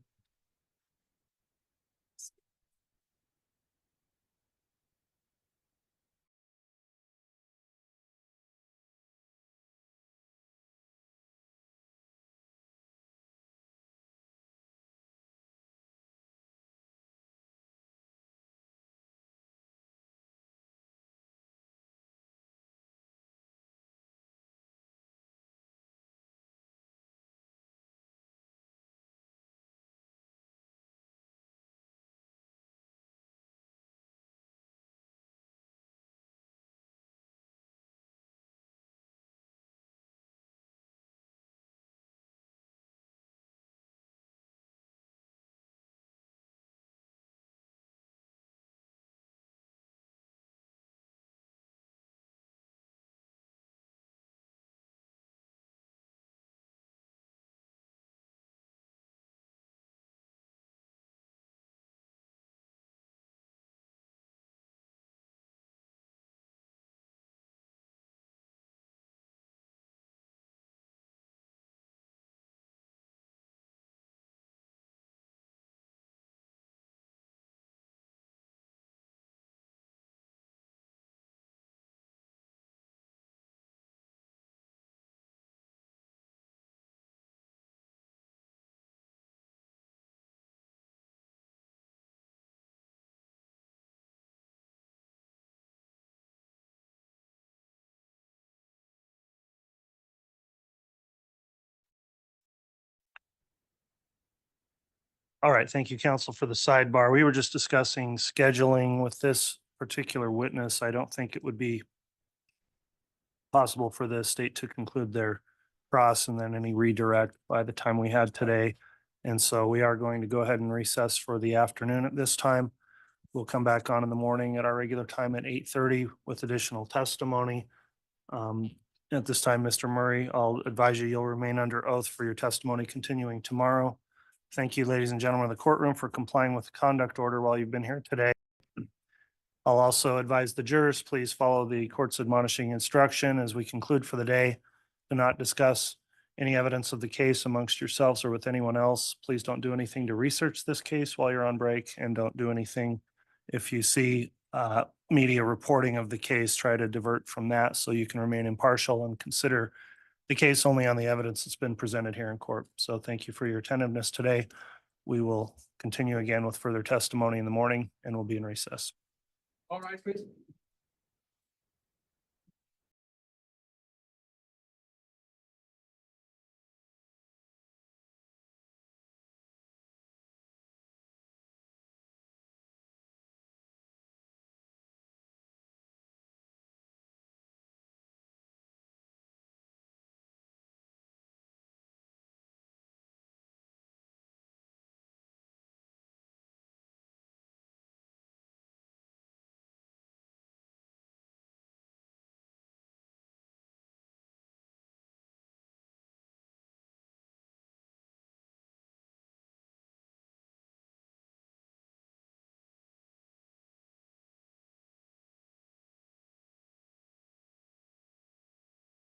All right, thank you, counsel, for the sidebar. We were just discussing scheduling with this particular witness. I don't think it would be possible for the state to conclude their cross and then any redirect by the time we had today. And so we are going to go ahead and recess for the afternoon at this time. We'll come back on in the morning at our regular time at 8:30 with additional testimony. At this time, Mr. Murray, I'll advise you'll remain under oath for your testimony continuing tomorrow. Thank you, ladies and gentlemen of the courtroom, for complying with the conduct order while you've been here today. I'll also advise the jurors, please follow the court's admonishing instruction as we conclude for the day to not discuss any evidence of the case amongst yourselves or with anyone else. Please don't do anything to research this case while you're on break, and don't do anything if you see media reporting of the case. Try to divert from that so you can remain impartial and consider the case only on the evidence that's been presented here in court. So thank you for your attentiveness today. We will continue again with further testimony in the morning, and we'll be in recess. All right, please.